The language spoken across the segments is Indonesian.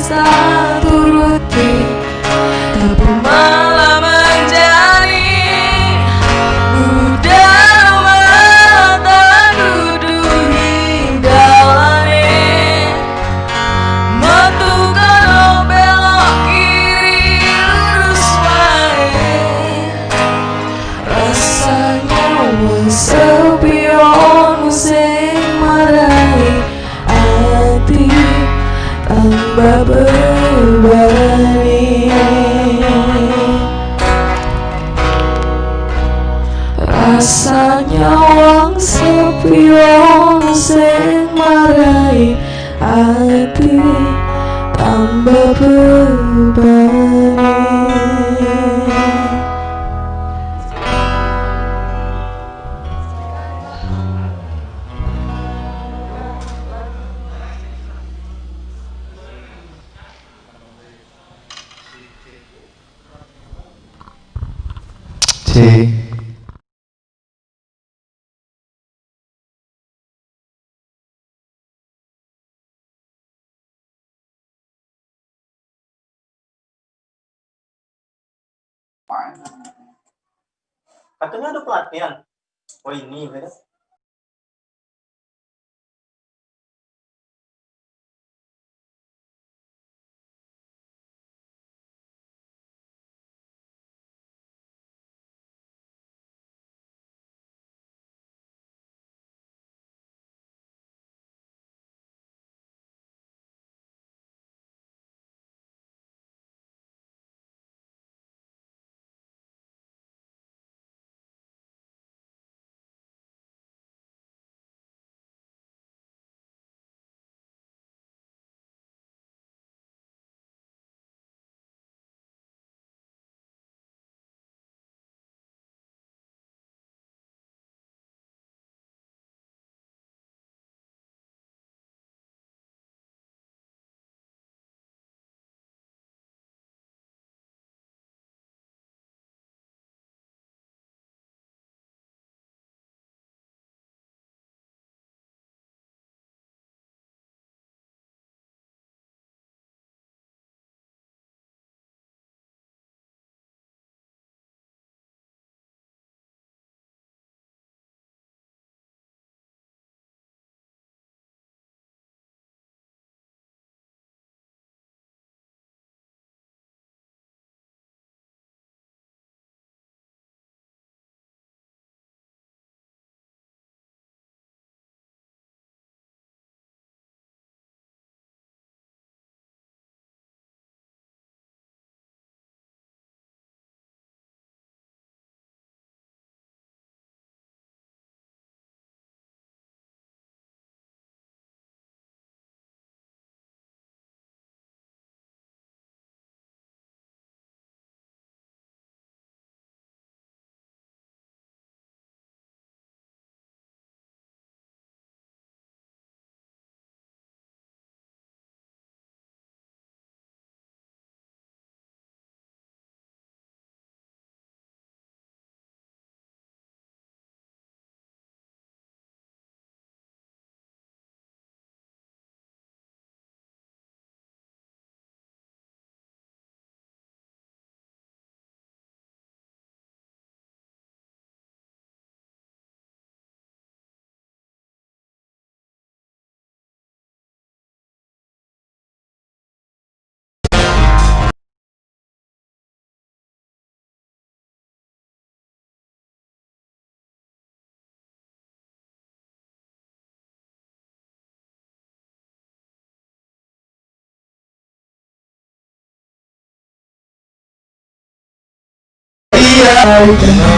bisa turuti, tapi malah menjadi budak mata duduk hidalane, mentukar belok kiri lurus wae. Rasanya wong sepi ono sing marai ati tambah bebani. Rasanya wong sepi ono sing marai ati tambah bebani. Katanya ada pelatihan. Oh ini beda.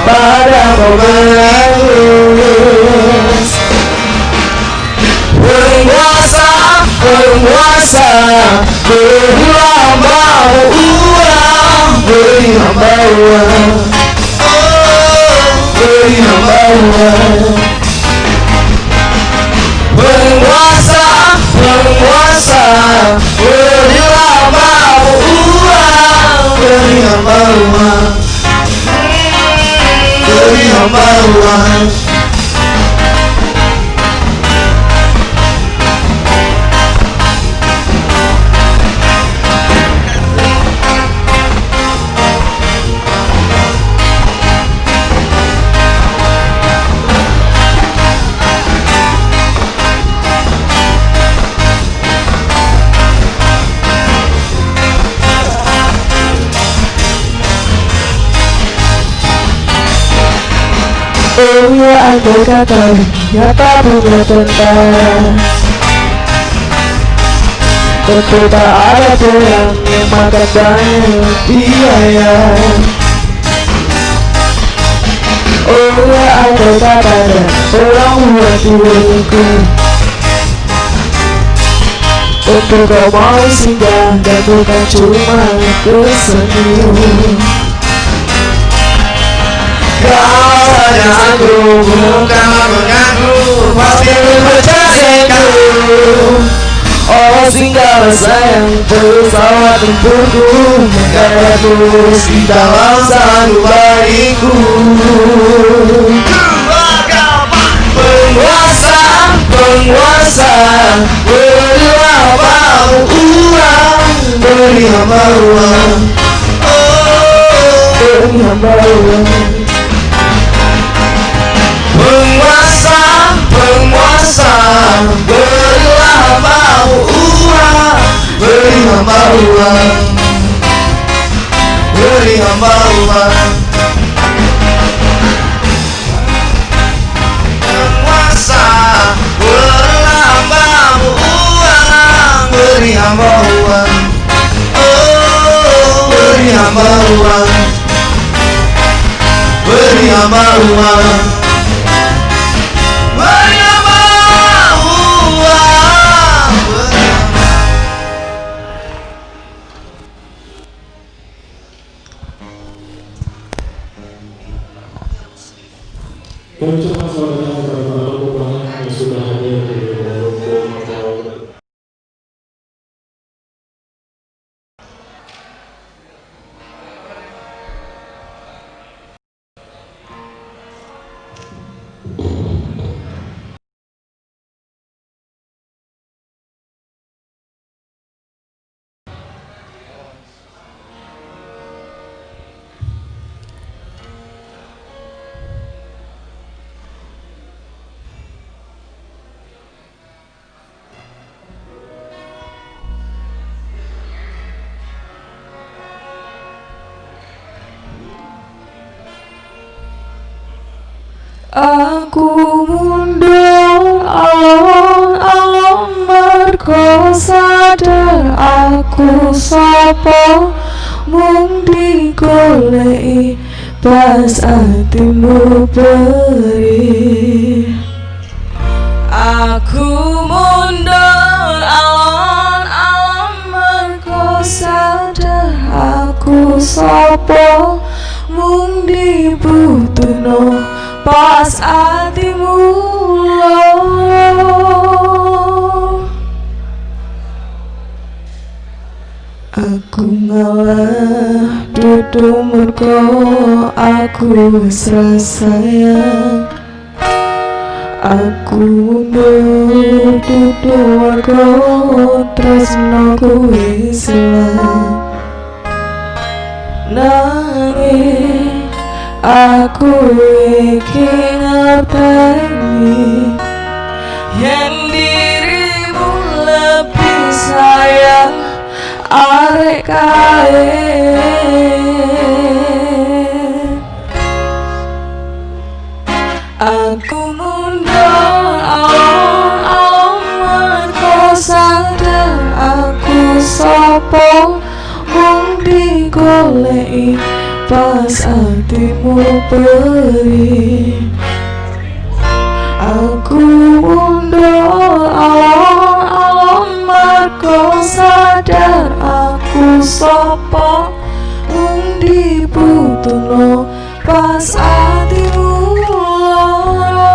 Pada momenmu penguasa beri hamba uang, beri hamba uang, beri hamba uang. Penguasa beri hamba uang, beri hamba uang, beri hamba uang. Oh ya andai kata nyata punya tentang, tentu tak ada orang yang makan banyak biaya. Oh ya andai kata orang buat diriku, untuk kau mau singgah dan bukan cuma kesenyum. Kau saja aku, bukan mengaku, pasti berjadiku. Oh singgah sayang pesawat tempurku, mendarat terus di dalam sanubariku. Penguasa, penguasa, berilah mau uang, Beri hamba uang, beri hamba uang. penguasa, penguasa, berilah mau uang, Beri hamba uang, beri hamba uang. Penguasa, berilah mau uang, beri hamba uang. Oh, beri hamba uang, beri hamba uang. Beri hamba uang, beri hamba. Kami ucapkan selamat datang kepada para penumpang yang sudah hadir di ruko hotel. Aku mundur alon-alon merko sadar aku sapa mung digoleki pas atimu beri. Aku mundur alon-alon merko sadar aku sapa mung dibutuhno pas atimu loro. Aku ngalah dudu mergo aku wis sayang. Aku mundur dudu mergo tresnoku wis ilang. Nanging aku iki ngerteni yen dirimu lebih sayang arek kae. Aku mundur alon-alon mergo sadar aku sapa mung digoleki pas atimu beri. Aku mundur alon-alon mergo sadar aku sapa mung dibutuhno pas atimu loro.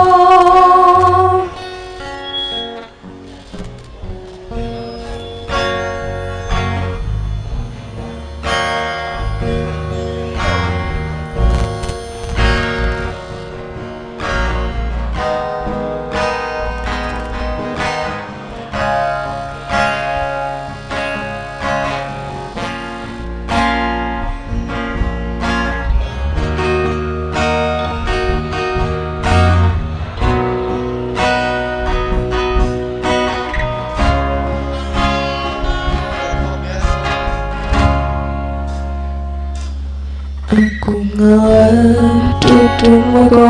Aku Duduk moko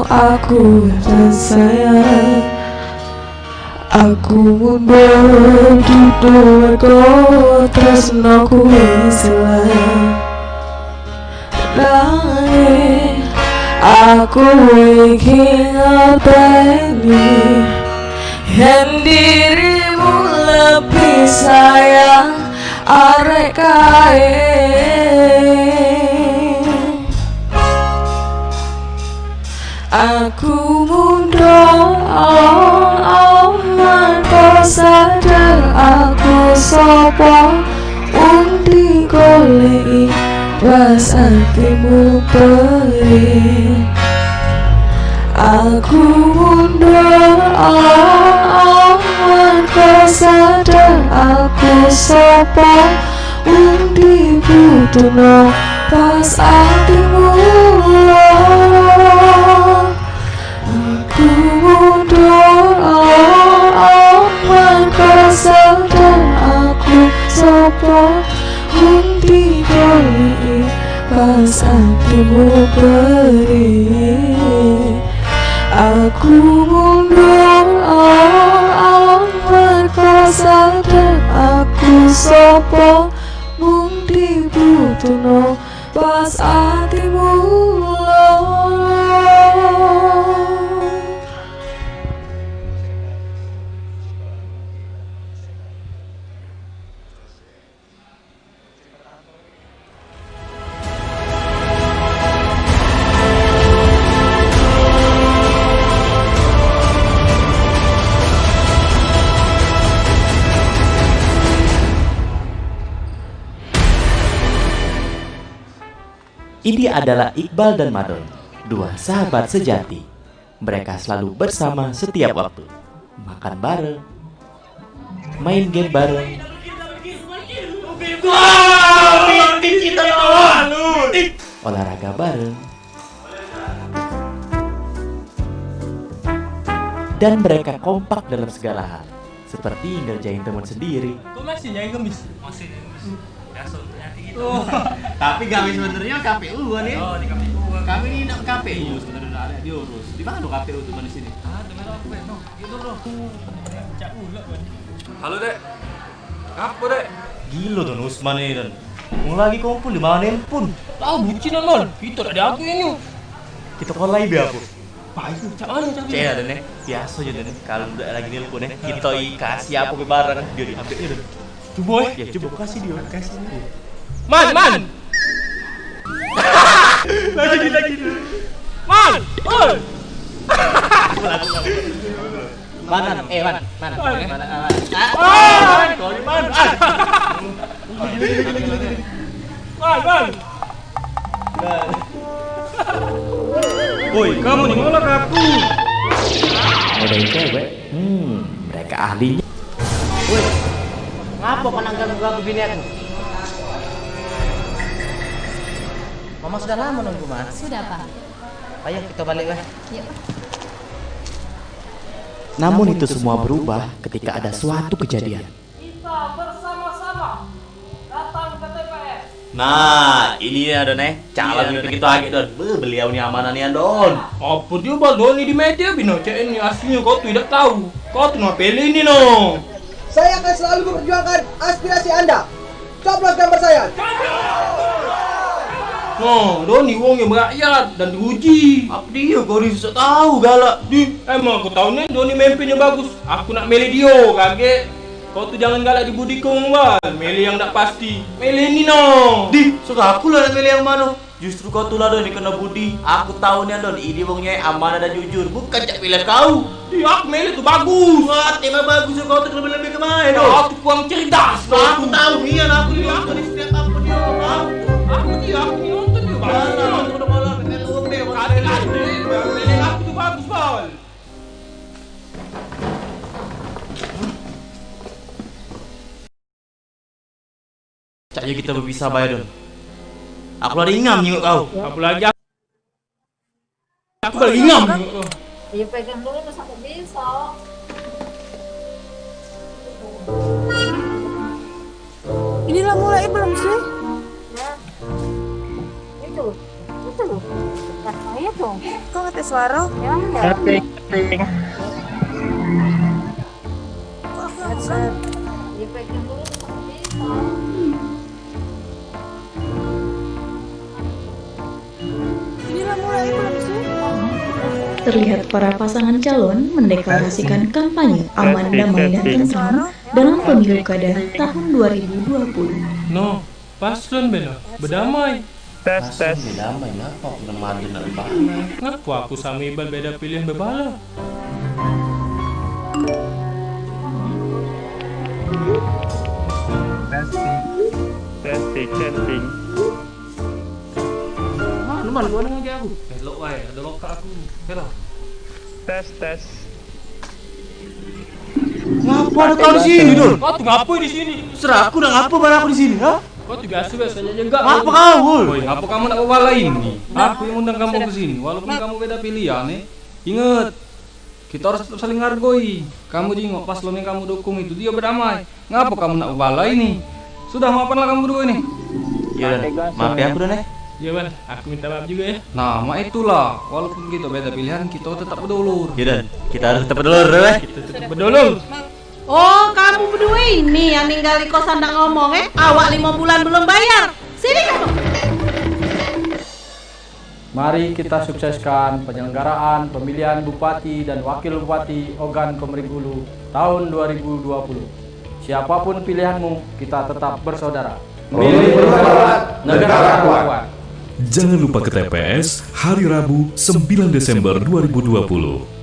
aku dan sayang. Aku mundur duduk moko tresnoku hilang. Nanging aku iki ngerteni yen dirimu lebih sayang arek kae. Aku mundur kau sadar aku sapa undi goleki pas hatimu perih. Aku mundur kau sadar aku sapa undi butuhno pas hatimu lara. Aku mundur kau sadar aku sapa undi goleki pas hatimu perih. Aku mundur kau sadar aku sapa mung dibutuhno pas hatimu lara. Ini adalah Iqbal dan Madon, dua sahabat sejati. Mereka selalu bersama setiap waktu. Makan bareng, main game bareng, olahraga bareng, dan mereka kompak dalam segala hal, seperti ngerjain teman sendiri. Kok masih nyai gemis? Masih biasa untuk nyari gitu. Tapi kami sebenarnya KPU kan ya? Oh, di KPU. Kami ini nak KPU sebenarnya ada diurus. Di mana lo KPU tuh di sini? Ah, dengar aku no. Gitu loh. Cak ulah kan. Halo, Dek. Apa, Dek? Gila tuh Usman ini dan mau lagi kumpul di mana pun. Tahu bucinan mal. Kita ada aku ini. Kita kolai be aku. Payu, cak mana cak? Cek ada nih. Biasa aja nih. Kalau udah lagi nelpon nih, kita kasih apa ke barang dia diambil dia. Coba Ya coba kasih dia. Kasih dia. Man. Lagi. Man. Oi. Mana? Mana? Man. Woi, kamu nih malah aku. Modelin cewek, mereka ahlinya. Woi, ngapa kau ganggu bini aku? Mama sudah lama nunggu, Mas. Sudah, Pak. Ayo kita balik, weh. Yuk. Namun itu semua berubah ketika ada suatu kejadian. Kita bersama-sama datang ke TPS. Nah, ini ada nih calon pemimpin kita lagi don. Beliau nih amanah nih don. Apa dia baldoni di media bino cek ini aslinya kau tidak tahu. Kau tuh pilih ini no. Saya akan selalu memperjuangkan aspirasi Anda. Coblos gambar saya. No, Doni wong yang berakyat dan diuji. Apa dia kau bisa tahu galak? Emang aku tahu nih Doni memimpinnya bagus. Aku nak milih dia, kaget. Kau tuh jangan galak di budi kumbal. Milih yang tak pasti. Milih ini no. Suka aku lah nak milih yang mana? Justru kau tuh lah don kena budi. Aku tahu nih don, ini wongnya amanah dan jujur. Bukan cak pilih kau. Aku milih tuh bagus. Wah, tema bagus kau tuh lebih kemana don? Aku kurang cerdas. Aku tahu nih, aku nonton di setiap apa dia. Aku nonton dia. Nonton udah malam, itu uang deh. Ada lagi. Milih aku tuh bagus bal. Caknya kita berpisah bayar don. Aku lagi ingam nyenguk kau. Aku lagi ingam. Ya pegang dulu sampai besok. Inilah mulai belum sih? Ya. Itu. suara. Cutting. Dipegang dulu sampai bisa. Terlihat para pasangan calon mendeklarasikan kampanye aman, damai, dan tentram dalam pemilu kada tahun 2020. No, paslon beno, berdamai. Tes. Damai ngapa aku nang madu nang bana. Ngaku aku sama Ibal beda pilihan bebala. Testing. Mana man gua nang aku. Belok wae, ada lokal aku. Kela. Tes. Ngapa ada kau di sini, Dul? Kau tuh ngapain di sini? Serah aku udah ngapa barang aku di sini, ha? Kau tuh biasa-biasanya juga. Ngapa kau, Bul? Woi, apa kamu nak bawa ini? Aku yang undang kamu ke sini, walaupun kamu beda pilihan nih. Ingat, kita harus tetap saling hargai. Kamu jengok paslon yang kamu dukung itu dia berdamai. Ngapa kamu nak bawa ini? Sudah maafanlah kamu berdua ini. Ya, maaf ya aku Don. Ya Bal, aku minta maaf juga ya. Nah, itulah. Walaupun kita beda pilihan, kita tetap berdulur. Ya, Don. Kita harus tetap berdulur, weh. Kita tetap berdulur. Oh, kamu berdua ini yang ninggal di kosan tak ngomong Awak 5 bulan belum bayar. Sini kamu. Mari kita sukseskan penyelenggaraan pemilihan Bupati dan Wakil Bupati Ogan Komering Ulu tahun 2020. Siapapun pilihanmu, kita tetap bersaudara. Milih bersahabat, negara kuat. Jangan lupa ke TPS hari Rabu 9 Desember 2020.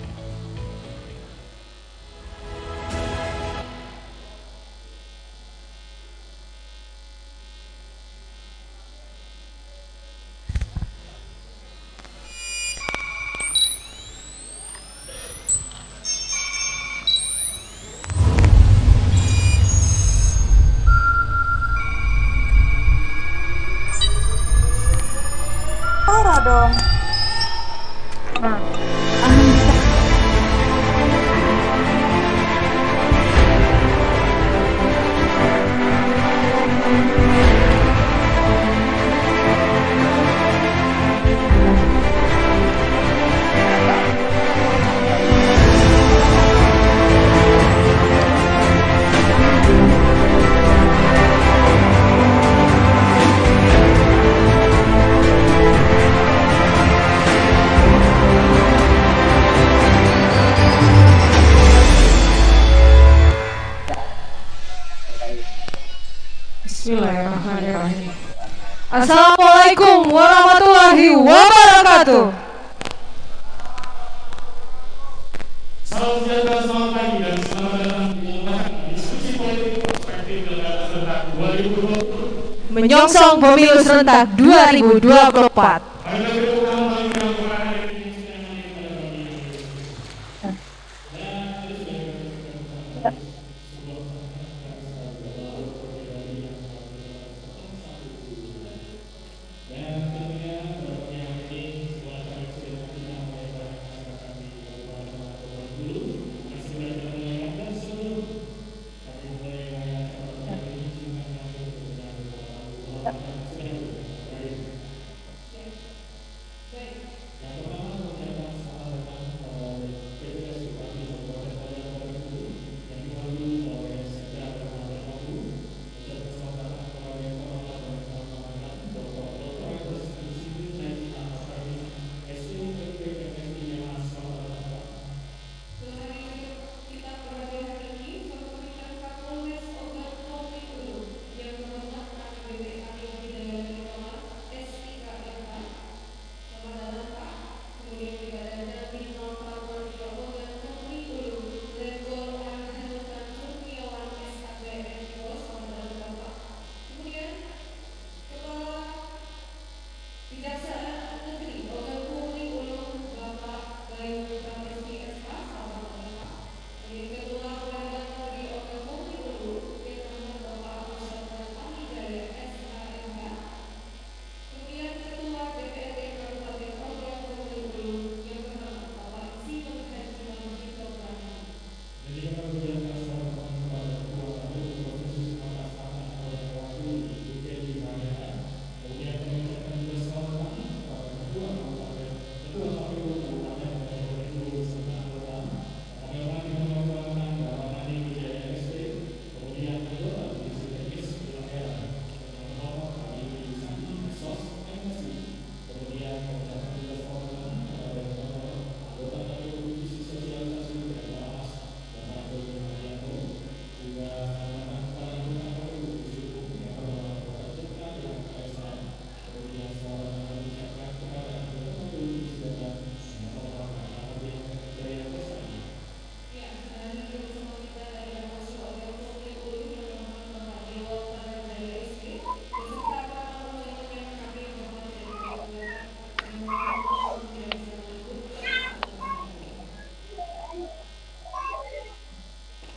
Parah dong. Nah, Bismillahirrahmanirrahim. Assalamualaikum warahmatullahi wabarakatuh. Salam sejahtera, selamat pagi dan selamat datang di diskusi politik perspektif Pilkada serentak 2020. Menyongsong pemilu serentak 2024.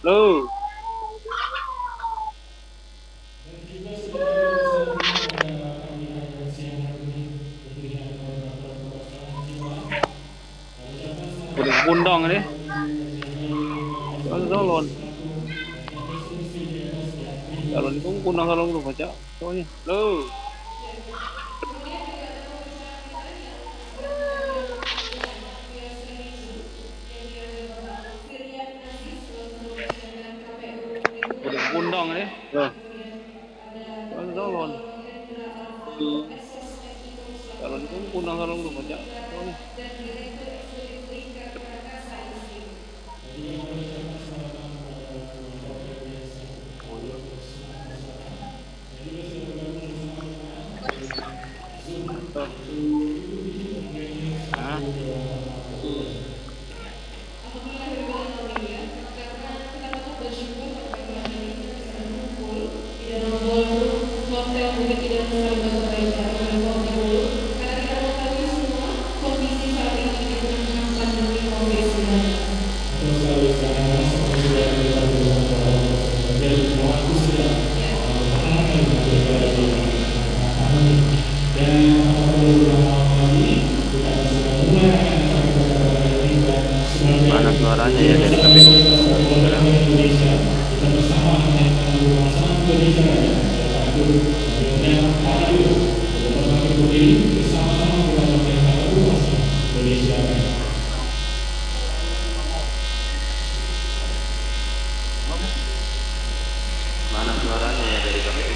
Lo. Udah undang ini. Salon. Salon itu undang salon tuh baca. Soalnya. Lo. Udah undang ini. Loh. Salon. Salon itu undang salon tuh baca. Soalnya. Mana suaranya ya dari KPU? Mana suaranya ya dari KPU?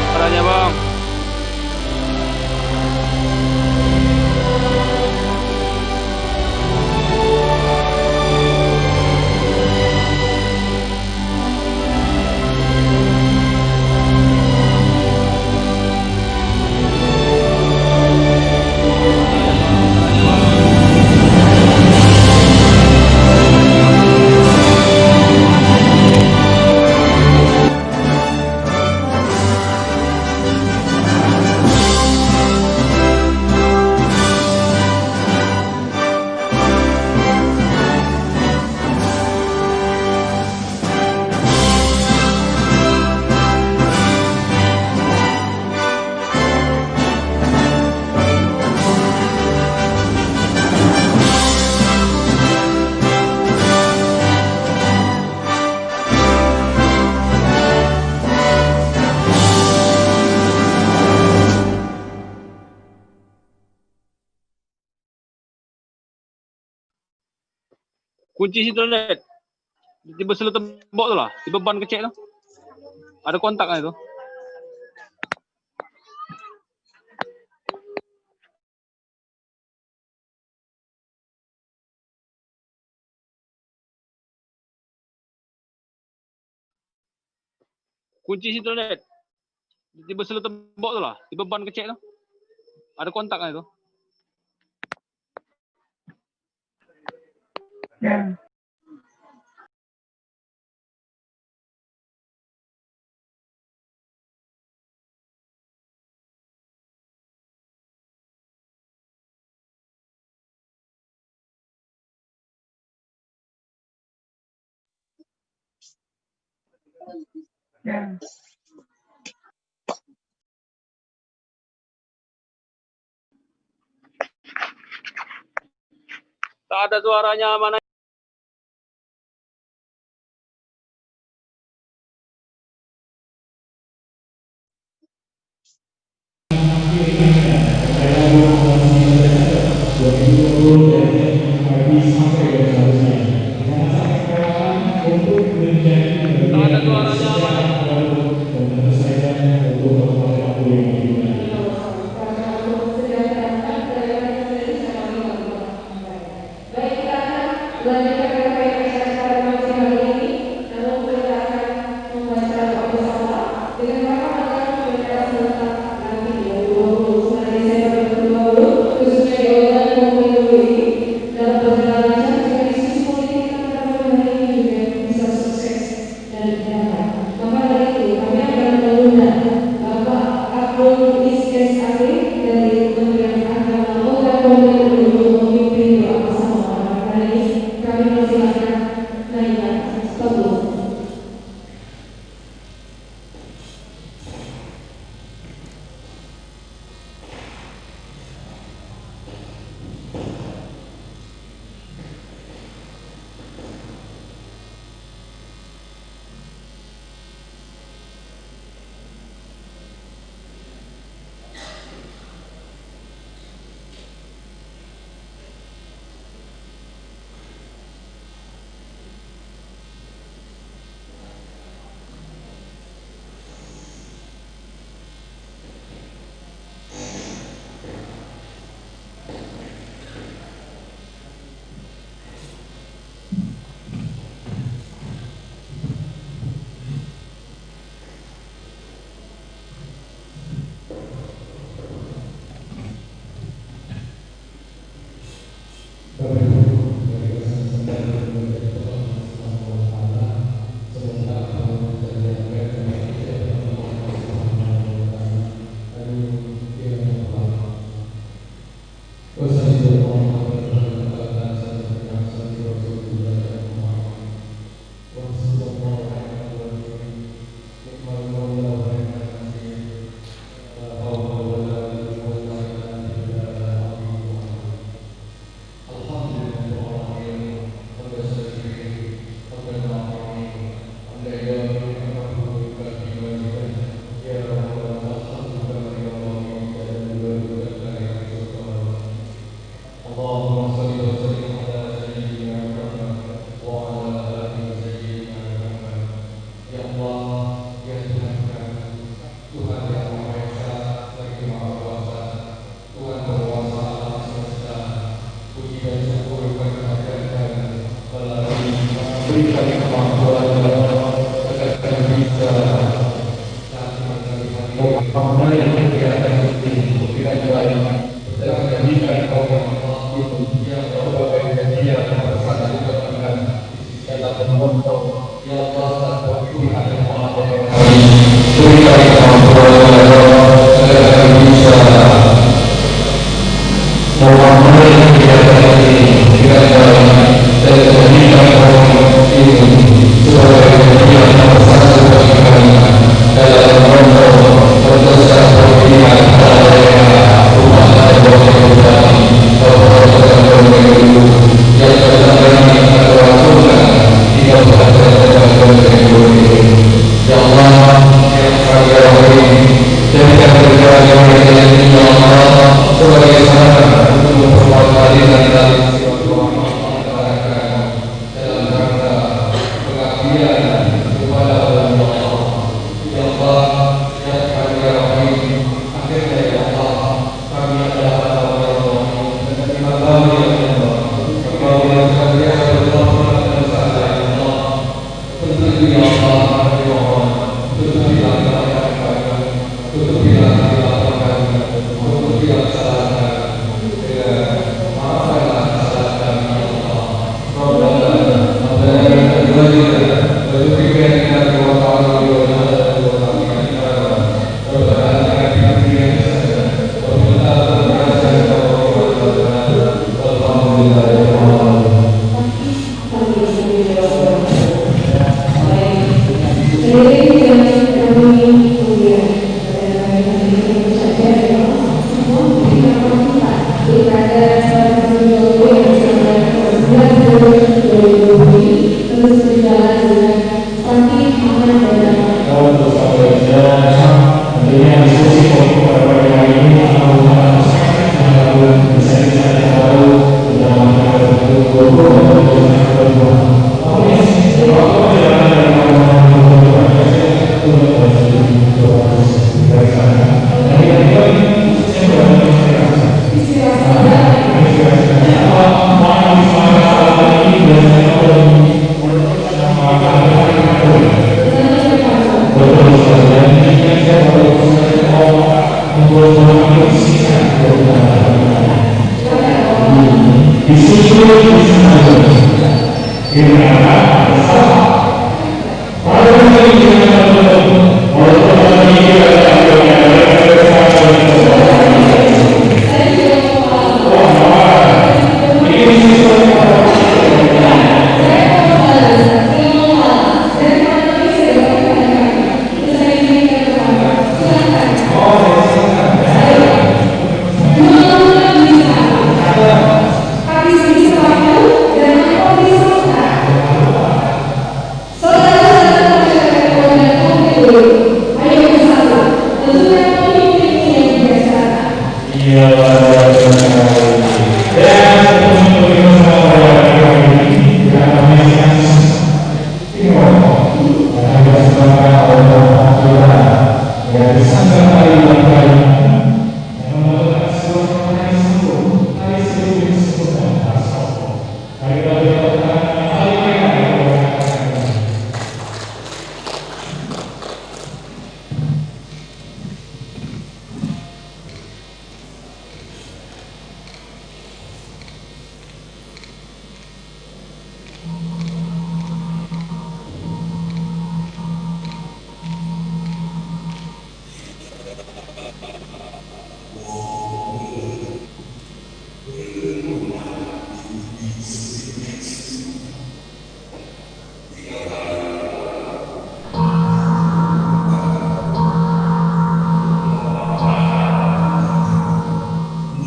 Suaranya bang. Kunci situ net. Tiba selu tembok tu lah. Tiba ban kecil tu. Ada kontaknya tu. Kunci situ net. Tiba selu tembok tu lah. Tiba ban kecil tu. Ada kontaknya tu. Tak ada suaranya mana.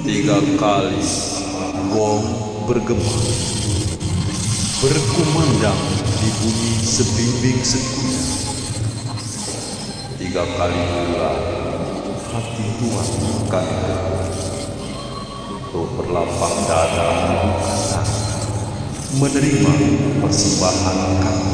Tiga kali gong bergema, berkumandang di bumi sebimbing sekuda. Tiga kali pula hati Tuhan bukan untuk berlapang dada menerima persembahan kami.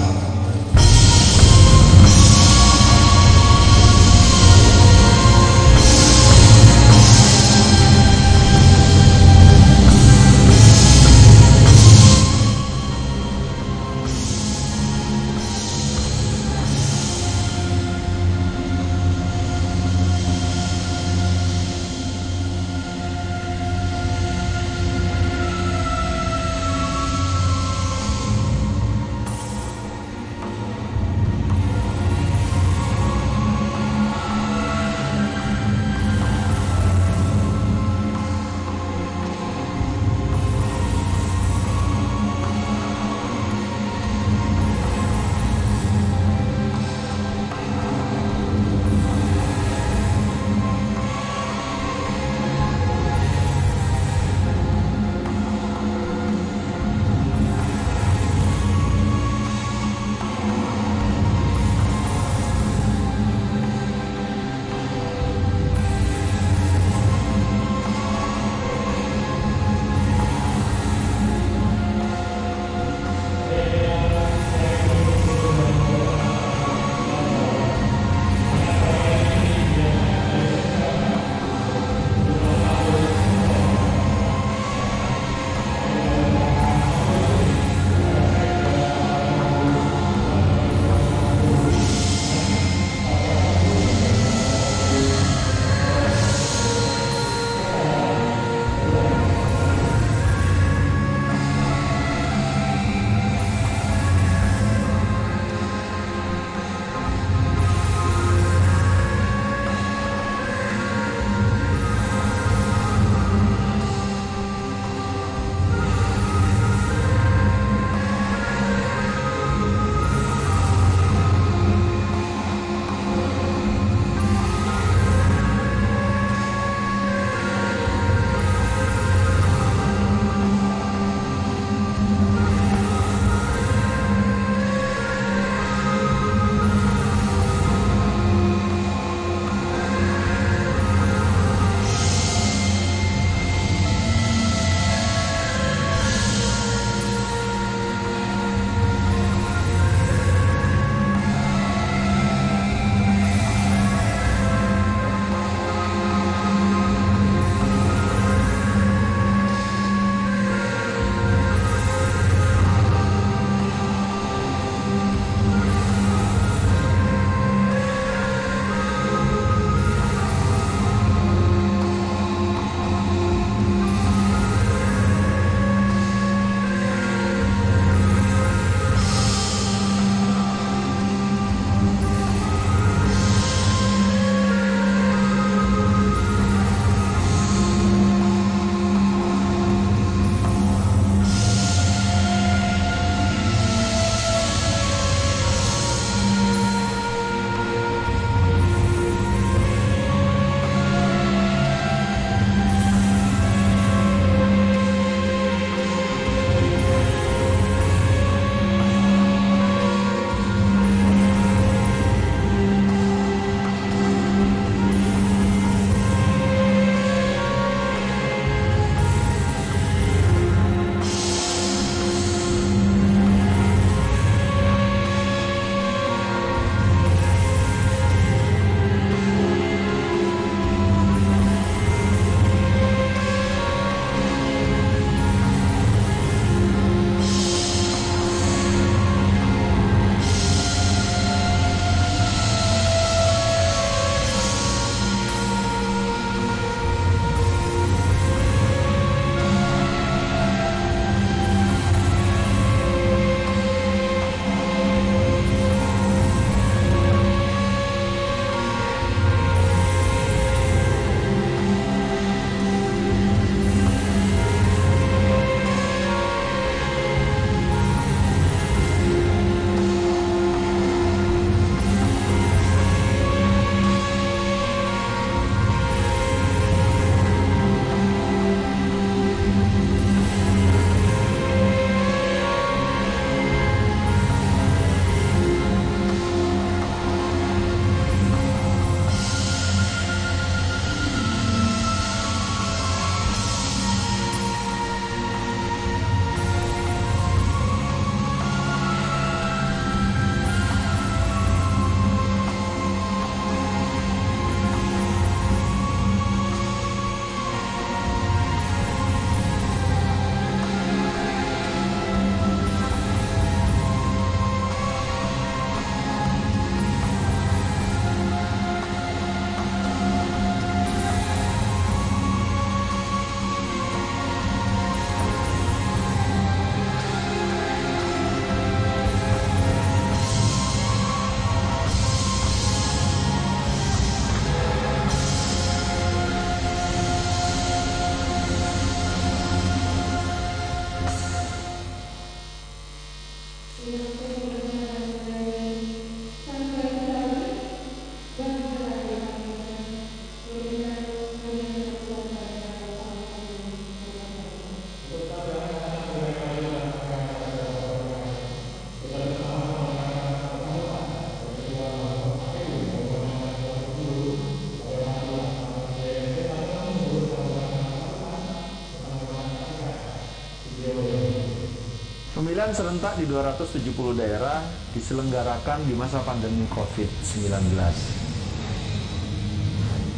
Pemilihan serentak di 270 daerah diselenggarakan di masa pandemi COVID-19.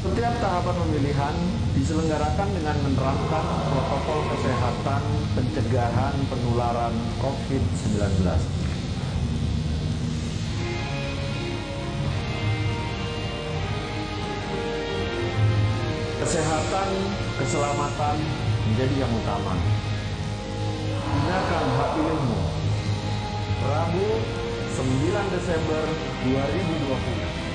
Setiap tahapan pemilihan diselenggarakan dengan menerapkan protokol kesehatan pencegahan penularan COVID-19. Kesehatan, keselamatan menjadi yang utama. Gunakan hak pilihmu. Rabu, 9 Desember 2020.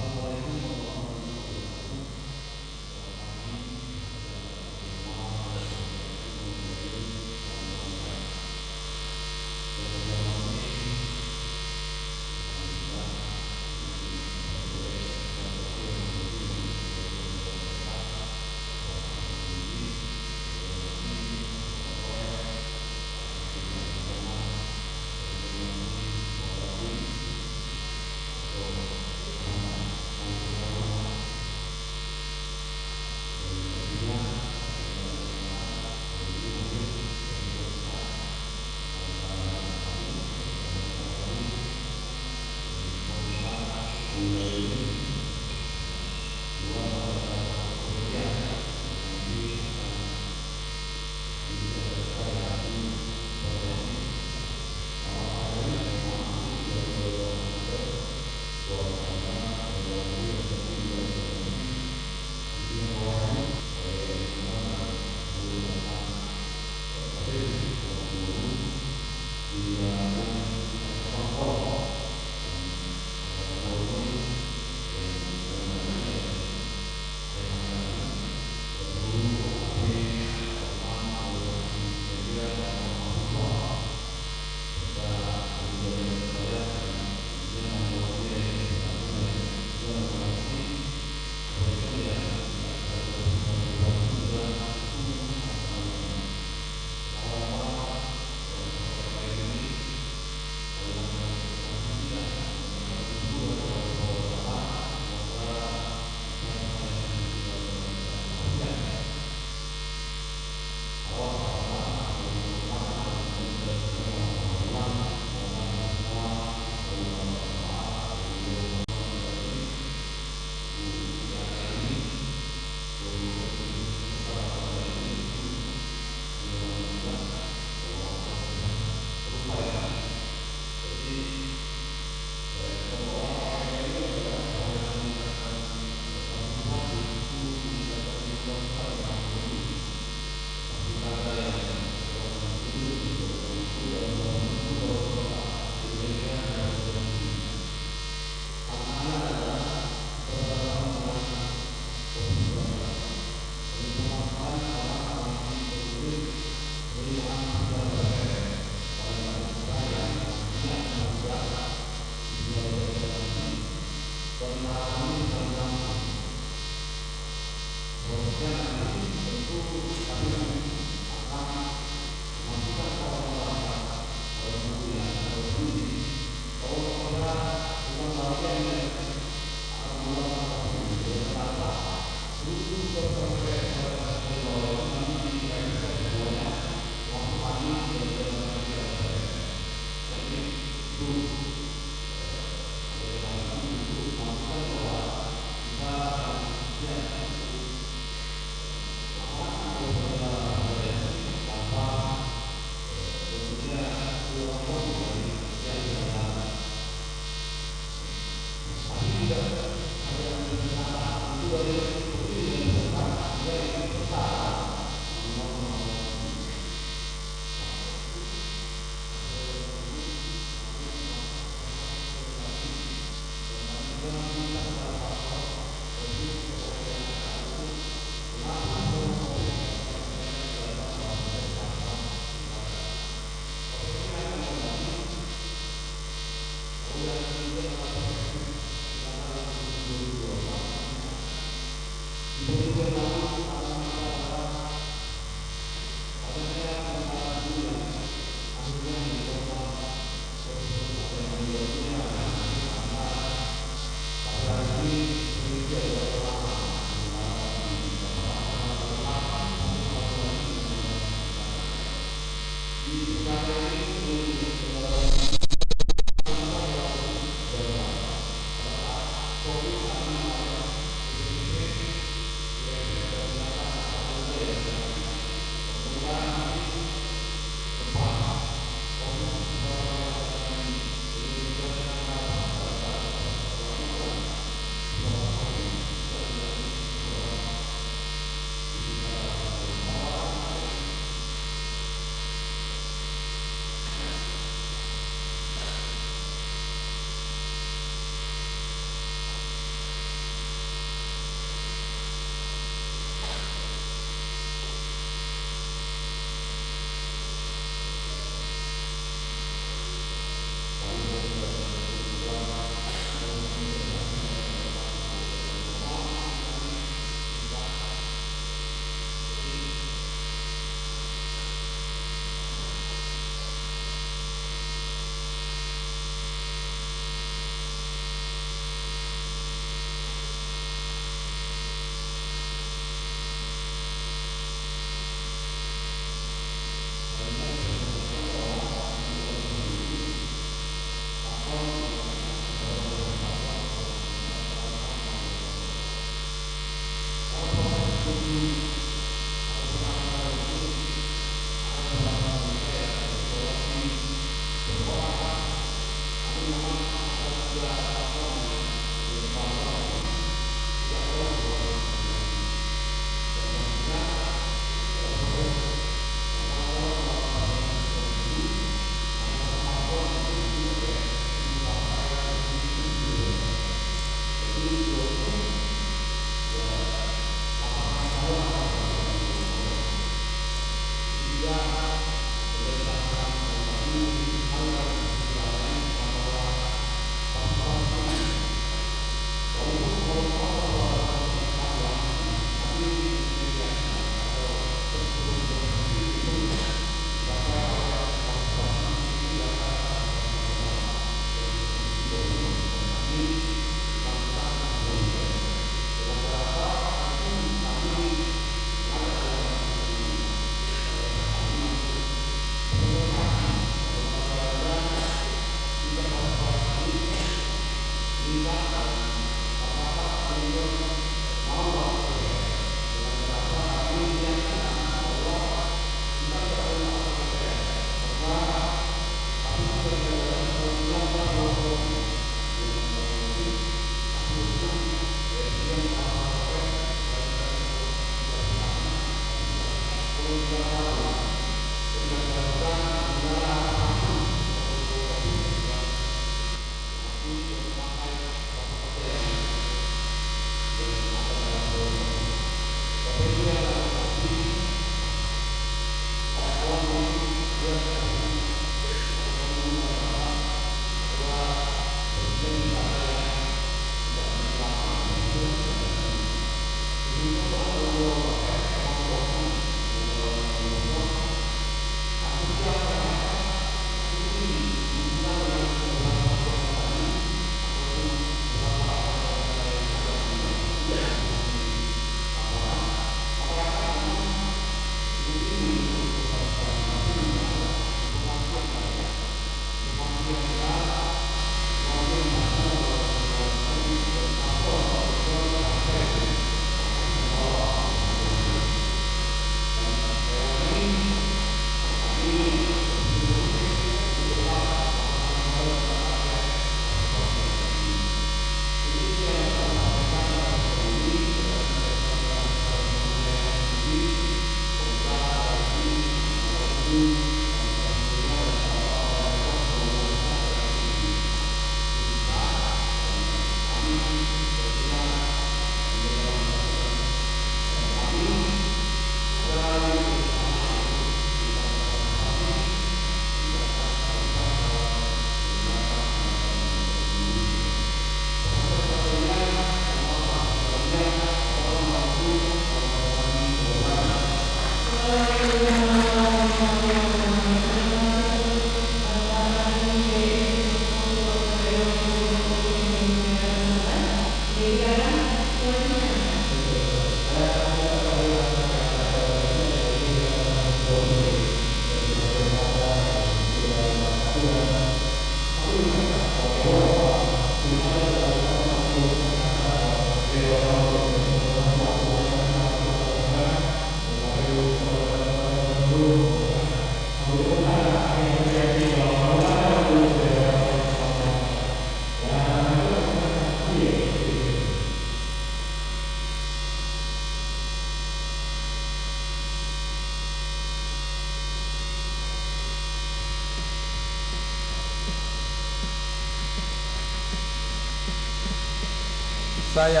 Saya,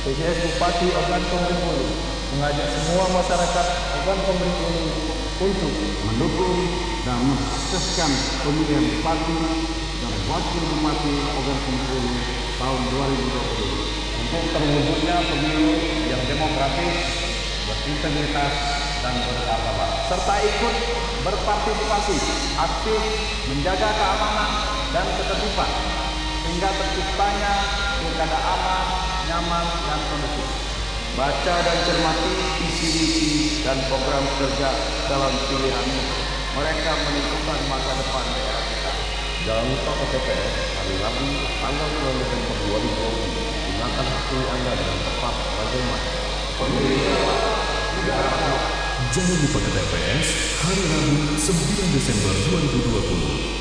PJS Bupati Ogan Komering Ulu, mengajak semua masyarakat Ogan Komering Ulu untuk mendukung dan mensukseskan pemilihan Bupati dan Wakil Bupati Ogan Komering Ulu tahun 2020 untuk terwujudnya pemilu yang demokratis, berintegritas, dan bermartabat, serta ikut berpartisipasi aktif menjaga keamanan dan ketertiban sehingga terciptanya pilkada aman, nyaman, dan kondusif. Baca dan cermati visi misi dan program kerja dalam pilihanmu. Mereka menentukan masa depan daerah kita. Jangan lupa ke TPS hari Rabu tanggal 9 Desember 2020. Gunakan hak pilih Anda dengan tepat bagaimana. Jangan lupa ke TPS hari Rabu 9 Desember 2020.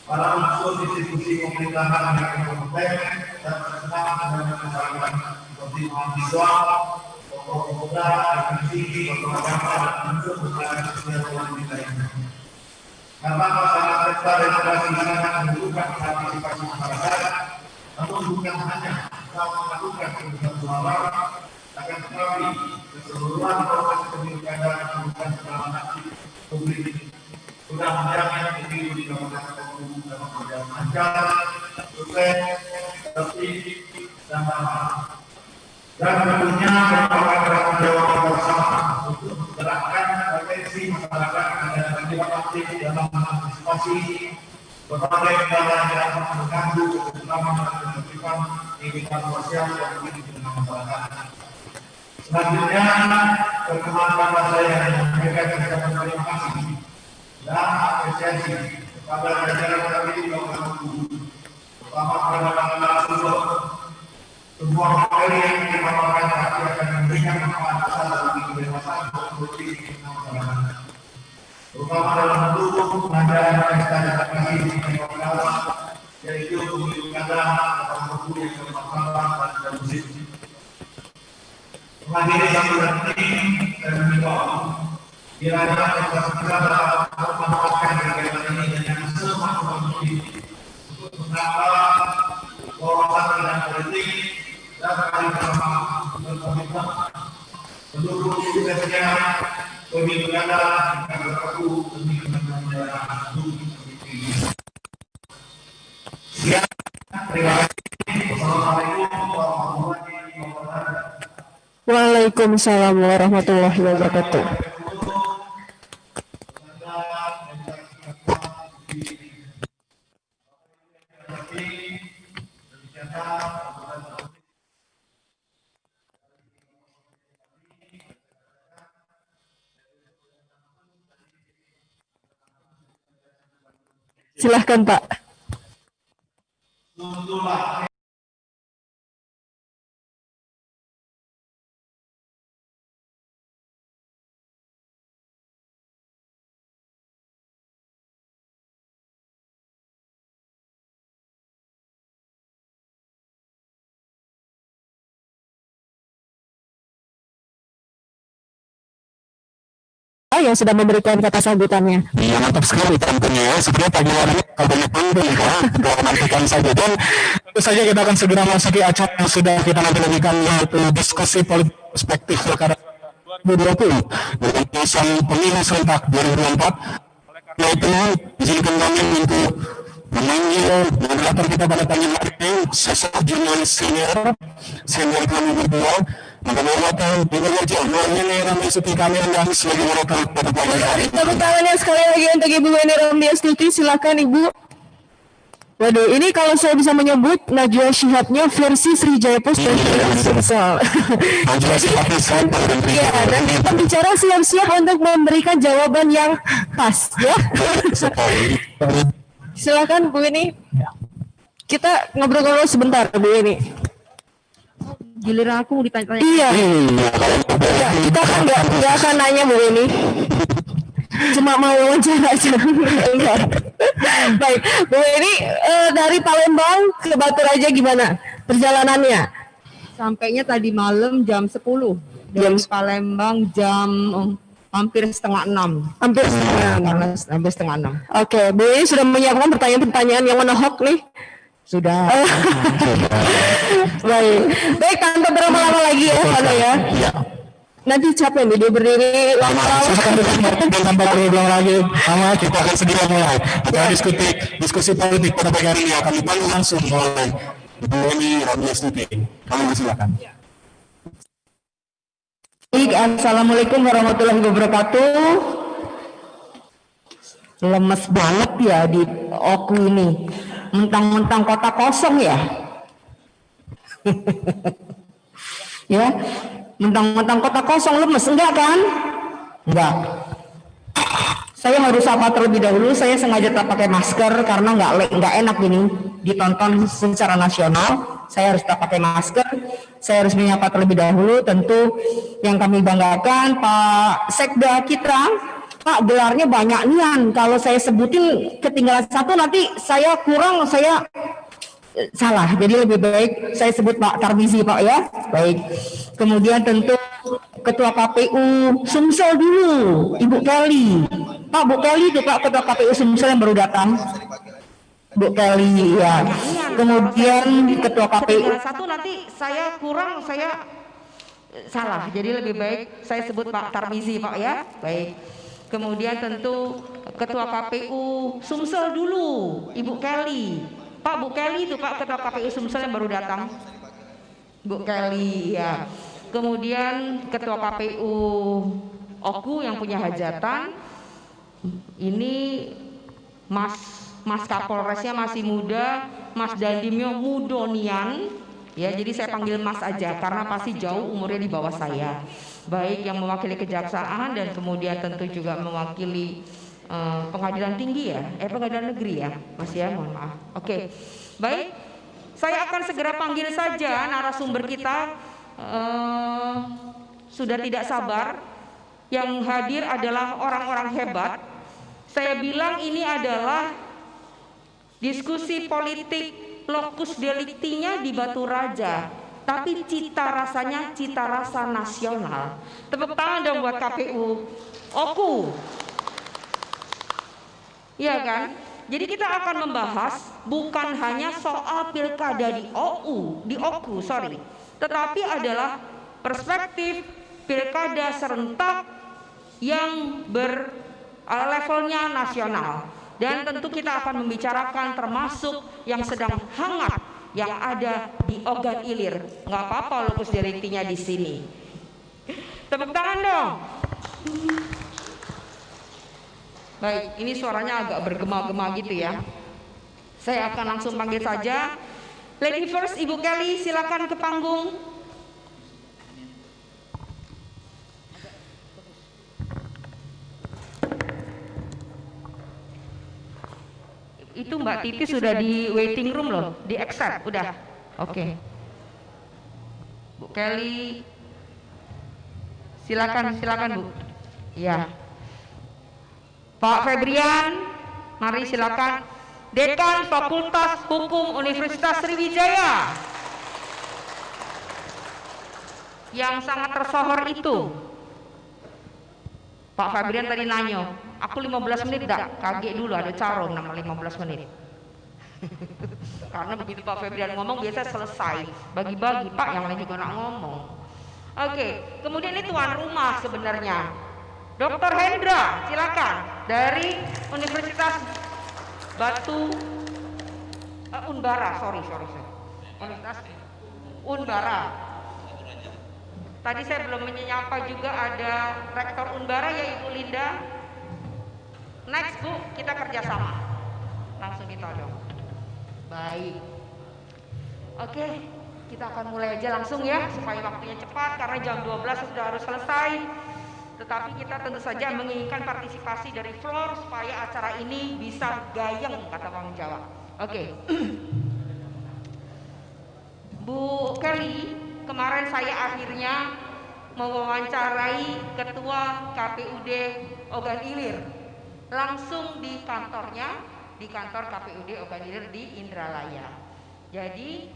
para unsur institusi pemerintahan yang kompeten dan berkenan dengan masyarakat seperti mahasiswa, tokoh pemuda, akademisi, tokoh agama, dan unsur masyarakat sosial lainnya. Karena masalah pesta demokrasi sangat membutuhkan partisipasi masyarakat, namun bukan hanya kita melakukan keputusan suara, akan tetapi keseluruhan proses pemilihan bukan dalam hati publik. Sudah menjamin pemilu di Kabupaten Bengkulu dalam berjalan lancar, sukses, tertib, dan aman. Dan tentunya merupakan tanggung jawab bersama untuk menggerakkan potensi masyarakat dan terlibat aktif dalam mengantisipasi berbagai kendala yang dapat mengganggu keselamatan dan ketertiban kehidupan sosial yang hidup di tengah masyarakat. Selanjutnya, pertemuan pada saya menyampaikan ucapan terima kasih dan apresiasi kepada jajaran kami di Bapak terutama kepada narasumber. Sebuah materi yang dimaparkan pasti akan memberikan manfaat besar bagi kebebasan berpolitik di tengah masyarakat, terutama dalam mendukung pengadaan pesta demokrasi di Indonesia, yaitu pemilu kada atau pemilu yang bermartabat dan bersih. Menghadiri sambutan ini dan mengimbau kiranya kita segera dapat memanfaatkan kegiatan ini dengan semaksimal mungkin untuk menambah wawasan bidang politik dan kali bersama berkomitmen mendukung suksesnya pemilu kada yang berlaku demi kepentingan daerah. Sekian, terima kasih. Wassalamualaikum warahmatullahi wabarakatuh. Waalaikumsalam warahmatullahi wabarakatuh. Silahkan Pak. Yang sudah memberikan kata sambutannya. Iya, mantap sekali tentunya ya. Sebenarnya pagi hari ini kabarnya penting ya. Doa nantikan saja dan tentu saja kita akan segera memasuki acara yang sudah kita nantikan, yaitu diskusi politik perspektif Pilkada 2020 dengan tulisan pemilu serentak 2024. Yaitu izinkan kami untuk memanggil moderator kita pada pagi hari ini, sosok jurnalis senior kami berdua. Menggunakan bekerja mengenai Ramli Suti kami dan sebagai moderator pada pagi hari. Tepuk tangannya sekali lagi untuk Ibu Weni Ramli Astuti. Silakan Ibu. Waduh, ini kalau saya bisa menyebut Najwa Shihab-nya versi Sriwijaya Post dan Sumsel. Najwa Shihab-nya iya, dan pembicara siap-siap untuk memberikan jawaban yang pas, ya. Silakan Bu Weni. Kita ngobrol-ngobrol sebentar, Bu Weni. Giliran aku ditanya-tanya. Iya. Kita kan nggak akan nanya Bu Weni. Cuma mau wawancara aja. Baik, Bu Weni, dari Palembang ke Batu Raja gimana perjalanannya? Sampainya tadi malam jam 10. Dari Palembang jam hampir setengah 6. Hampir setengah 6. Oke, Bu Weni sudah menyiapkan pertanyaan-pertanyaan yang menohok nih. Sudah. Baik, tanpa berlama-lama lagi ya, Pak ya. Nanti capek nih dia berdiri lama-lama. Dan tanpa berulang lagi, kita akan segera mulai. Kita diskusi politik pada pagi hari ini akan dipandu langsung oleh Ibu Weni Ramli Astuti. Kami silakan. Baik, assalamualaikum warahmatullahi wabarakatuh. Lemes banget ya di Oku ini. Mentang-mentang kota kosong ya. Ya, mentang-mentang kota kosong lemes, enggak kan? Enggak. Saya harus sapa terlebih dahulu. Saya sengaja tak pakai masker karena enggak enak ini ditonton secara nasional. Saya harus tak pakai masker. Saya harus menyapa terlebih dahulu. Tentu yang kami banggakan Pak Sekda kita. Pak, gelarnya banyak nian. Kalau saya sebutin ketinggalan satu nanti saya kurang, saya salah. Jadi lebih baik saya sebut Pak Tarmizi, Pak ya. Baik. Kemudian tentu Ketua KPU Sumsel dulu, Ibu Kelly. Pak, Bu Kelly itu Pak Ketua KPU Sumsel yang baru datang. Bu Kelly ya. Kemudian Ketua KPU Satu nanti saya kurang, saya salah. Jadi lebih baik saya sebut Pak Tarmizi, Pak ya. Baik. Kemudian tentu Ketua KPU Sumsel dulu, Ibu Kelly. Pak, Bu Kelly itu Pak Ketua KPU Sumsel yang baru datang. Bu Kelly ya. Kemudian Ketua KPU Oku yang punya hajatan. Ini Mas Mas Kapolresnya masih muda, Mas Dandimyo Mudonian. Ya, jadi saya panggil Mas aja karena pasti jauh umurnya di bawah saya. Baik yang mewakili kejaksaan dan kemudian tentu juga mewakili pengadilan tinggi ya, pengadilan negeri ya, Mas ya, mohon maaf. Oke, baik, saya akan segera panggil saja narasumber kita. Sudah tidak sabar. Yang hadir adalah orang-orang hebat. Saya bilang ini adalah diskusi politik lokus deliktinya di Batu Raja, tapi cita rasanya cita rasa nasional. Tepuk tangan dong buat KPU OKU. Iya kan? Jadi kita akan membahas bukan hanya soal pilkada di OKU, tetapi adalah perspektif pilkada serentak yang levelnya nasional. Dan tentu kita akan membicarakan termasuk yang sedang hangat yang ada di Ogan Ilir. Nggak apa-apa lokus deliktinya di sini. Tepuk tangan dong. Baik, ini suaranya agak bergema-gema gitu ya. Saya akan langsung panggil saja. Lady first, Ibu Kelly, silakan ke panggung. Itu Mbak Titi sudah di waiting room loh, di accept, udah. Oke. Bu Kelly, silakan Bu. Ya. Pak Febrian, mari silakan. Dekan Fakultas Hukum Universitas Sriwijaya. Yang sangat tersohor itu. Pak Febrian tadi nanya, aku 15 menit dah, kaget dulu ada carong nama 15 menit. Karena begitu Pak Febrian ngomong biasa selesai, bagi-bagi Pak yang lain juga nak ngomong. Oke, kemudian ini tuan rumah sebenarnya, Dr. Hendra, silakan dari Universitas Batu Unbara, sorry. Universitas Unbara. Tadi saya belum menyapa juga ada Rektor Unbara ya Ibu Linda. Next Bu, kita kerjasama. Langsung ditodong. Baik. Oke, kita akan mulai aja langsung ya supaya waktunya cepat karena jam 12 sudah harus selesai. Tetapi kita tentu saja menginginkan partisipasi dari floor supaya acara ini bisa gayeng kata Bang Jawa. Oke. Bu Kelly, kemarin saya akhirnya mewawancarai Ketua KPUD Ogan Ilir langsung di kantornya, di kantor KPUD Ogan Ilir di Indralaya. Jadi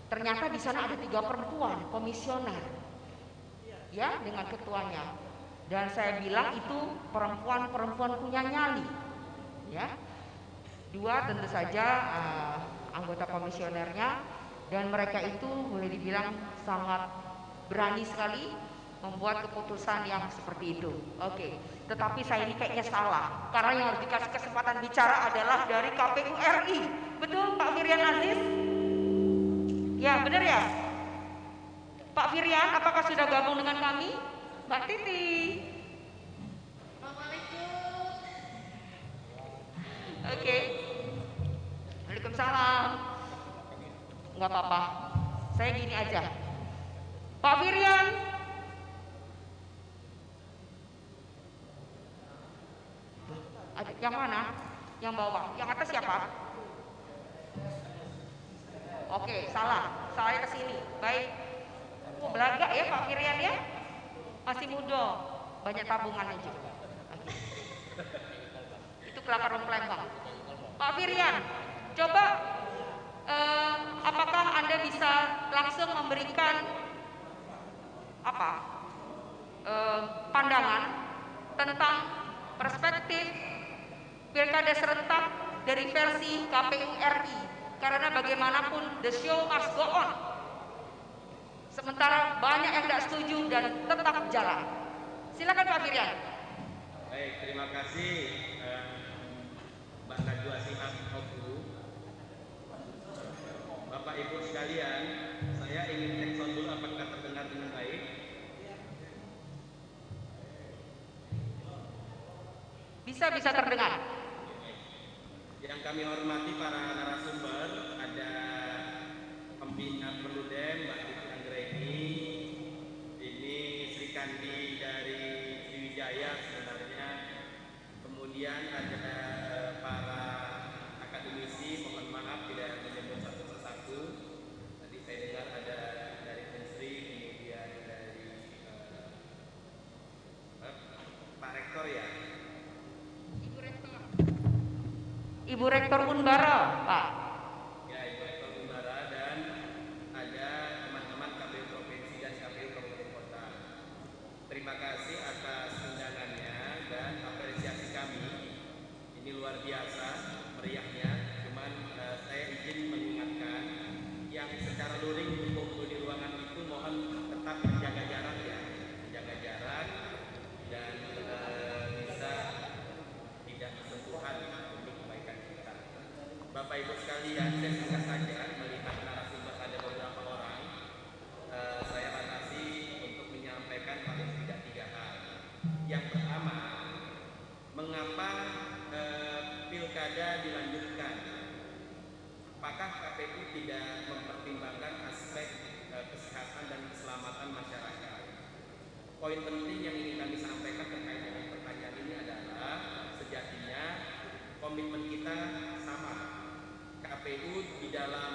ternyata di sana ada 3 perempuan komisioner, ya, dengan ketuanya. Dan saya bilang itu perempuan-perempuan punya nyali, ya. 2 tentu saja anggota komisionernya, dan mereka itu boleh dibilang sangat berani sekali membuat keputusan yang seperti itu. Oke, tetapi saya ini kayaknya salah karena yang harus dikasih kesempatan bicara adalah dari KPU RI. Betul Pak Firian Aziz? Ya benar ya Pak Firian, apakah sudah gabung dengan kami? Mbak Titi. Oke. Waalaikumsalam. Nggak apa-apa, saya gini aja. Pak Firian, yang mana? Yang bawah, yang atas siapa? Oke, salah, saya ke sini. Baik. Belaga ya Pak Firian ya? Masih muda, banyak tabungannya juga. Oke. Itu kelakar Palembang. Pak Firian, coba apakah Anda bisa langsung memberikan pandangan tentang perspektif pilkada serentak dari versi KPU RI? Karena bagaimanapun the show must go on. Sementara banyak yang tidak setuju dan tetap jalan. Silakan Pak Firian. Baik, terima kasih Mbak Najwa Sihab Oku. Bapak Ibu sekalian, saya ingin cek sound dulu apakah terdengar dengan baik. Bisa terdengar. Yang kami hormati para narasumber, ada pembina Perludem Mbak Titi Anggreni, ini Sri Kandi dari Sriwijaya sebenarnya. Kemudian ada para akademisi, mohon maaf tidak menyebut satu persatu. Tadi saya dengar ada dari Pensri, kemudian dari Pak Rektor ya. Ibu Rektor Unbara, Pak. Ya, Ibu Rektor Unbara, dan ada teman-teman KPU Provinsi dan KPU Kabupaten Kota. Terima kasih atas undangannya dan apresiasi kami. Ini luar biasa meriahnya. Cuman saya izin mengingatkan yang secara luring berkumpul di ruangan itu mohon tetap menjaga jarak ya, menjaga jarak dan bisa tidak bersentuhan demi kebaikan kita. Bapak Ibu sekalian, saya singkat saja melihat narasumber ada beberapa orang. Saya batasi untuk menyampaikan paling tidak 3 hal. Yang pertama, mengapa pilkada dilanjutkan? Apakah KPU tidak mempertimbangkan aspek kesehatan dan keselamatan masyarakat? Poin penting yang ingin kami sampaikan terkait dengan pertanyaan ini adalah sejatinya komitmen kita sama. KPU di dalam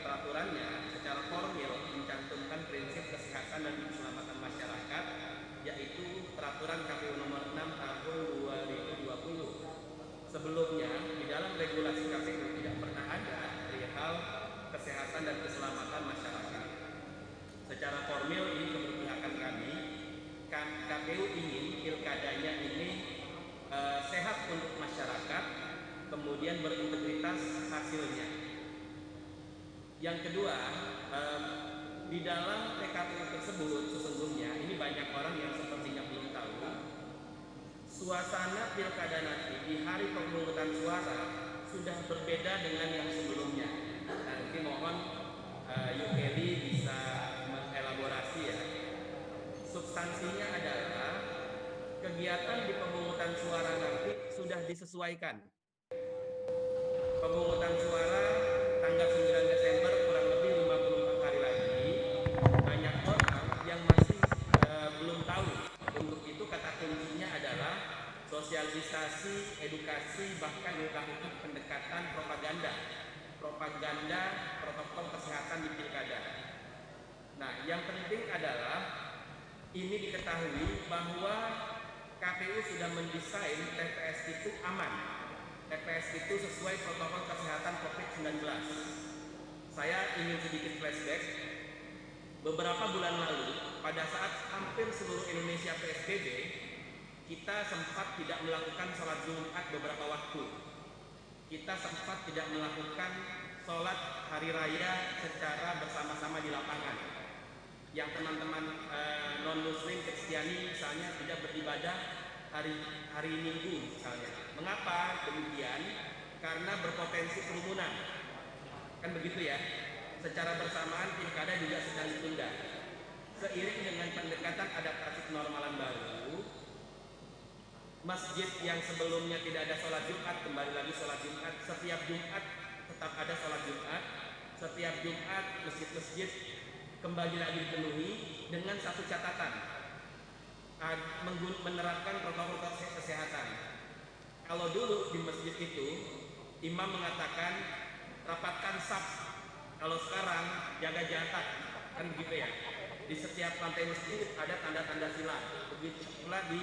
peraturannya secara formil mencantumkan prinsip kesehatan dan keselamatan masyarakat, yaitu peraturan KPU nomor 6 tahun 2020. Sebelumnya di dalam regulasi KPU tidak pernah ada perihal kesehatan dan keselamatan masyarakat. Secara formil ini keberpihakan kami, KPU ingin pilkadanya ini sehat untuk masyarakat, kemudian berintegritas hasilnya. Yang kedua, di dalam PKPU tersebut sesungguhnya ini banyak orang yang sepertinya belum tahu, suasana pilkada nanti di hari pemungutan suara sudah berbeda dengan yang sebelumnya. Nanti mohon Yukeli bisa mengelaborasi ya. Substansinya adalah kegiatan di pemungutan suara nanti sudah disesuaikan. Pemungutan suara tanggal 9 Desember kurang lebih 54 hari lagi. Banyak orang yang masih belum tahu. Untuk itu kata kuncinya adalah sosialisasi, edukasi, bahkan melakukan pendekatan propaganda protokol kesehatan di pilkada. Nah, yang penting adalah ini diketahui bahwa KPU sudah mendesain TPS itu aman. TPS itu sesuai protokol kesehatan COVID-19. Saya ingin sedikit flashback. Beberapa bulan lalu, pada saat hampir seluruh Indonesia PSBB, kita sempat tidak melakukan sholat Jumat beberapa waktu. Kita sempat tidak melakukan sholat hari raya secara bersama-sama di lapangan. Yang teman-teman non-muslim Kristiani misalnya tidak beribadah hari Minggu misalnya. Mengapa demikian? Karena berpotensi kerumunan. Kan begitu ya? Secara bersamaan pilkada juga sedang ditunda. Seiring dengan pendekatan adaptasi kenormalan baru, masjid yang sebelumnya tidak ada sholat Jumat kembali lagi sholat Jumat. Setiap Jumat tetap ada sholat Jumat. Setiap Jumat masjid-masjid kembali lagi dipenuhi dengan satu catatan, menerapkan protokol kesehatan. Kalau dulu di masjid itu imam mengatakan rapatkan saf, kalau sekarang jaga jarak, kan begitu ya. Di setiap lantai masjid ada tanda-tanda sila. Begitu pula di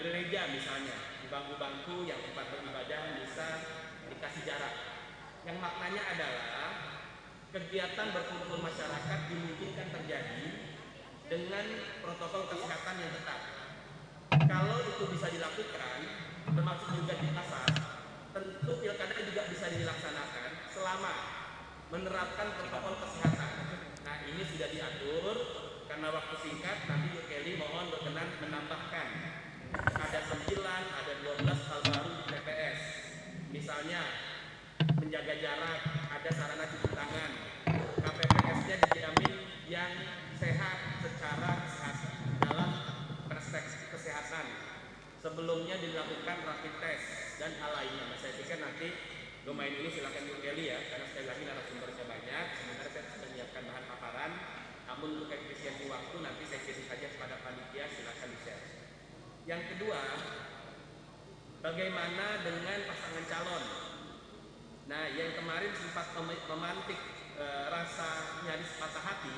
gereja misalnya, di bangku-bangku yang tempat beribadah bisa dikasih jarak. Yang maknanya adalah kegiatan berkumpul masyarakat dimungkinkan terjadi dengan protokol kesehatan yang ketat. Kalau itu bisa dilakukan, termasuk juga di pasar, tentu pilkada juga bisa dilaksanakan selama menerapkan protokol kesehatan. Nah, ini sudah diatur. Karena waktu singkat, nanti Kelly mohon berkenan menambahkan. Ada 9, ada 12 hal baru di TPS. Misalnya menjaga jarak, ada sarana cuci tangan, KPPS-nya dijamin yang sehat secara kesehatan dalam perspektif kesehatan. sebelumnya dilakukan rapid test dan hal lainnya. Nah, saya pikir nanti domain ini silakan Bu Kelly ya, karena sekali lagi narasumbernya banyak. Sementara saya sudah menyiapkan bahan paparan, namun untuk efisiensi waktu nanti saya kirim saja kepada panitia, silakan di-share. Yang kedua, bagaimana dengan pasangan calon? Nah, yang kemarin sempat memantik rasa nyaris patah hati,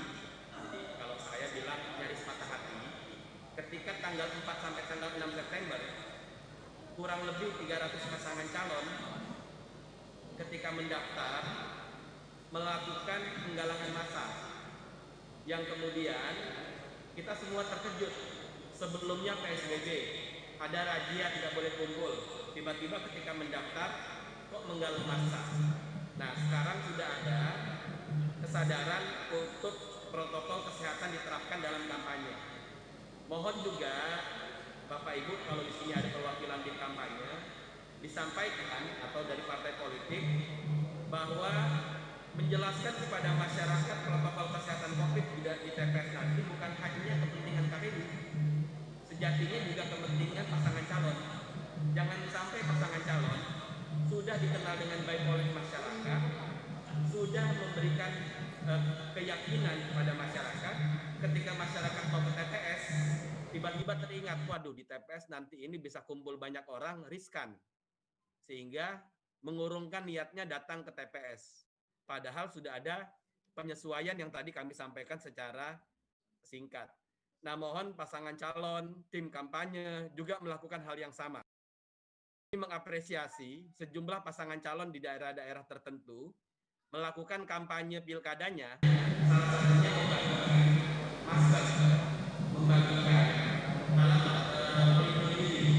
jadi kalau saya bilang nyaris patah hati, ketika tanggal 4 sampai tanggal 6 September, kurang lebih 300 pasangan calon ketika mendaftar melakukan penggalangan massa, yang kemudian kita semua terkejut. Sebelumnya PSBB, ada razia tidak boleh kumpul, tiba-tiba ketika mendaftar kok menggalang massa. Nah, sekarang sudah ada kesadaran untuk protokol kesehatan diterapkan dalam kampanye. Mohon juga Bapak Ibu, kalau di sini ada perwakilan di kampanye, disampaikan atau dari partai politik bahwa menjelaskan kepada masyarakat protokol kesehatan COVID di TPS nanti bukan hanya kepentingan KPU, sejatinya juga kepentingan pasangan calon. Jangan sampai pasangan calon sudah dikenal dengan baik oleh masyarakat, sudah memberikan keyakinan kepada masyarakat, ketika masyarakat mau ke TPS, tiba-tiba teringat, waduh di TPS nanti ini bisa kumpul banyak orang, riskan. Sehingga mengurungkan niatnya datang ke TPS. Padahal sudah ada penyesuaian yang tadi kami sampaikan secara singkat. Nah, mohon pasangan calon, tim kampanye juga melakukan hal yang sama. Kami mengapresiasi sejumlah pasangan calon di daerah-daerah tertentu melakukan kampanye pilkadanya, salah satunya membagikan masker, membagikan alat pelindung diri.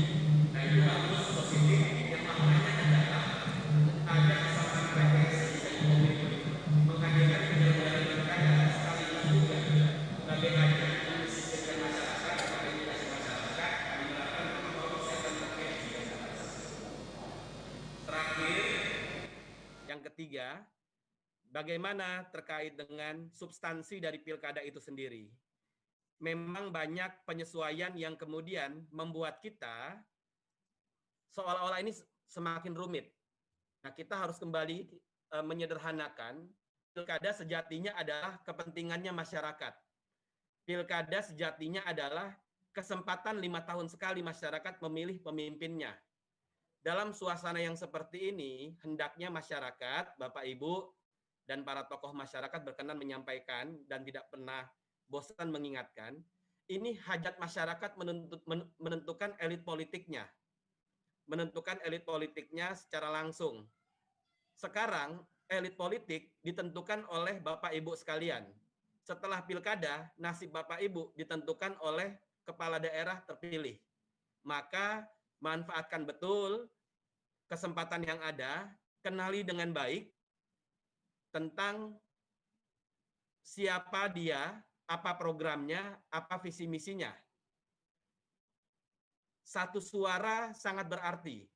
Nah, itu bagus, positif. Yang maknanya adalah ada kesempatan refleksi dan komitmen menghadirkan penyelenggaraan pilkada sekaligus juga sebagai ajang mendisiplinkan masyarakat kepada edukasi masyarakat menerapkan protokol kesehatan terkait dengan terakhir, yang ketiga, bagaimana terkait dengan substansi dari pilkada itu sendiri. Memang banyak penyesuaian yang kemudian membuat kita seolah-olah ini semakin rumit. Nah, kita harus kembali menyederhanakan, pilkada sejatinya adalah kepentingannya masyarakat. Pilkada sejatinya adalah kesempatan 5 tahun sekali masyarakat memilih pemimpinnya. Dalam suasana yang seperti ini, hendaknya masyarakat, Bapak Ibu, dan para tokoh masyarakat berkenan menyampaikan dan tidak pernah bosan mengingatkan, ini hajat masyarakat menentukan elit politiknya. Menentukan elit politiknya secara langsung. Sekarang, elit politik ditentukan oleh Bapak Ibu sekalian. Setelah pilkada, nasib Bapak Ibu ditentukan oleh kepala daerah terpilih. Maka, manfaatkan betul kesempatan yang ada, kenali dengan baik tentang siapa dia, apa programnya, apa visi misinya. Satu suara sangat berarti.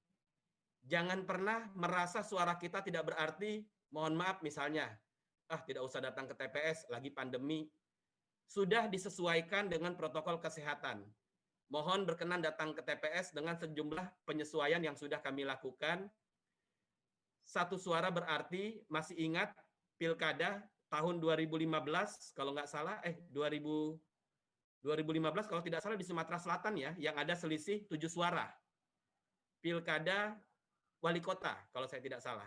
Jangan pernah merasa suara kita tidak berarti, mohon maaf misalnya, tidak usah datang ke TPS, lagi pandemi. Sudah disesuaikan dengan protokol kesehatan. Mohon berkenan datang ke TPS dengan sejumlah penyesuaian yang sudah kami lakukan. Satu suara berarti, masih ingat pilkada tahun 2015, kalau nggak salah, 2015 kalau tidak salah di Sumatera Selatan ya, yang ada selisih 7 suara. Pilkada wali kota, kalau saya tidak salah.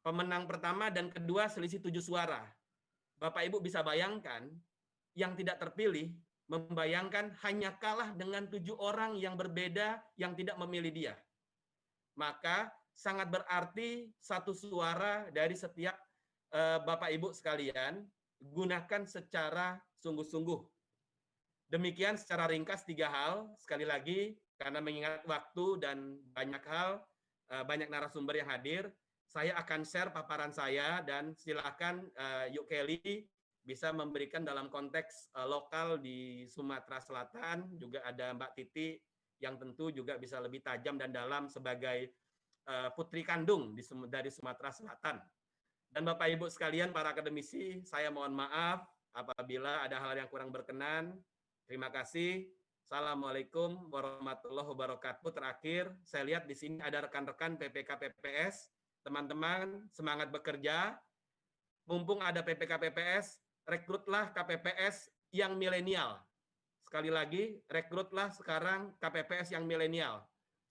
Pemenang pertama dan kedua selisih 7 suara. Bapak Ibu bisa bayangkan, yang tidak terpilih, membayangkan hanya kalah dengan 7 orang yang berbeda yang tidak memilih dia. Maka sangat berarti satu suara dari setiap Bapak Ibu sekalian, gunakan secara sungguh-sungguh. Demikian secara ringkas 3 hal, sekali lagi, karena mengingat waktu dan banyak hal, banyak narasumber yang hadir, saya akan share paparan saya dan silakan Yuk Kelly bisa memberikan dalam konteks lokal di Sumatera Selatan, juga ada Mbak Titi yang tentu juga bisa lebih tajam dan dalam sebagai putri kandung dari Sumatera Selatan. Dan Bapak Ibu sekalian, para akademisi, saya mohon maaf apabila ada hal yang kurang berkenan. Terima kasih. Assalamualaikum warahmatullahi wabarakatuh. Terakhir, saya lihat di sini ada rekan-rekan PPK PPS. Teman-teman semangat bekerja. Mumpung ada PPK PPS, rekrutlah KPPS yang milenial. Sekali lagi, rekrutlah sekarang KPPS yang milenial.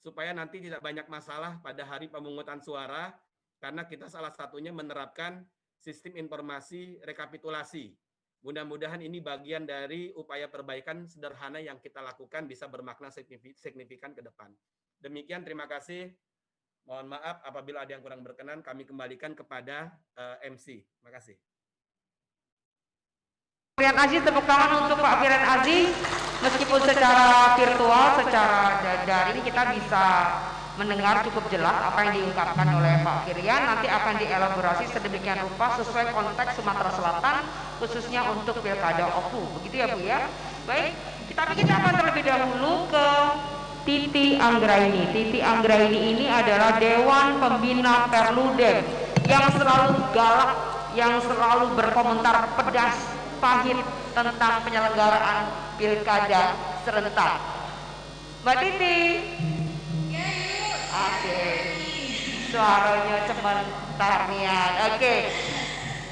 Supaya nanti tidak banyak masalah pada hari pemungutan suara, karena kita salah satunya menerapkan sistem informasi rekapitulasi. Mudah-mudahan ini bagian dari upaya perbaikan sederhana yang kita lakukan bisa bermakna signifikan ke depan. Demikian, terima kasih. Mohon maaf apabila ada yang kurang berkenan, kami kembalikan kepada MC. Terima kasih. Firian Aziz, tepuk tangan untuk Pak Firian Aziz. Meskipun secara virtual, secara daring kita bisa mendengar cukup jelas apa yang diungkapkan oleh Pak Firian. Nanti akan dielaborasi sedemikian rupa sesuai konteks Sumatera Selatan, khususnya untuk Pilkada Oku. Begitu ya Bu ya? Baik, tapi kita akan terlebih dahulu ke Titi Anggraini. Titi Anggraini ini adalah Dewan Pembina Perludem yang selalu galak, yang selalu berkomentar pedas, pahit tentang penyelenggaraan Pilkada serentak. Mbak Titi. Oke, suaranya cementarian. Oke,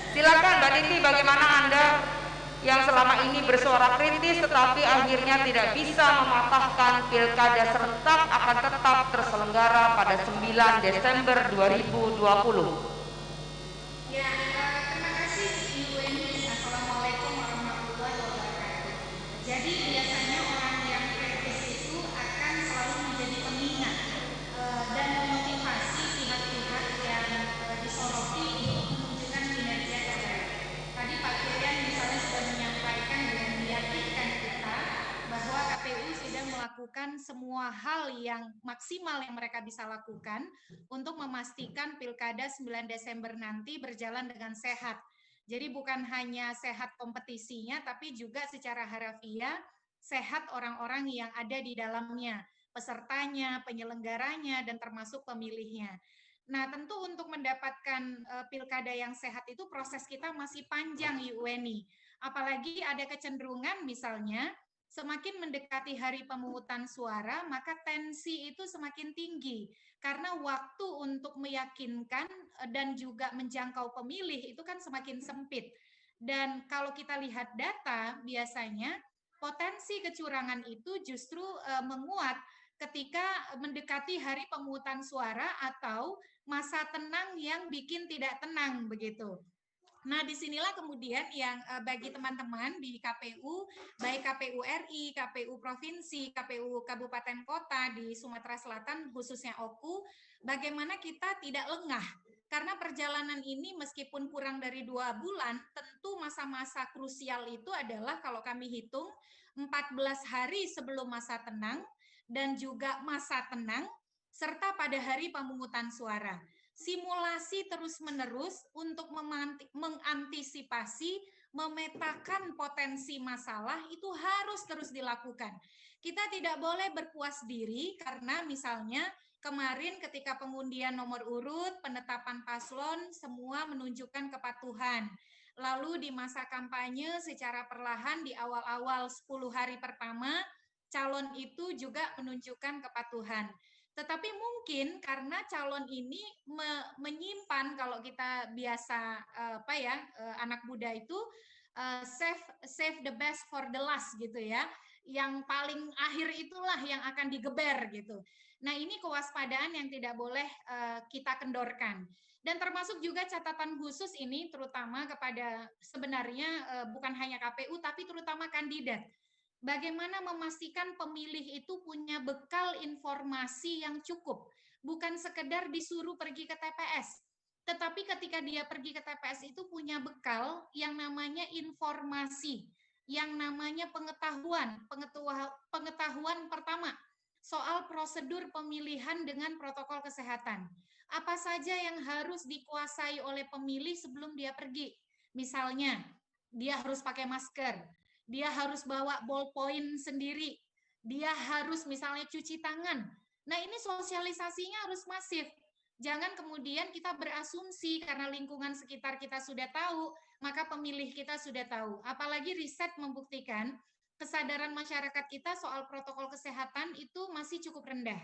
silakan Mbak Titi, bagaimana Anda yang selama ini bersuara kritis tetapi akhirnya tidak bisa mematahkan Pilkada serentak akan tetap terselenggara pada 9 Desember 2020. Ya, terima kasih Ibu Eni. Assalamualaikum warahmatullahi wabarakatuh. Jadi biasanya orang yang kritis itu akan selalu menjadi pengingat dan memotivasi pihak-pihak yang disoroti untuk menunjukkan kinerja terbaik. Tadi Pak Firian misalnya sudah menyampaikan dan meyakinkan kita bahwa KPU sudah melakukan semua hal yang maksimal yang mereka bisa lakukan untuk memastikan Pilkada 9 Desember nanti berjalan dengan sehat. Jadi bukan hanya sehat kompetisinya, tapi juga secara harafiah sehat orang-orang yang ada di dalamnya, pesertanya, penyelenggaranya, dan termasuk pemilihnya. Nah, tentu untuk mendapatkan pilkada yang sehat itu proses kita masih panjang, Ibu Eni. Apalagi ada kecenderungan misalnya, semakin mendekati hari pemungutan suara, maka tensi itu semakin tinggi. Karena waktu untuk meyakinkan dan juga menjangkau pemilih itu kan semakin sempit. Dan kalau kita lihat data, biasanya potensi kecurangan itu justru menguat ketika mendekati hari pemungutan suara atau masa tenang yang bikin tidak tenang begitu. Nah, disinilah kemudian yang bagi teman-teman di KPU, baik KPU RI, KPU Provinsi, KPU Kabupaten Kota di Sumatera Selatan, khususnya Oku, bagaimana kita tidak lengah. Karena perjalanan ini meskipun kurang dari 2 bulan, tentu masa-masa krusial itu adalah kalau kami hitung 14 hari sebelum masa tenang, dan juga masa tenang, serta pada hari pemungutan suara. Simulasi terus-menerus untuk mengantisipasi, memetakan potensi masalah itu harus terus dilakukan. Kita tidak boleh berpuas diri karena misalnya kemarin ketika pengundian nomor urut, penetapan paslon, semua menunjukkan kepatuhan. Lalu di masa kampanye secara perlahan di awal-awal 10 hari pertama, calon itu juga menunjukkan kepatuhan. Tetapi mungkin karena calon ini menyimpan, kalau kita biasa anak muda itu save the best for the last gitu ya. Yang paling akhir itulah yang akan digeber gitu. Nah, ini kewaspadaan yang tidak boleh kita kendorkan. Dan termasuk juga catatan khusus ini terutama kepada sebenarnya bukan hanya KPU tapi terutama kandidat. Bagaimana memastikan pemilih itu punya bekal informasi yang cukup, bukan sekedar disuruh pergi ke TPS, tetapi ketika dia pergi ke TPS itu punya bekal yang namanya informasi, yang namanya pengetahuan pertama soal prosedur pemilihan dengan protokol kesehatan. Apa saja yang harus dikuasai oleh pemilih sebelum dia pergi? Misalnya, dia harus pakai masker, dia harus bawa ballpoint sendiri, dia harus misalnya cuci tangan. Nah, ini sosialisasinya harus masif. Jangan kemudian kita berasumsi karena lingkungan sekitar kita sudah tahu, maka pemilih kita sudah tahu. Apalagi riset membuktikan kesadaran masyarakat kita soal protokol kesehatan itu masih cukup rendah.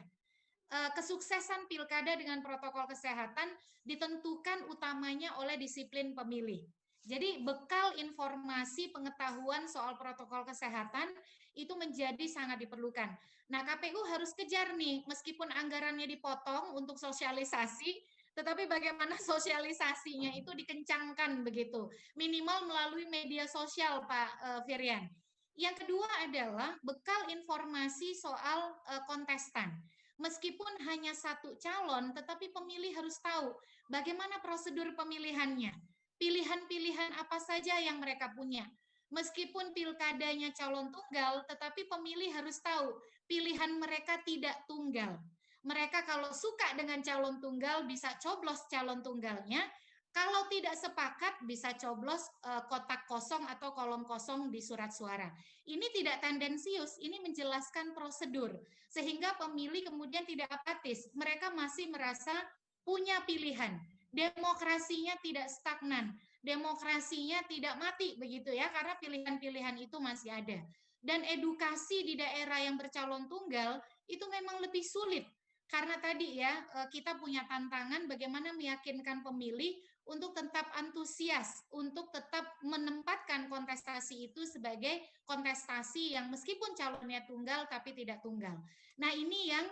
Kesuksesan pilkada dengan protokol kesehatan ditentukan utamanya oleh disiplin pemilih. Jadi bekal informasi pengetahuan soal protokol kesehatan itu menjadi sangat diperlukan. Nah, KPU harus kejar nih, meskipun anggarannya dipotong untuk sosialisasi, tetapi bagaimana sosialisasinya itu dikencangkan begitu. Minimal melalui media sosial, Pak Firian. Yang kedua adalah bekal informasi soal kontestan. Meskipun hanya satu calon, tetapi pemilih harus tahu bagaimana prosedur pemilihannya. Pilihan-pilihan apa saja yang mereka punya. Meskipun pilkadanya calon tunggal, tetapi pemilih harus tahu pilihan mereka tidak tunggal. Mereka kalau suka dengan calon tunggal bisa coblos calon tunggalnya, kalau tidak sepakat bisa coblos kotak kosong atau kolom kosong di surat suara. Ini tidak tendensius, ini menjelaskan prosedur. Sehingga pemilih kemudian tidak apatis, mereka masih merasa punya pilihan. Demokrasinya tidak stagnan, demokrasinya tidak mati begitu ya, karena pilihan-pilihan itu masih ada. Dan edukasi di daerah yang bercalon tunggal itu memang lebih sulit. Karena tadi ya, kita punya tantangan bagaimana meyakinkan pemilih untuk tetap antusias, untuk tetap menempatkan kontestasi itu sebagai kontestasi yang meskipun calonnya tunggal tapi tidak tunggal. Nah, ini yang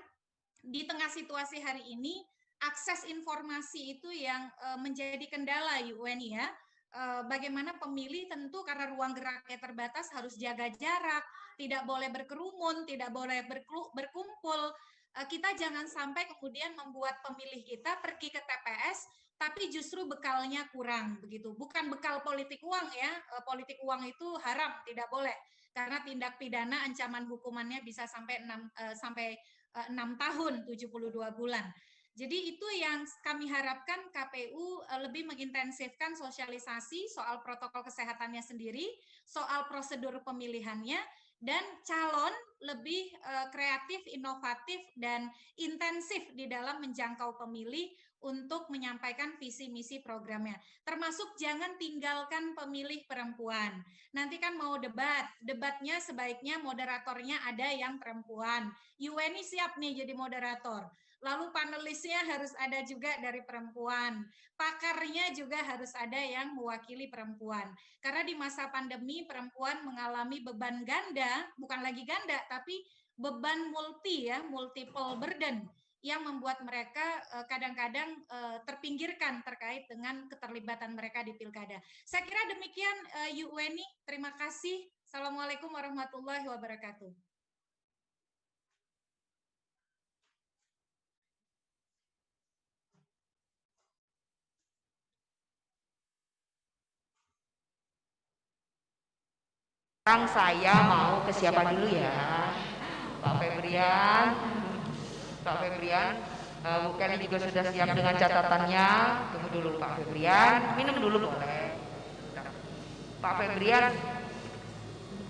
di tengah situasi hari ini, akses informasi itu yang menjadi kendala UN ya. Bagaimana pemilih tentu karena ruang geraknya terbatas harus jaga jarak, tidak boleh berkerumun, tidak boleh berkumpul. Kita jangan sampai kemudian membuat pemilih kita pergi ke TPS tapi justru bekalnya kurang begitu. Bukan bekal politik uang ya. Politik uang itu haram, tidak boleh. Karena tindak pidana ancaman hukumannya bisa sampai 6 tahun 72 bulan. Jadi itu yang kami harapkan KPU lebih mengintensifkan sosialisasi soal protokol kesehatannya sendiri, soal prosedur pemilihannya, dan calon lebih kreatif, inovatif, dan intensif di dalam menjangkau pemilih untuk menyampaikan visi misi programnya. Termasuk jangan tinggalkan pemilih perempuan. Nanti kan mau debatnya sebaiknya moderatornya ada yang perempuan. UNI siap nih jadi moderator. Lalu panelisnya harus ada juga dari perempuan. Pakarnya juga harus ada yang mewakili perempuan. Karena di masa pandemi perempuan mengalami beban ganda, bukan lagi ganda, tapi beban multiple burden yang membuat mereka kadang-kadang terpinggirkan terkait dengan keterlibatan mereka di pilkada. Saya kira demikian UNI. Terima kasih. Assalamualaikum warahmatullahi wabarakatuh. Sekarang saya mau ke siapa dulu ya? Pak Febrian. Pak Febrian, Bu Kelly juga sudah siap dengan catatannya. Tunggu dulu Pak Febrian, minum dulu boleh. Pak Febrian,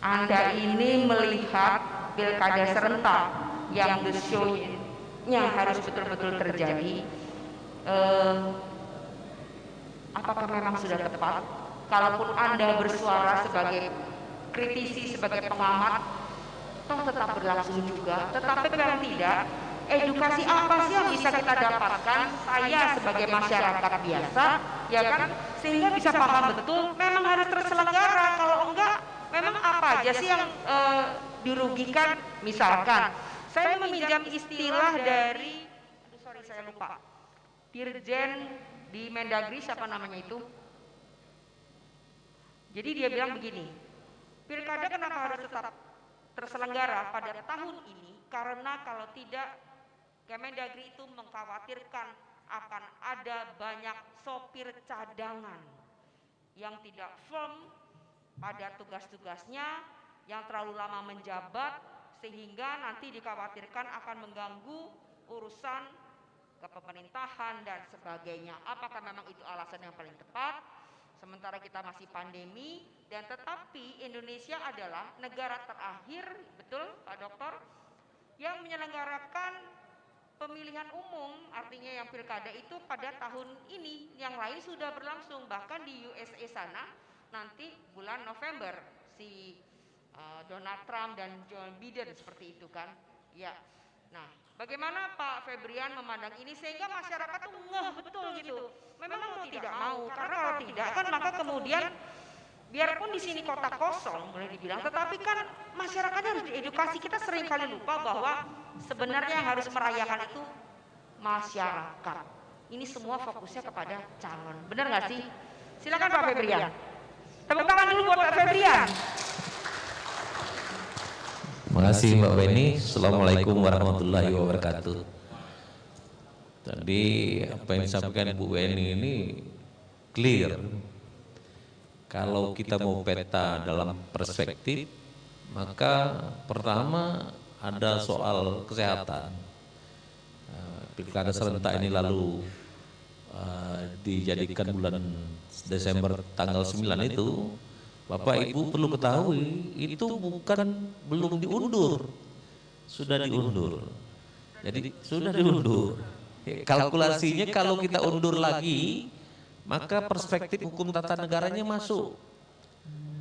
Anda ini melihat pilkada serentak yang the show-nya harus betul-betul terjadi. Apakah memang sudah tepat? Kalaupun Anda bersuara sebagai kritisi, sebagai pengamat, toh tetap berlangsung juga. Tetapi kalau tidak, edukasi apa sih yang bisa kita dapatkan, saya sebagai masyarakat biasa, ya kan, sehingga bisa paham betul memang harus terselenggara. Kalau enggak, memang apa aja sih yang dirugikan? Misalkan, saya meminjam istilah dari, saya lupa, Dirjen di Mendagri, siapa namanya itu? Jadi dia bilang begini, pilkada kenapa harus tetap terselenggara pada tahun ini? Karena kalau tidak, Kemendagri itu mengkhawatirkan akan ada banyak sopir cadangan yang tidak firm pada tugas-tugasnya, yang terlalu lama menjabat, sehingga nanti dikhawatirkan akan mengganggu urusan kepemerintahan dan sebagainya. Apakah memang itu alasan yang paling tepat? Sementara kita masih pandemi, dan tetapi Indonesia adalah negara terakhir, betul Pak Dokter, yang menyelenggarakan pemilihan umum, artinya yang pilkada itu pada tahun ini. Yang lain sudah berlangsung, bahkan di USA sana nanti bulan November si Donald Trump dan Joe Biden seperti itu kan. Ya. Nah, bagaimana Pak Febrian memandang ini sehingga masyarakat tuh ngeh betul gitu. Memang mau tidak mau, karena kalau tidak kan maka kemudian biarpun di sini kota kosong boleh dibilang, tetapi kan masyarakatnya harus diedukasi. Kita sering kali lupa bahwa sebenarnya yang harus merayakan itu masyarakat. Ini semua fokusnya kepada calon. Benar nggak sih? Silakan Pak Febrian. Tepuk tangan dulu buat Pak Febrian. Terima kasih Mbak Beni. Assalamualaikum warahmatullahi wabarakatuh. Tadi apa yang disampaikan Bu Beni ini clear. Kalau kita mau peta dalam perspektif, maka pertama ada soal kesehatan. Pilkada serentak ini lalu dijadikan bulan Desember tanggal 9 itu, Bapak Ibu perlu ketahui itu belum diundur, sudah diundur. Jadi sudah diundur. Kalkulasinya kalau kita undur lagi, maka perspektif hukum tata negaranya masuk.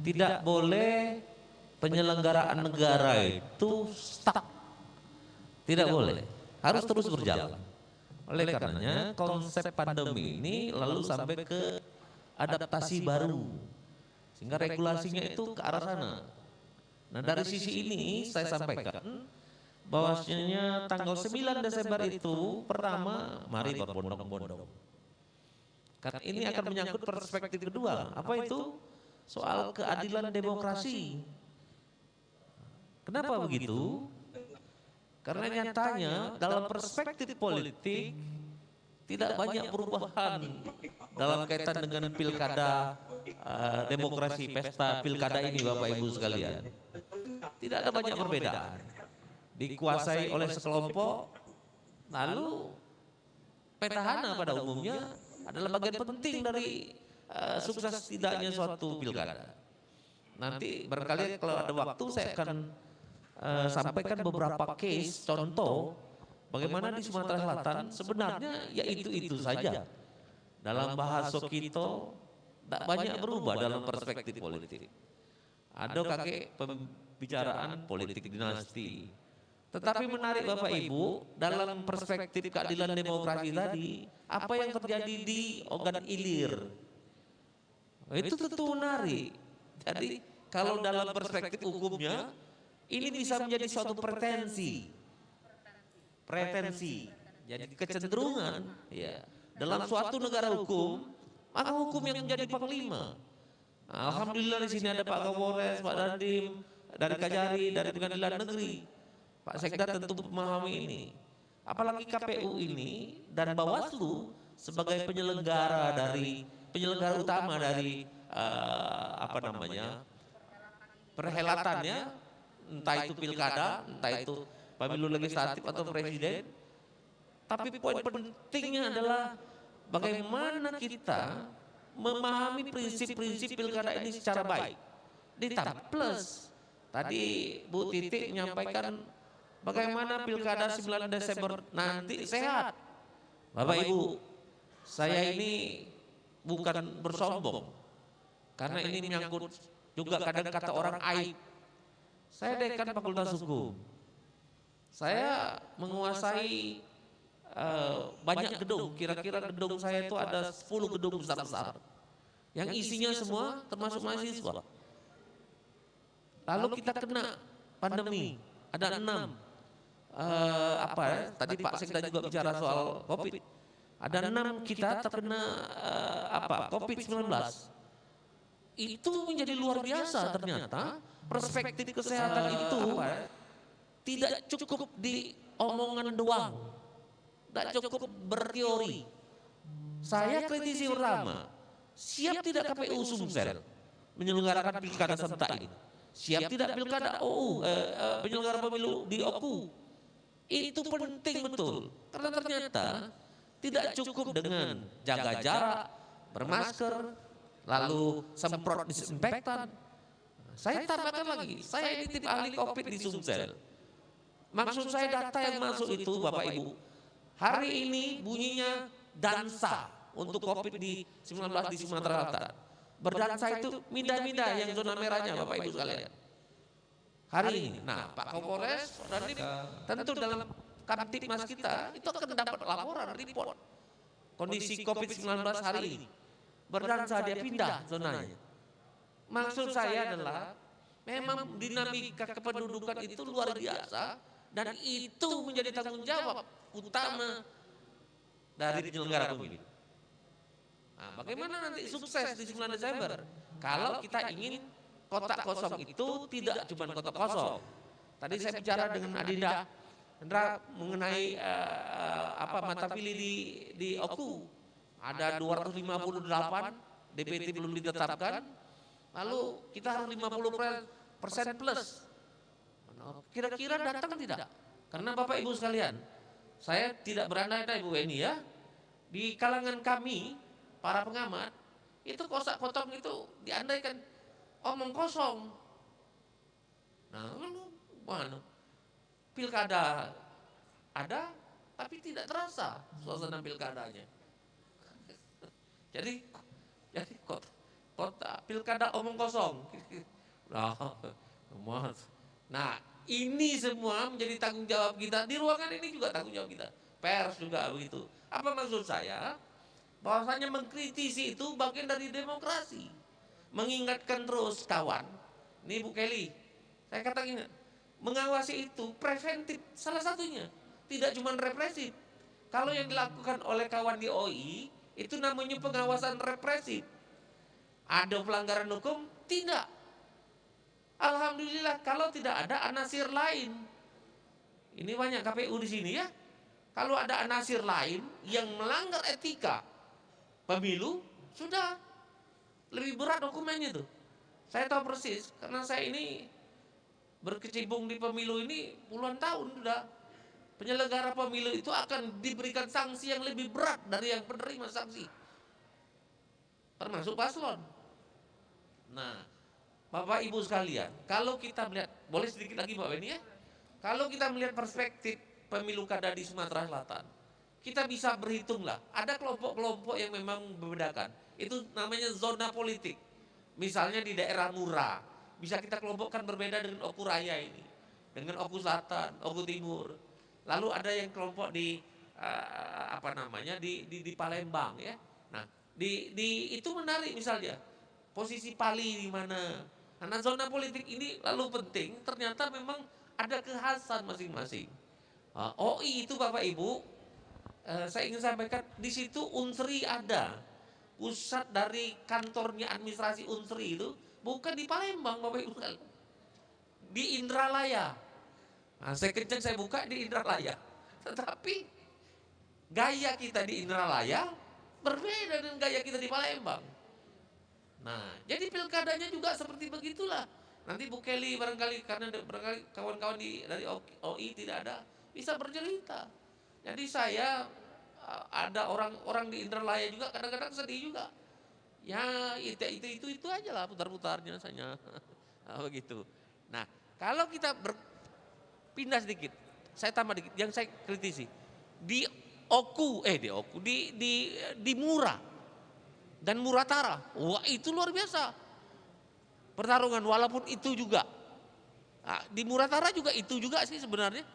Tidak boleh penyelenggaraan negara itu stuck. Tidak boleh, harus terus berjalan. Oleh karenanya konsep pandemi ini lalu sampai ke adaptasi baru. Sehingga regulasinya itu ke arah sana. Nah dari sisi ini saya sampaikan bahwasanya tanggal 9 Desember itu pertama mari berbondong-bondong. Karena ini akan menyangkut perspektif kedua. Apa itu? Soal keadilan demokrasi. Kenapa begitu? Karena nyatanya dalam perspektif politik tidak banyak perubahan dalam kaitan dengan pilkada demokrasi pesta pilkada ini Bapak Ibu sekalian. Tidak ada banyak perbedaan. Dikuasai oleh sekelompok, lalu petahana pada umumnya adalah bagian penting dari sukses tidaknya suatu pilkada. Nanti barangkali kalau ada waktu saya akan sampaikan beberapa case contoh bagaimana di Sumatera Selatan sebenarnya ya itu saja. Dalam bahasa kita tak banyak berubah dalam perspektif politik. Ada kakek pembicaraan politik dinasti. Tetapi menarik Bapak Ibu, dalam perspektif keadilan demokrasi tadi, apa yang terjadi di Ogan Ilir? Itu tentu menarik. Jadi kalau dalam perspektif hukumnya, ini bisa menjadi suatu pretensi. Jadi kecenderungan ya dalam suatu negara hukum, maka hukum yang menjadi panglima. Nah, alhamdulillah di sini ada Pak Kapolres, Pak Dandim, dari Kajari, dari Pengadilan Negeri. Pak Sekda tentu memahami ini. Apalagi KPU ini dan Bawaslu sebagai penyelenggara utama dari perhelatannya, entah itu pilkada, entah itu pemilu legislatif atau presiden. Tapi poin pentingnya adalah bagaimana kita memahami prinsip-prinsip pilkada ini secara baik. Ditambah plus tadi Bu Titik menyampaikan bagaimana pilkada 9 Desember nanti sehat. Bapak Ibu, saya ini bukan bersombong, karena ini menyangkut juga kadang kata orang aib. Saya dekan Fakultas Hukum. Saya menguasai banyak gedung, kira-kira gedung saya itu ada 10 gedung besar-besar. Yang isinya semua termasuk mahasiswa. Lalu kita kena pandemi, ada 6. Tadi Pak Sekda juga bicara soal COVID. Ada 6 kita terkena COVID-19. Itu menjadi luar biasa ternyata perspektif kesehatan itu tidak cukup di omongan doang, tidak cukup berteori. Saya kritisi pertama, siap tidak KPU Sumsel menyelenggarakan pilkada serentak ini? Siap tidak pilkada penyelenggara pemilu di OKU? Itu penting betul, karena ternyata tidak cukup dengan jaga jarak, bermasker, lalu semprot disinfektan. Saya tambahkan lagi, saya ini tim ahli COVID di Sumsel. Maksud saya data yang masuk itu Bapak Ibu, hari ini bunyinya dansa untuk COVID di 19 di Sumatera Selatan. Berdansa itu minda-minda yang zona merahnya Bapak Ibu sekalian. hari ini. Nah, Pak Kapolres dan ini tentu dalam Kamtipmas kita itu akan dapat laporan report kondisi COVID-19 hari ini. Berdansa dia pindah zonanya. Maksud saya adalah memang dinamika kependudukan itu luar biasa dan itu menjadi tanggung jawab utama dari penyelenggara pemilu. Nah, bagaimana nanti sukses di 9 Desember kalau kita ingin kotak kosong itu tidak cuma kotak kosong. Tadi saya bicara dengan Adinda mengenai mata pilih di OKU ada 258 DPT belum ditetapkan, lalu kita harus 50% plus. Kira-kira datang tidak? Karena Bapak Ibu sekalian, saya tidak berandai-andai Bu Eni ya, di kalangan kami para pengamat itu kotak kosong itu diandaikan omong kosong. Nah, lalu mana? Pilkada ada, tapi tidak terasa suasana pilkadanya. Jadi kota pilkada omong kosong. Nah, ini semua menjadi tanggung jawab kita. Di ruangan ini juga tanggung jawab kita. Pers juga begitu. Apa maksud saya? Bahwasanya mengkritisi itu bagian dari demokrasi. Mengingatkan terus kawan. Ini Bu Kelly, saya katakan mengawasi itu preventif salah satunya. Tidak cuma represif. Kalau yang dilakukan oleh kawan di OI itu namanya pengawasan represif. Ada pelanggaran hukum? Tidak. Alhamdulillah kalau tidak ada anasir lain. Ini banyak KPU di sini ya. Kalau ada anasir lain yang melanggar etika pemilu, sudah lebih berat dokumennya tuh. Saya tahu persis karena saya ini berkecimpung di pemilu ini puluhan tahun sudah. Penyelenggara pemilu itu akan diberikan sanksi yang lebih berat dari yang penerima sanksi, termasuk paslon. Nah, Bapak Ibu sekalian, kalau kita melihat, boleh sedikit lagi Mbak Beni ya, kalau kita melihat perspektif pemilu kada di Sumatera Selatan, kita bisa berhitunglah, ada kelompok-kelompok yang memang membedakan. Itu namanya zona politik. Misalnya di daerah Mura, bisa kita kelompokkan berbeda dengan Oku Raya ini, dengan Oku Selatan, Oku Timur. Lalu ada yang kelompok di di Palembang ya. Nah, itu menarik misalnya posisi Pali di mana. Karena zona politik ini lalu penting, ternyata memang ada kekhasan masing-masing. OI itu Bapak Ibu, saya ingin sampaikan di situ Unsri ada. Pusat dari kantornya administrasi Unsri itu bukan di Palembang Bapak Ibu, di Indralaya. Nah, saya kencang saya buka di Indralaya. Tetapi gaya kita di Indralaya berbeda dengan gaya kita di Palembang. Nah, jadi pilkadanya juga seperti begitulah. Nanti Bu Kelly barangkali karena barangkali kawan-kawan dari OI tidak ada, bisa bercerita. Jadi saya ada orang-orang di Indralaya juga kadang-kadang sedih juga. Ya itu aja lah putar-putarnya saya. Begitu. Nah, kalau kita pindah sedikit, saya tambah dikit yang saya kritisi. Di Mura dan Muratara, wah itu luar biasa pertarungan, walaupun itu juga di Muratara juga itu juga sih sebenarnya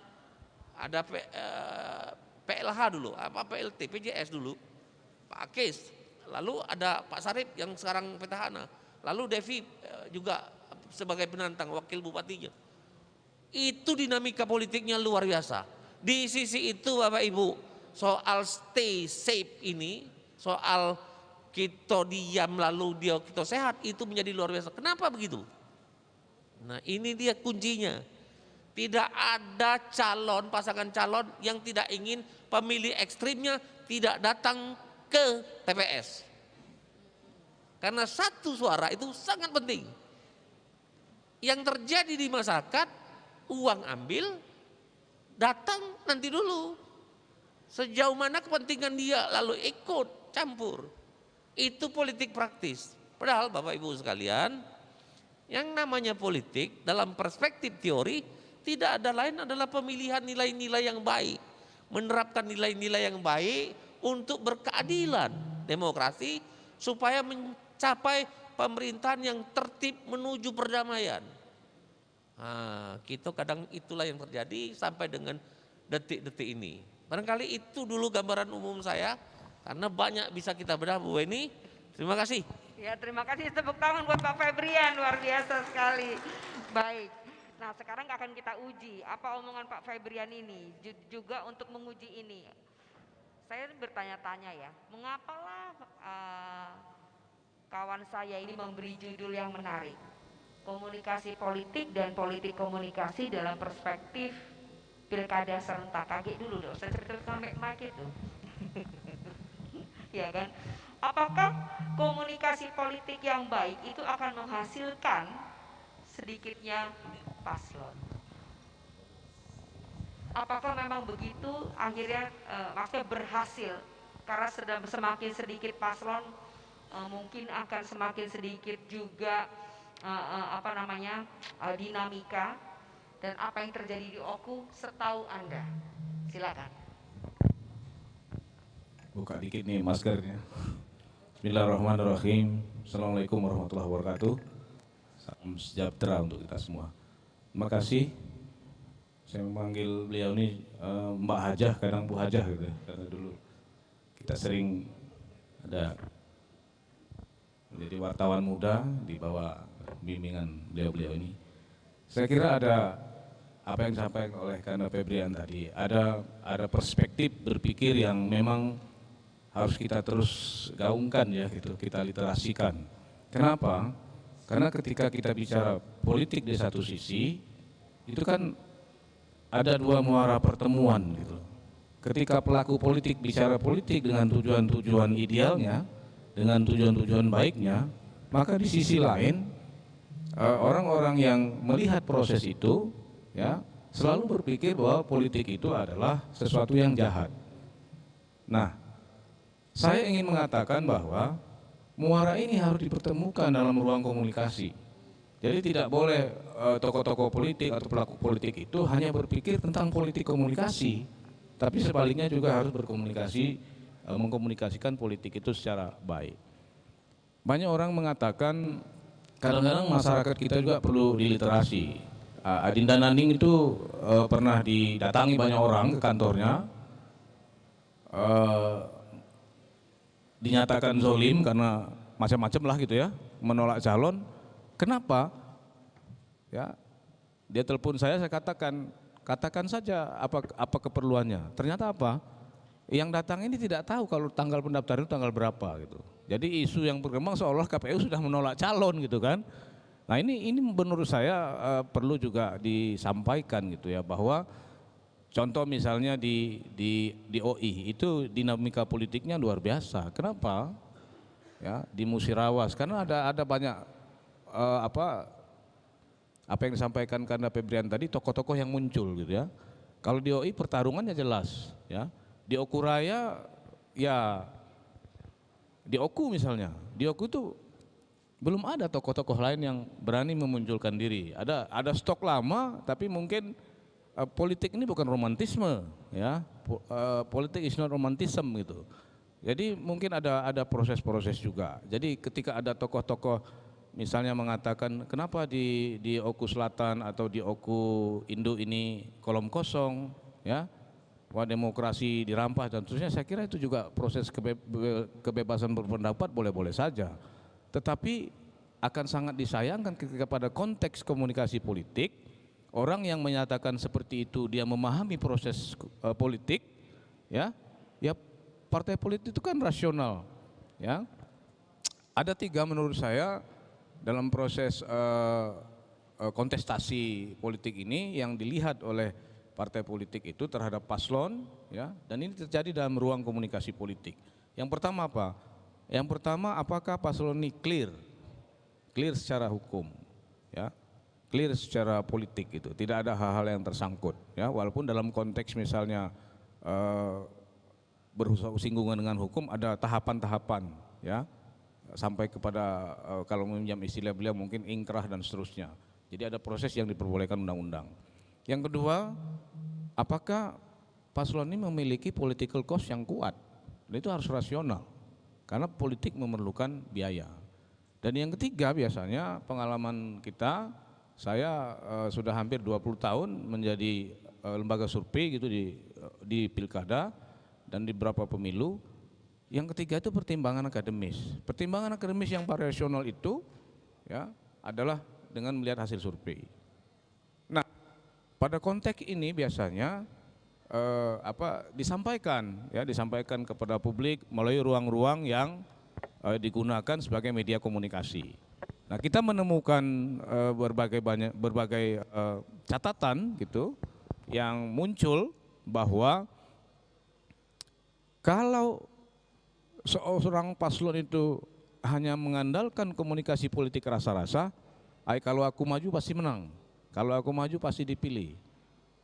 ada PLH dulu, PLT, PJS dulu, Pak Akis, lalu ada Pak Sarip yang sekarang petahana, lalu Devi juga sebagai penantang wakil bupatinya. Itu dinamika politiknya luar biasa. Di sisi itu Bapak Ibu, soal stay safe ini, soal kita diam lalu kita sehat, itu menjadi luar biasa. Kenapa begitu? Nah, ini dia kuncinya. Tidak ada pasangan calon yang tidak ingin pemilih ekstrimnya tidak datang ke TPS. Karena satu suara itu sangat penting. Yang terjadi di masyarakat, uang ambil, datang nanti dulu. Sejauh mana kepentingan dia lalu ikut campur. Itu politik praktis. Padahal Bapak Ibu sekalian, yang namanya politik dalam perspektif teori tidak ada lain adalah pemilihan nilai-nilai yang baik. Menerapkan nilai-nilai yang baik untuk berkeadilan demokrasi supaya mencapai pemerintahan yang tertib menuju perdamaian. Kita kadang itulah yang terjadi sampai dengan detik-detik ini. Barangkali itu dulu gambaran umum saya, karena banyak bisa kita bedah Bu Weni. Terima kasih. Ya, terima kasih, tepuk tangan buat Pak Febrian, luar biasa sekali. Baik. Nah, sekarang akan kita uji apa omongan Pak Febrian ini, juga untuk menguji ini. Saya bertanya-tanya ya, mengapalah kawan saya ini memberi judul yang menarik, komunikasi politik dan politik komunikasi dalam perspektif pilkada serentak. Kaget dulu dong, saya ceritakan mic itu. Ya kan? Apakah komunikasi politik yang baik itu akan menghasilkan sedikitnya paslon? Apakah memang begitu akhirnya maksudnya berhasil? Karena semakin sedikit paslon, mungkin akan semakin sedikit juga dinamika. Dan apa yang terjadi di Oku setahu Anda? Silakan. Buka dikit nih maskernya. Bismillahirrahmanirrahim. Assalamualaikum warahmatullahi wabarakatuh. Salam sejahtera untuk kita semua. Terima kasih. Saya memanggil beliau ini Mbak Hajah, kadang Bu Hajah gitu. Karena dulu kita sering ada menjadi wartawan muda di bawah bimbingan beliau-beliau ini. Saya kira ada apa yang disampaikan oleh Kanda Febrian tadi, ada perspektif berpikir yang memang harus kita terus gaungkan ya gitu, kita literasikan. Kenapa? Karena ketika kita bicara politik di satu sisi, itu kan ada dua muara pertemuan gitu. Ketika pelaku politik bicara politik dengan tujuan-tujuan idealnya, dengan tujuan-tujuan baiknya, maka di sisi lain orang-orang yang melihat proses itu ya selalu berpikir bahwa politik itu adalah sesuatu yang jahat. Nah, saya ingin mengatakan bahwa muara ini harus dipertemukan dalam ruang komunikasi. Jadi tidak boleh tokoh-tokoh politik atau pelaku politik itu hanya berpikir tentang politik komunikasi, tapi sebaliknya juga harus berkomunikasi, mengkomunikasikan politik itu secara baik. Banyak orang mengatakan kadang-kadang masyarakat kita juga perlu diliterasi. Adinda Naning itu pernah didatangi banyak orang ke kantornya, dinyatakan zolim karena macam-macam lah gitu ya, menolak calon. Kenapa? Ya, dia telepon saya katakan saja apa keperluannya. Ternyata apa? Yang datang ini tidak tahu kalau tanggal pendaftaran itu tanggal berapa gitu. Jadi isu yang berkembang seolah KPU sudah menolak calon gitu kan. Nah ini menurut saya perlu juga disampaikan gitu ya, bahwa contoh misalnya di OI itu dinamika politiknya luar biasa. Kenapa? Ya, di Musirawas karena ada banyak apa yang disampaikan Kanda Febrian tadi, tokoh-tokoh yang muncul gitu ya. Kalau di OI pertarungannya jelas ya. Di Oku Raya ya, di Oku misalnya, di Oku itu belum ada tokoh-tokoh lain yang berani memunculkan diri. Ada stok lama, tapi mungkin politik ini bukan romantisme ya. Politik is not romantism gitu. Jadi mungkin ada proses-proses juga. Jadi ketika ada tokoh-tokoh misalnya mengatakan kenapa di Oku Selatan atau di Oku Indo ini kolom kosong ya, wah demokrasi dirampas dan seterusnya, saya kira itu juga proses kebebasan berpendapat boleh-boleh saja. Tetapi akan sangat disayangkan ketika pada konteks komunikasi politik, orang yang menyatakan seperti itu dia memahami proses politik ya partai politik itu kan rasional ya. Ada 3 menurut saya dalam proses kontestasi politik ini yang dilihat oleh partai politik itu terhadap paslon ya, dan ini terjadi dalam ruang komunikasi politik. Yang pertama apa? Yang pertama, apakah paslon ini clear secara hukum ya, clear secara politik itu, tidak ada hal-hal yang tersangkut ya, walaupun dalam konteks misalnya bersinggungan dengan hukum ada tahapan-tahapan ya, sampai kepada kalau meminjam istilah beliau mungkin ingkrah dan seterusnya. Jadi ada proses yang diperbolehkan undang-undang. Yang kedua, apakah paslon ini memiliki political cost yang kuat? Dan itu harus rasional, karena politik memerlukan biaya. Dan yang ketiga biasanya pengalaman kita Saya sudah hampir 20 tahun menjadi lembaga survei gitu di pilkada dan di beberapa pemilu. Yang ketiga itu pertimbangan akademis. Pertimbangan akademis yang rasional itu ya adalah dengan melihat hasil survei. Nah, pada konteks ini biasanya disampaikan kepada publik melalui ruang-ruang yang digunakan sebagai media komunikasi. Nah, kita menemukan berbagai catatan gitu yang muncul bahwa kalau seorang paslon itu hanya mengandalkan komunikasi politik rasa-rasa, kalau aku maju pasti menang, kalau aku maju pasti dipilih.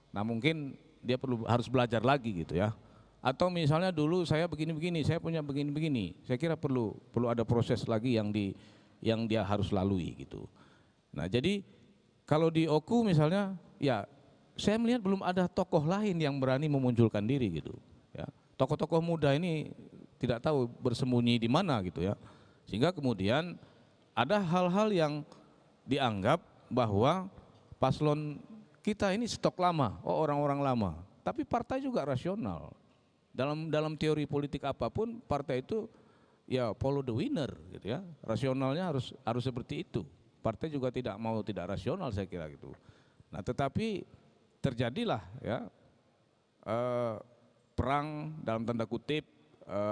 Nah, mungkin dia harus belajar lagi gitu ya. Atau misalnya dulu saya begini-begini, saya punya begini-begini. Saya kira perlu ada proses lagi yang dia harus lalui gitu. Nah, jadi kalau di OKU misalnya, ya saya melihat belum ada tokoh lain yang berani memunculkan diri gitu. Ya, tokoh-tokoh muda ini tidak tahu bersembunyi di mana gitu ya. Sehingga kemudian ada hal-hal yang dianggap bahwa paslon kita ini stok lama, orang-orang lama. Tapi partai juga rasional. Dalam teori politik apapun, partai itu ya follow the winner gitu ya. Rasionalnya harus seperti itu. Partai juga tidak mau tidak rasional, saya kira gitu. Nah, tetapi terjadilah ya perang dalam tanda kutip,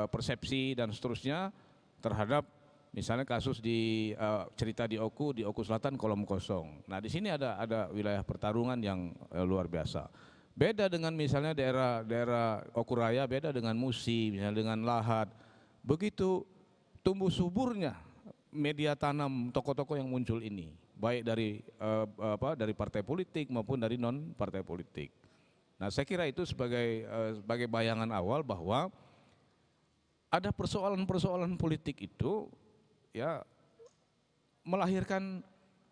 persepsi dan seterusnya terhadap misalnya kasus di cerita di Oku Selatan kolom kosong. Nah, di sini ada wilayah pertarungan yang luar biasa. Beda dengan misalnya daerah Oku Raya, beda dengan Musi, misalnya dengan Lahat. Begitu tumbuh suburnya media tanam tokoh-tokoh yang muncul ini, baik dari partai politik maupun dari non partai politik. Nah, saya kira itu sebagai bayangan awal bahwa ada persoalan-persoalan politik itu ya melahirkan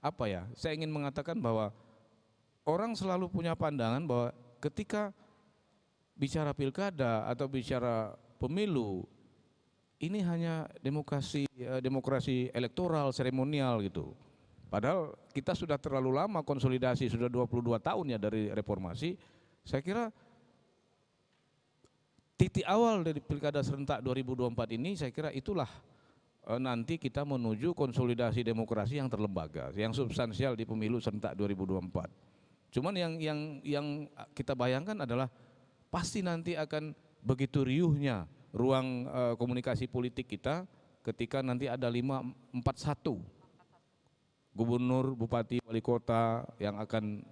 apa ya? Saya ingin mengatakan bahwa orang selalu punya pandangan bahwa ketika bicara pilkada atau bicara pemilu ini hanya demokrasi elektoral seremonial gitu. Padahal kita sudah terlalu lama konsolidasi, sudah 22 tahun ya dari reformasi. Saya kira titik awal dari pilkada serentak 2024 ini saya kira itulah nanti kita menuju konsolidasi demokrasi yang terlembaga, yang substansial di pemilu serentak 2024. Cuman yang kita bayangkan adalah pasti nanti akan begitu riuhnya ruang komunikasi politik kita ketika nanti ada 541 gubernur, bupati, wali kota yang akan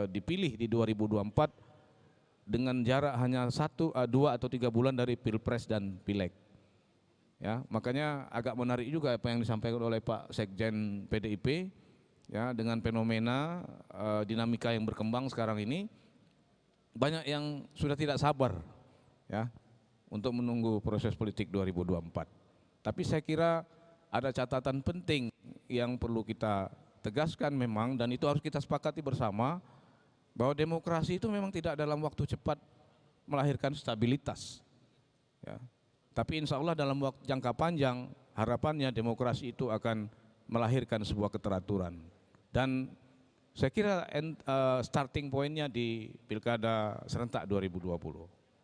dipilih di 2024 dengan jarak hanya 2 atau 3 bulan dari Pilpres dan Pileg. Ya, makanya agak menarik juga apa yang disampaikan oleh Pak Sekjen PDIP ya, dengan fenomena dinamika yang berkembang sekarang ini, banyak yang sudah tidak sabar ya untuk menunggu proses politik 2024. Tapi saya kira ada catatan penting yang perlu kita tegaskan memang, dan itu harus kita sepakati bersama, bahwa demokrasi itu memang tidak dalam waktu cepat melahirkan stabilitas ya. Tapi insya Allah dalam waktu jangka panjang harapannya demokrasi itu akan melahirkan sebuah keteraturan. Dan saya kira starting pointnya di Pilkada Serentak 2020.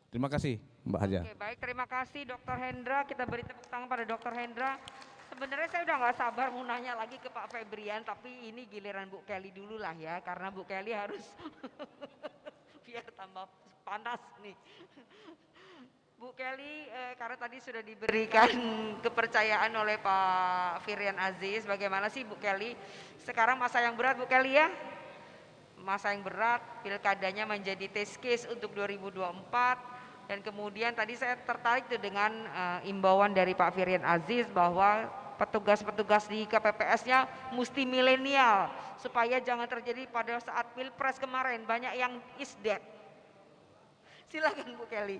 Terima kasih Mbak Haja. Oke, baik, terima kasih Dr. Hendra. Kita beri tepuk tangan pada Dr. Hendra. Sebenarnya saya udah nggak sabar mau nanya lagi ke Pak Febrian, tapi ini giliran Bu Kelly dulu lah ya, karena Bu Kelly harus biar tambah panas nih. Bu Kelly, karena tadi sudah diberikan kepercayaan oleh Pak Firian Aziz, bagaimana sih Bu Kelly? Sekarang masa yang berat Bu Kelly ya? Masa yang berat, pilkadanya menjadi test case untuk 2024, dan kemudian tadi saya tertarik tuh dengan imbauan dari Pak Firian Aziz bahwa petugas-petugas di KPPS-nya mesti milenial supaya jangan terjadi pada saat Pilpres kemarin banyak yang is dead. Silakan Bu Kelly.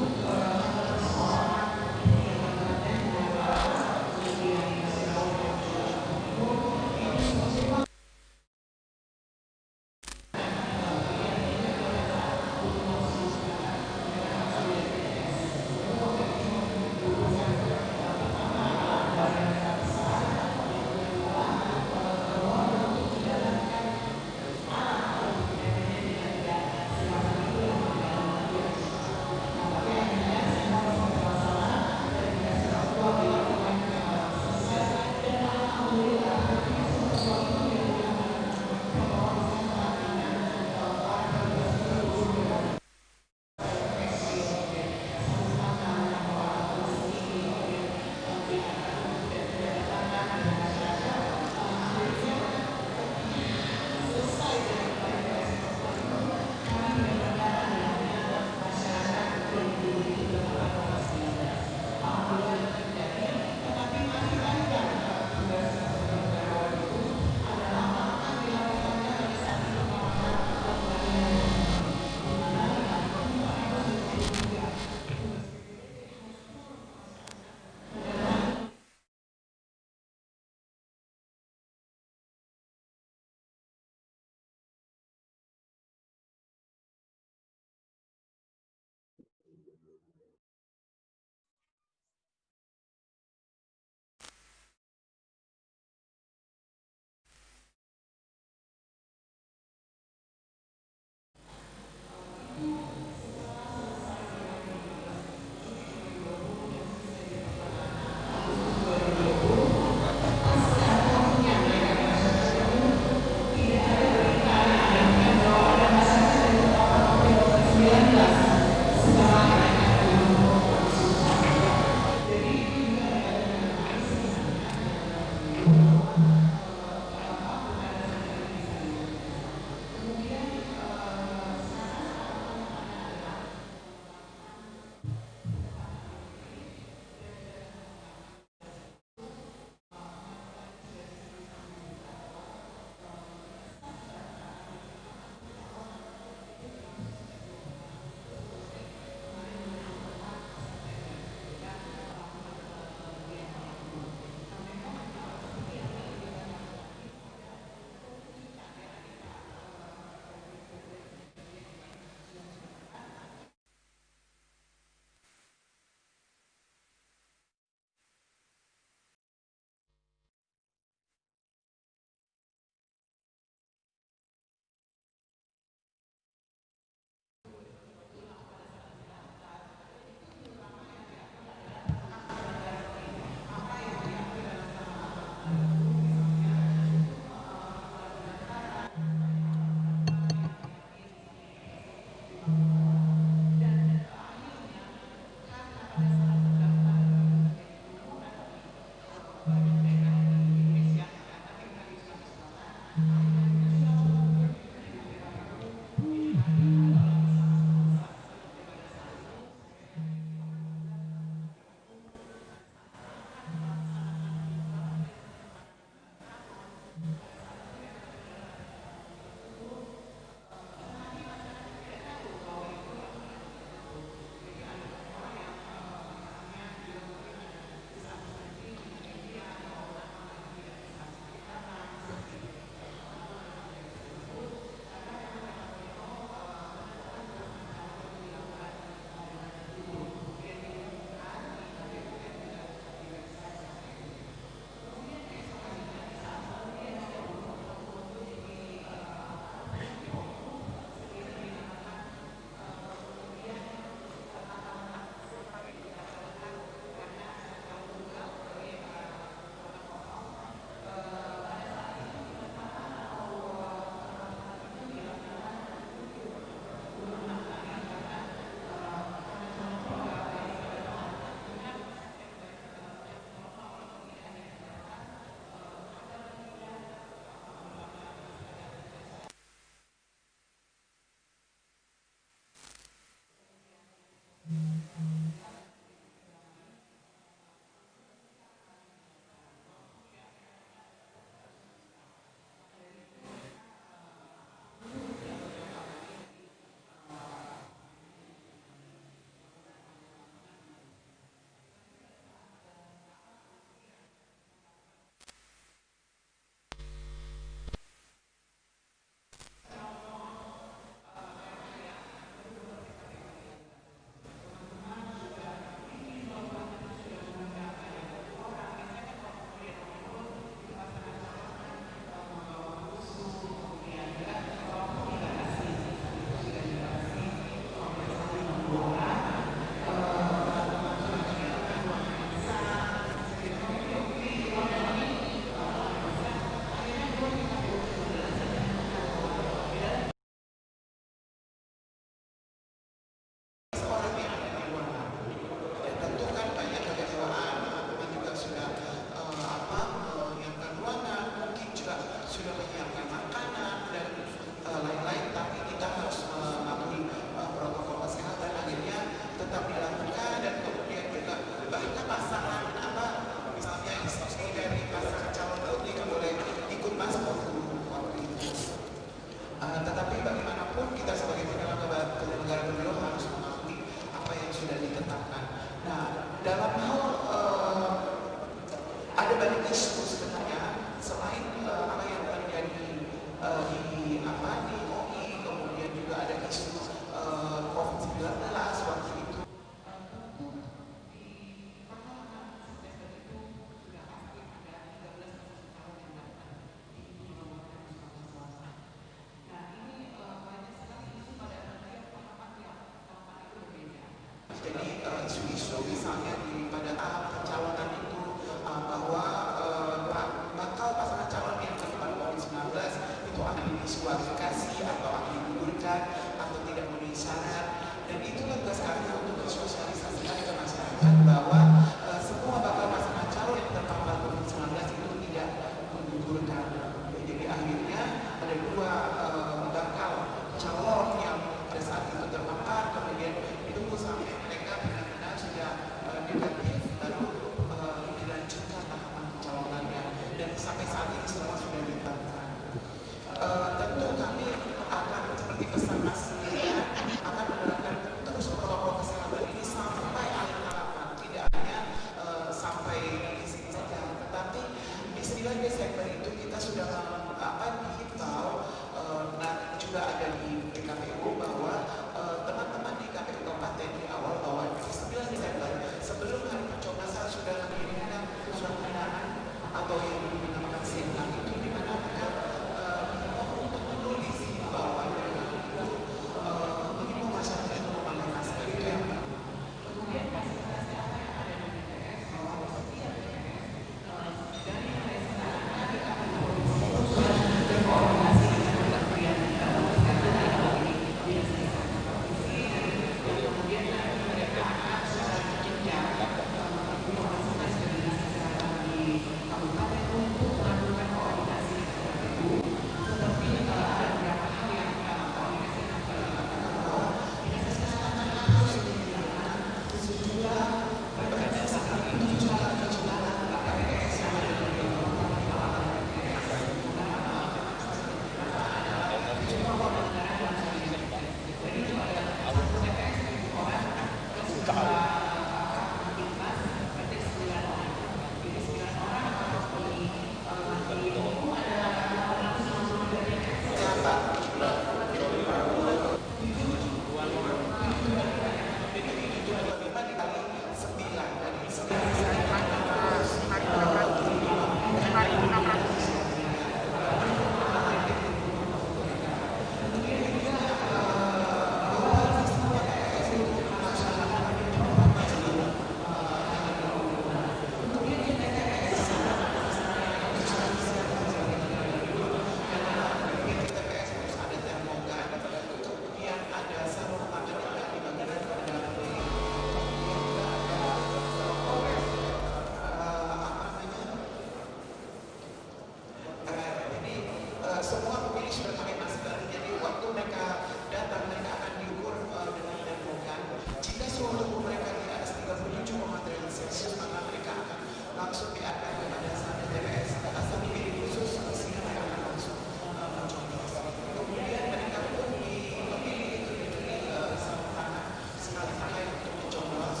semua pemilih sudah pakai masker. Jadi waktu mereka datang, mereka akan diukur dengan termogan. Jika suhu tubuh mereka di atas 37,3°C, maka mereka akan langsung diakan kepada sana TPS. Asal dipilih khusus, sehingga mereka akan langsung mencoblos. Kemudian mereka pun dipilih itu diberi sarung tangan sekali pakai untuk mencoblos.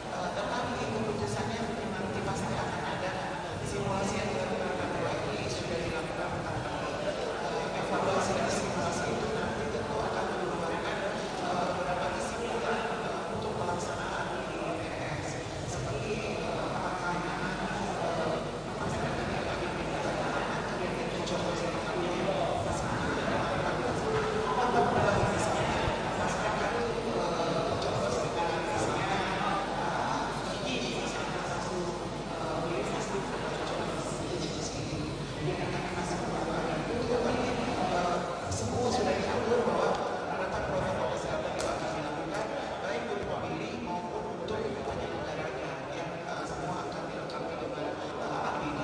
Tetapi keputusannya nanti pasti akan ada simulasi yang dilakukan KPU ini sudah dilakukan evaluasi dari simulasi itu nanti tentu akan mengeluarkan beberapa kesimpulan untuk pelaksanaan di TPS seperti apakah masyarakat yang akan dikatakan kemudian mencoblos semua sudah diatur bahwa penerapan protokol kesehatan itu akan dilakukan baik untuk pemilih maupun untuk penyelenggaranya yang semua akan dilengkapi dengan APD.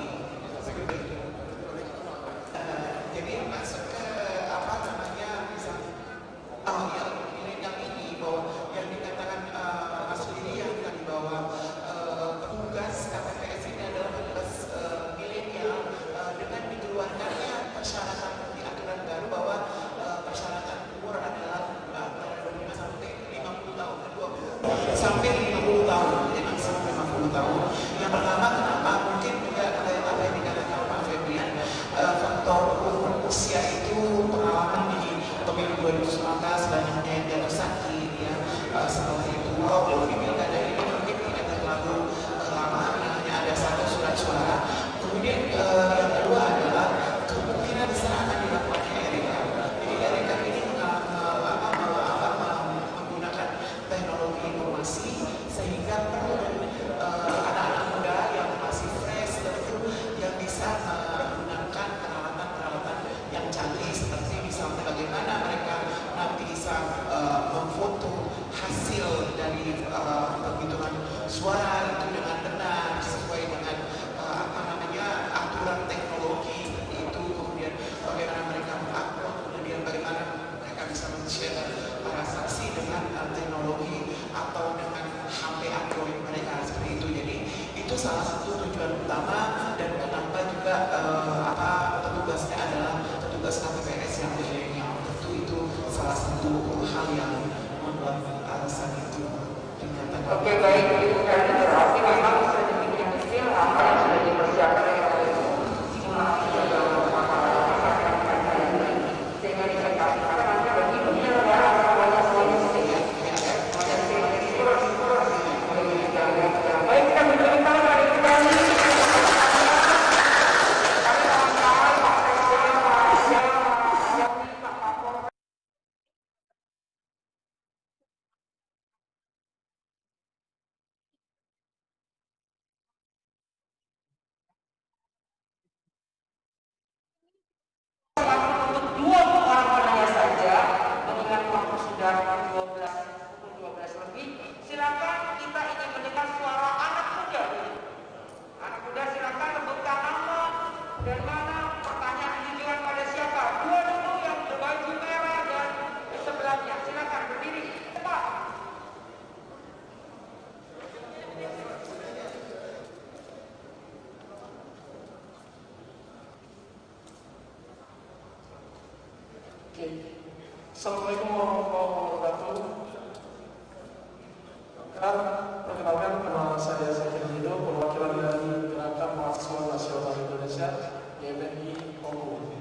Jadi masuk ke apa namanya yang ini bahwa yang dikatakan Mas Didi yang tadi bahwa petugas KPPS ini adalah petugas milenial dengan dikeluarkannya persyaratan di aturan baru bahwa persyaratan umur adalah antara 25 sampai 50 tahun, 20 sampai 50 tahun, jadi maksimum 50 tahun. Yang pertama, kenapa mungkin juga apa yang dikatakan Pak Febrian, faktor usia itu pengalaman di pemilu 2019 banyaknya yang jatuh sakit ya, setelah itu walaupun di pilkada ini mungkin tidak terlalu lama, hanya ada satu surat suara. Kemudian yang kedua adalah kemungkinan besar akan dilakukannya RK. Jadi RK ini menggunakan teknologi informasi sehingga perlu anak-anak muda yang masih fresh tentu yang bisa menggunakan peralatan-peralatan yang canggih seperti misalnya bagaimana mereka nanti bisa memfoto hasil dari penghitungan suara itu dengan benar sesuai dengan aturan teknologi itu, kemudian bagaimana mereka mengupload, kemudian bagaimana mereka bisa men-share para saksi dengan teknologi atau dengan HP Android mereka seperti itu. Jadi itu salah satu tujuan utama dan kenapa juga petugasnya adalah petugas KPPS yang milenial. Tentu itu salah satu hal yang membuat alasan itu dinyatakan. Oke, baik, itu berarti memang sudah demikian detail apa yang sudah dipersiapkan oleh simulasi dalam sehingga dikatakan nanti bagi penyelenggara semuanya sesuai. Baik, kita berikan kepada kita ini. Dua orang penanya saja, mengingat waktu sudah pukul 12 lebih. Silakan kita ingin mendengar suara anak muda. Anak muda silakan sebutkan nama dan mana pertanyaan ditujukan pada siapa. Dua dulu yang berbaju merah dan di sebelahnya. Silakan berdiri. Cepat. Assalamualaikum warahmatullahi wabarakatuh. Perkenalkan, nama saya Syakir Hido, perwakilan dari Gerakan Mahasiswa Nasional Indonesia GMI Kongo.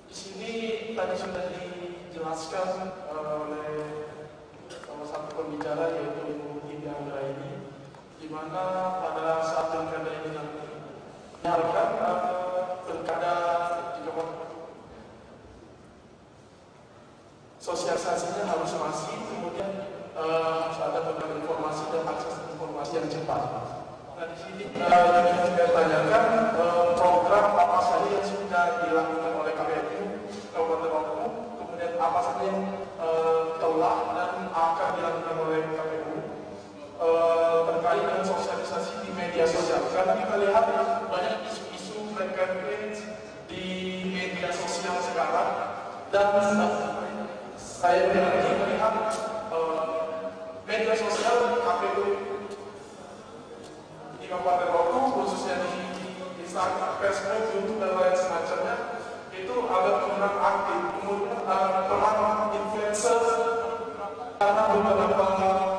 Di sini tadi sudah dijelaskan oleh salah satu pembicara yaitu Ibu Ida Anggraini, di mana pada saat pilkada ini nanti diharapkan pilkada juga sosialisasinya harus masif, kemudian harus ada beberapa informasi dan akses informasi yang cepat. Nah di sini saya tanyakan program apa saja yang sudah dilakukan oleh KPU Kabupaten Kongo, kemudian apa saja yang telah dan akan dilakukan oleh KPU terkait dengan sosialisasi di media sosial. Karena kita lihat banyak isu-isu frekuensi di Dan saya lagi melihat media sosial KPU di Kabupaten Bogor, khususnya di Instagram, Facebook, YouTube dan lain semacamnya, itu agak kurang aktif. Kemudian peran influencer karena beberapa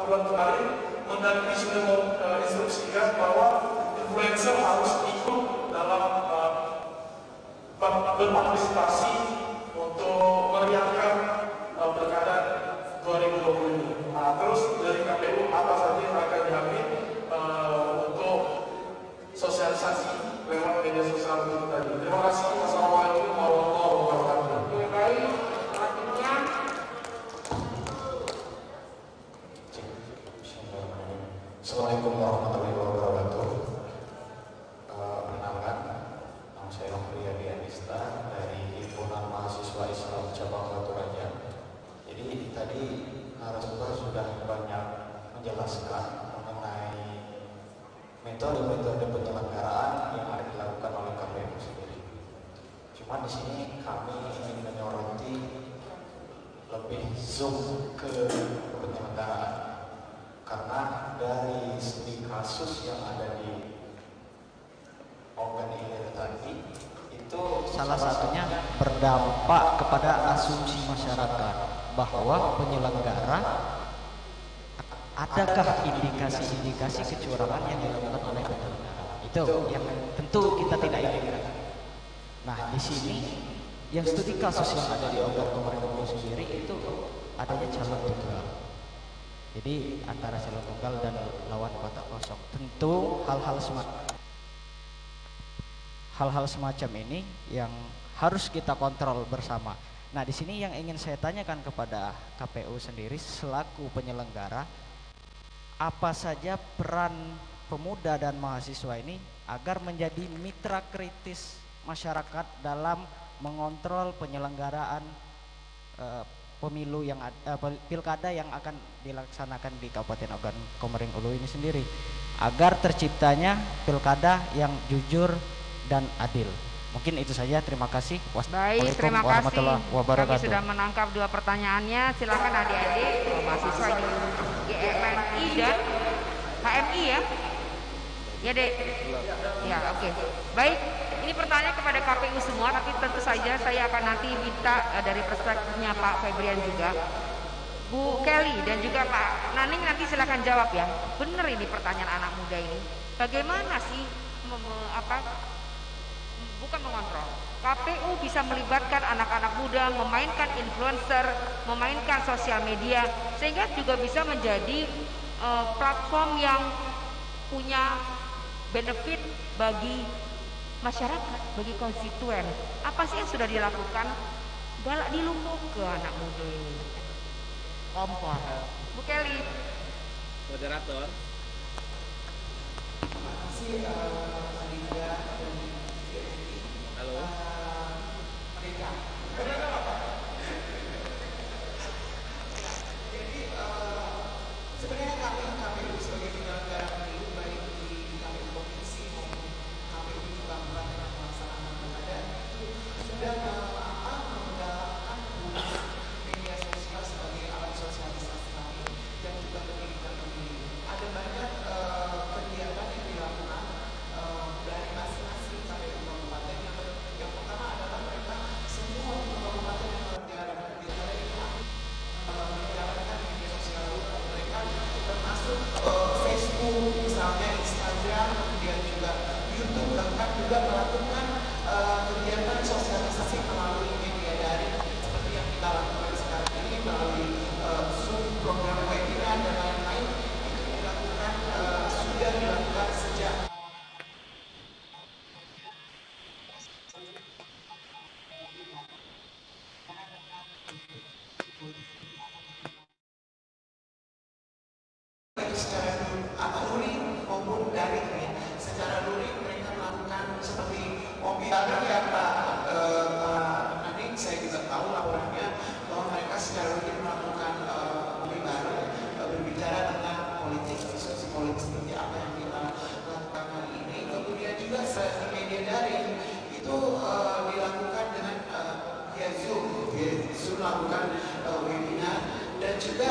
bulan kemarin Mendagri sudah menginstruksikan bahwa influencer harus ikut dalam berpartisipasi untuk meriahkan pilkada 2020 ini. Nah, terus dari KPU apa saja yang akan diambil untuk sosialisasi lewat media sosial itu tadi. Terima kasih. Wassalamualaikum warahmatullahi wabarakatuh. Baik, selanjutnya. Assalamualaikum warahmatullahi wabarakatuh. Perkenalkan, nama saya Riyadi Anista dari Himpunan Mahasiswa Islam Cabang Batu Raja. Jadi tadi narasumber sudah banyak menjelaskan mengenai metode-metode penyelenggaraan yang akan dilakukan oleh KPU sendiri. Cuma di sini kami ingin menyoroti lebih zoom ke penyelenggaraan. Karena dari segi kasus yang ada di organ hilir tadi itu salah satunya berdampak kepada asumsi masyarakat bahwa penyelenggara adakah indikasi-indikasi kecurangan yang dilakukan oleh penyelenggara. Itu yang tentu kita tidak inginkan. Nah, di sini yang studi kasus yang ada di organ Komering sendiri itu adanya calon tunggal. Jadi antara calon tunggal dan lawan kotak kosong. Tentu hal-hal semacam ini yang harus kita kontrol bersama. Nah, di sini yang ingin saya tanyakan kepada KPU sendiri selaku penyelenggara, apa saja peran pemuda dan mahasiswa ini agar menjadi mitra kritis masyarakat dalam mengontrol penyelenggaraan pemilu yang pilkada yang akan dilaksanakan di Kabupaten Ogan Komering Ulu ini sendiri, agar terciptanya pilkada yang jujur dan adil. Mungkin itu saja. Terima kasih. Baik, terima kasih. Kami sudah menangkap dua pertanyaannya. Silakan adik-adik mahasiswa ini GMNI dan HMI ya. Ya, Dek. Ya, oke. Baik. Ini pertanyaan kepada KPU semua, tapi tentu saja saya akan nanti minta dari perspektifnya Pak Febrian juga, Bu Kelly dan juga Pak Naning nanti silakan jawab ya. Benar ini pertanyaan anak muda ini. Bagaimana sih bukan mengontrol? KPU bisa melibatkan anak-anak muda, memainkan influencer, memainkan sosial media, sehingga juga bisa menjadi platform yang punya benefit bagi masyarakat, bagi konstituen. Apa sih yang sudah dilakukan? Galak dilumpuh ke anak muda ini. Kompor. Bu Kelly. Moderator. Terima kasih Alida dan halo. Mereka. Jadi sebenarnya KPU sebagai penyelenggara pemilu baik di KPU provinsi maupun KPU di Bangka dengan pelaksanaan pilkada itu sudah menggalakkan media sosial sebagai alat sosialisasi kami dan juga pendidikan pemilu. Ada banyak kegiatan yang dilakukan dari masing-masing KPU kabupaten. Yang pertama adalah mereka semua kabupaten yang menjalankan pilkada ini menjalankan media sosial mereka, termasuk Facebook, misalnya Instagram, kemudian juga YouTube, bahkan juga melakukan kegiatan sosialisasi melalui media daring seperti yang kita lakukan sekarang ini melalui Zoom, program webinar dan lain-lain. Itu dilakukan sudah dilakukan sejak secara luring maupun daring ya. Secara luring mereka melakukan seperti mobil yang Pak melakukan webinar dan juga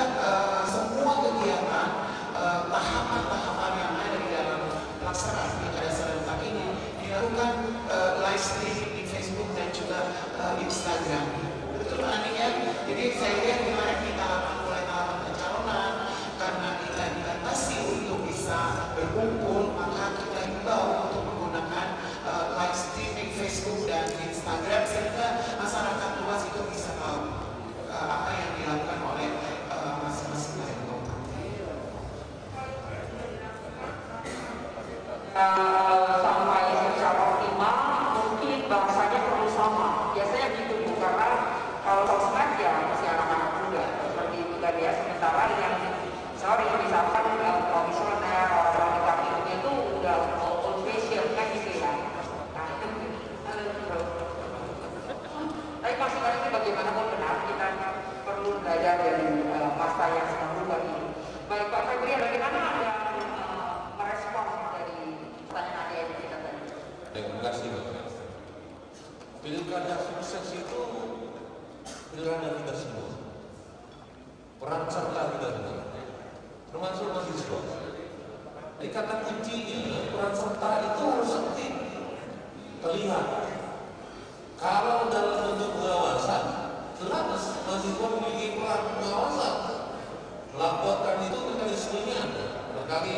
semua kegiatan tahapan-tahapan yang ada di dalam pelaksanaan pilkada serentak ini dilakukan live streaming di Facebook dan juga Instagram. Betul artinya, jadi saya lihat kemarin kita mulai tahapan pencalonan karena kita dibatasi untuk bisa berkumpul, maka kita himbau untuk menggunakan live streaming Facebook dan Instagram sehingga masyarakat luas itu bisa tahu apa yang dilakukan oleh masing-masing dari kota. Sampai secara optimal mungkin bahasanya perlu sama. Biasanya gitu Bu, karena kalau sosmed ya masih anak-anak muda seperti itu kan ya. Sementara yang misalkan komisioner orang di KPU itu udah old fashion kan gitu ya. Tapi masukan itu bagaimanapun benar kita perlu belajar dari masa yang sedang berubah ini. Baik Pak Febrian, bagaimana Anda merespon dari pertanyaan adik kita tadi? Terima kasih Bapak. Pilkada sukses itu pilkada kita semua. Peran serta kita semua, termasuk mahasiswa. Jadi kata kuncinya peran serta itu harus aktif, terlihat. Kalau dalam bentuk pengawasan, jelas mahasiswa memiliki peran pengawasan. Melaporkan itu mekanismenya ada. Barangkali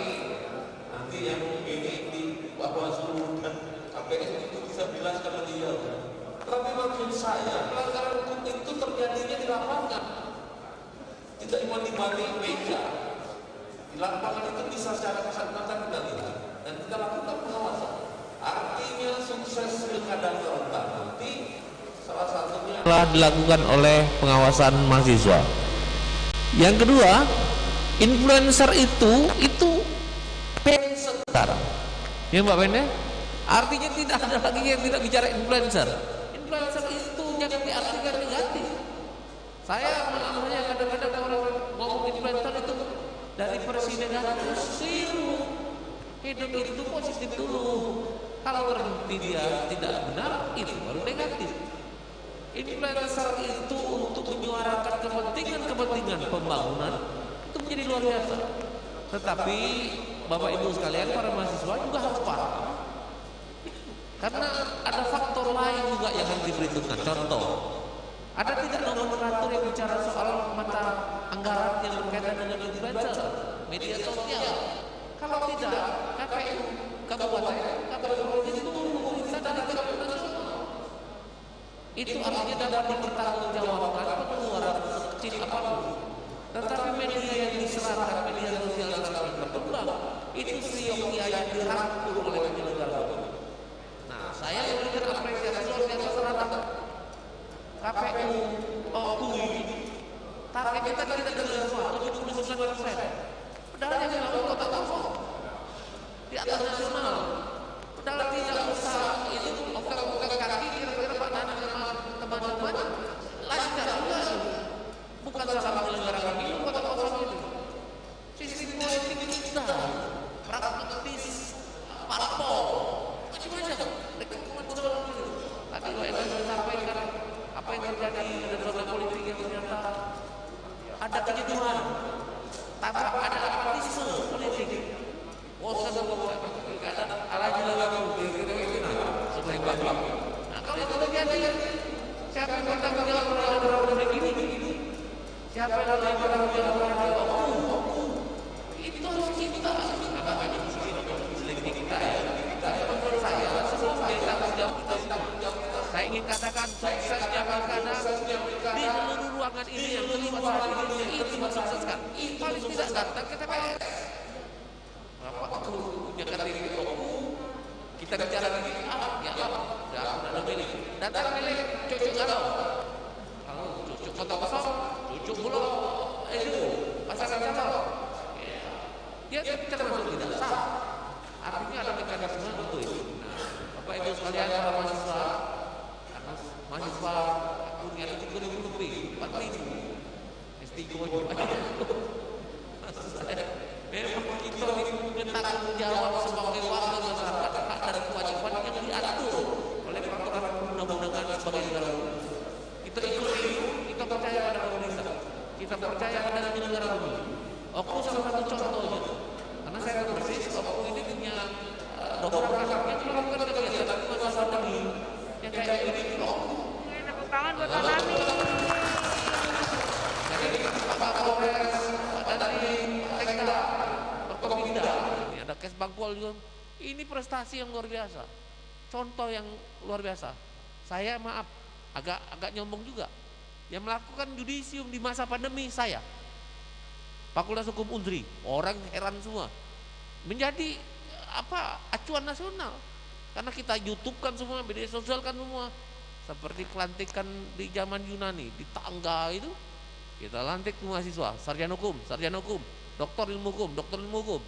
nanti yang ini di Bawaslu dan KPS itu bisa jelaskan lebih jauh. Tapi maksud saya pelanggaran hukum itu terjadinya di lapangan, tidak cuma di balik meja. Di lapangan itu bisa secara kasat-mata kita lihat dan kita lakukan pengawasan. Artinya sukses pilkada serentak nanti salah satunya telah dilakukan oleh pengawasan mahasiswa. Yang kedua, influencer itu sekarang. Ya Mbak Bende? Artinya tidak ada lagi yang tidak bicara influencer. Influencer itu jangan diartikan negatif. Saya mengalaminya kadang-kadang orang ngomong influencer itu dari versi negatif siru. Hidup itu positif dulu. Kalau berhenti dia tidak benar, itu baru negatif. Influencer itu untuk menyuarakan kepentingan pembangunan itu menjadi luar biasa. Tetapi Bapak Ibu sekalian, para mahasiswa juga harus paham. Karena ada faktor lain juga yang harus diperhitungkan. Contoh, ada tidak nomenklatur yang bicara soal mata anggaran yang berkaitan dengan influencer, media sosial. Kalau tidak, KPU kabupaten, KPU provinsi itu memerintah dari KPU nasional. Itu artinya dapat dipertanggungjawabkan pengeluaran sekecil apapun. Tetapi media yang diserahkan, media sosial yang sangat berkembang, itu siokia yang dirangkul oleh penyelenggara. Nah, saya memberikan apresiasi luar biasa terhadap KPU UI. Target kita tidak ada sesuatu 79%. Padahal yang dilakukan kota kosong di atas nasional. Padahal tidak usah itu oke kaki kira-kira Pak Nana sama teman-teman lancar juga. Bukan salah penyelenggara pemilu kota kosong itu. Sistem politik kita praktis parpol macam-macam. Tadi Pak Enda sudah sampaikan apa yang terjadi dalam politik yang ternyata ada kejenuhan, tanpa ada apatisme politik. Bosan ada alanya lagu sebagai bapak. Nah kalau itu terjadi, siapa yang bertanggung jawab terhadap orang begini? Siapa yang bertanggung jawab terhadap itu harus kita. Namanya selingkuh kita ya. Menurut saya semua menjadi tanggung jawab kita. Saya ingin katakan suksesnya pilkada di seluruh ruangan ini yang terlibat saat ini itu mensukseskan. Paling tidak datang ke TPS. Waktu punya KTP kita bicara lagi, ya udah milih. Datang milih cucuk galau. Kalau cucuk kota kosong, cucuk bulog, itu pasangan calon. Dia termasuk tidak sah. Artinya ada mekanisme untuk itu. Bapak Ibu sekalian, para mahasiswa, punya itu 3.000 lebih, 4.000. S3 juga. Memang kita punya tanggung jawab sebagai warga masyarakat, hak dan kewajiban yang diatur oleh peraturan undang-undangan sebagai negara. Kita ikut itu, kita percaya Kes Bangpol juga. Ini prestasi yang luar biasa. Contoh yang luar biasa. Saya maaf, agak nyombong juga. Yang melakukan judisium di masa pandemi saya. Fakultas Hukum Unri, orang heran semua. Menjadi acuan nasional. Karena kita YouTube-kan semua, media sosial kan semua. Seperti pelantikan di zaman Yunani, di tangga itu kita lantik mahasiswa, sarjana hukum, doktor ilmu hukum.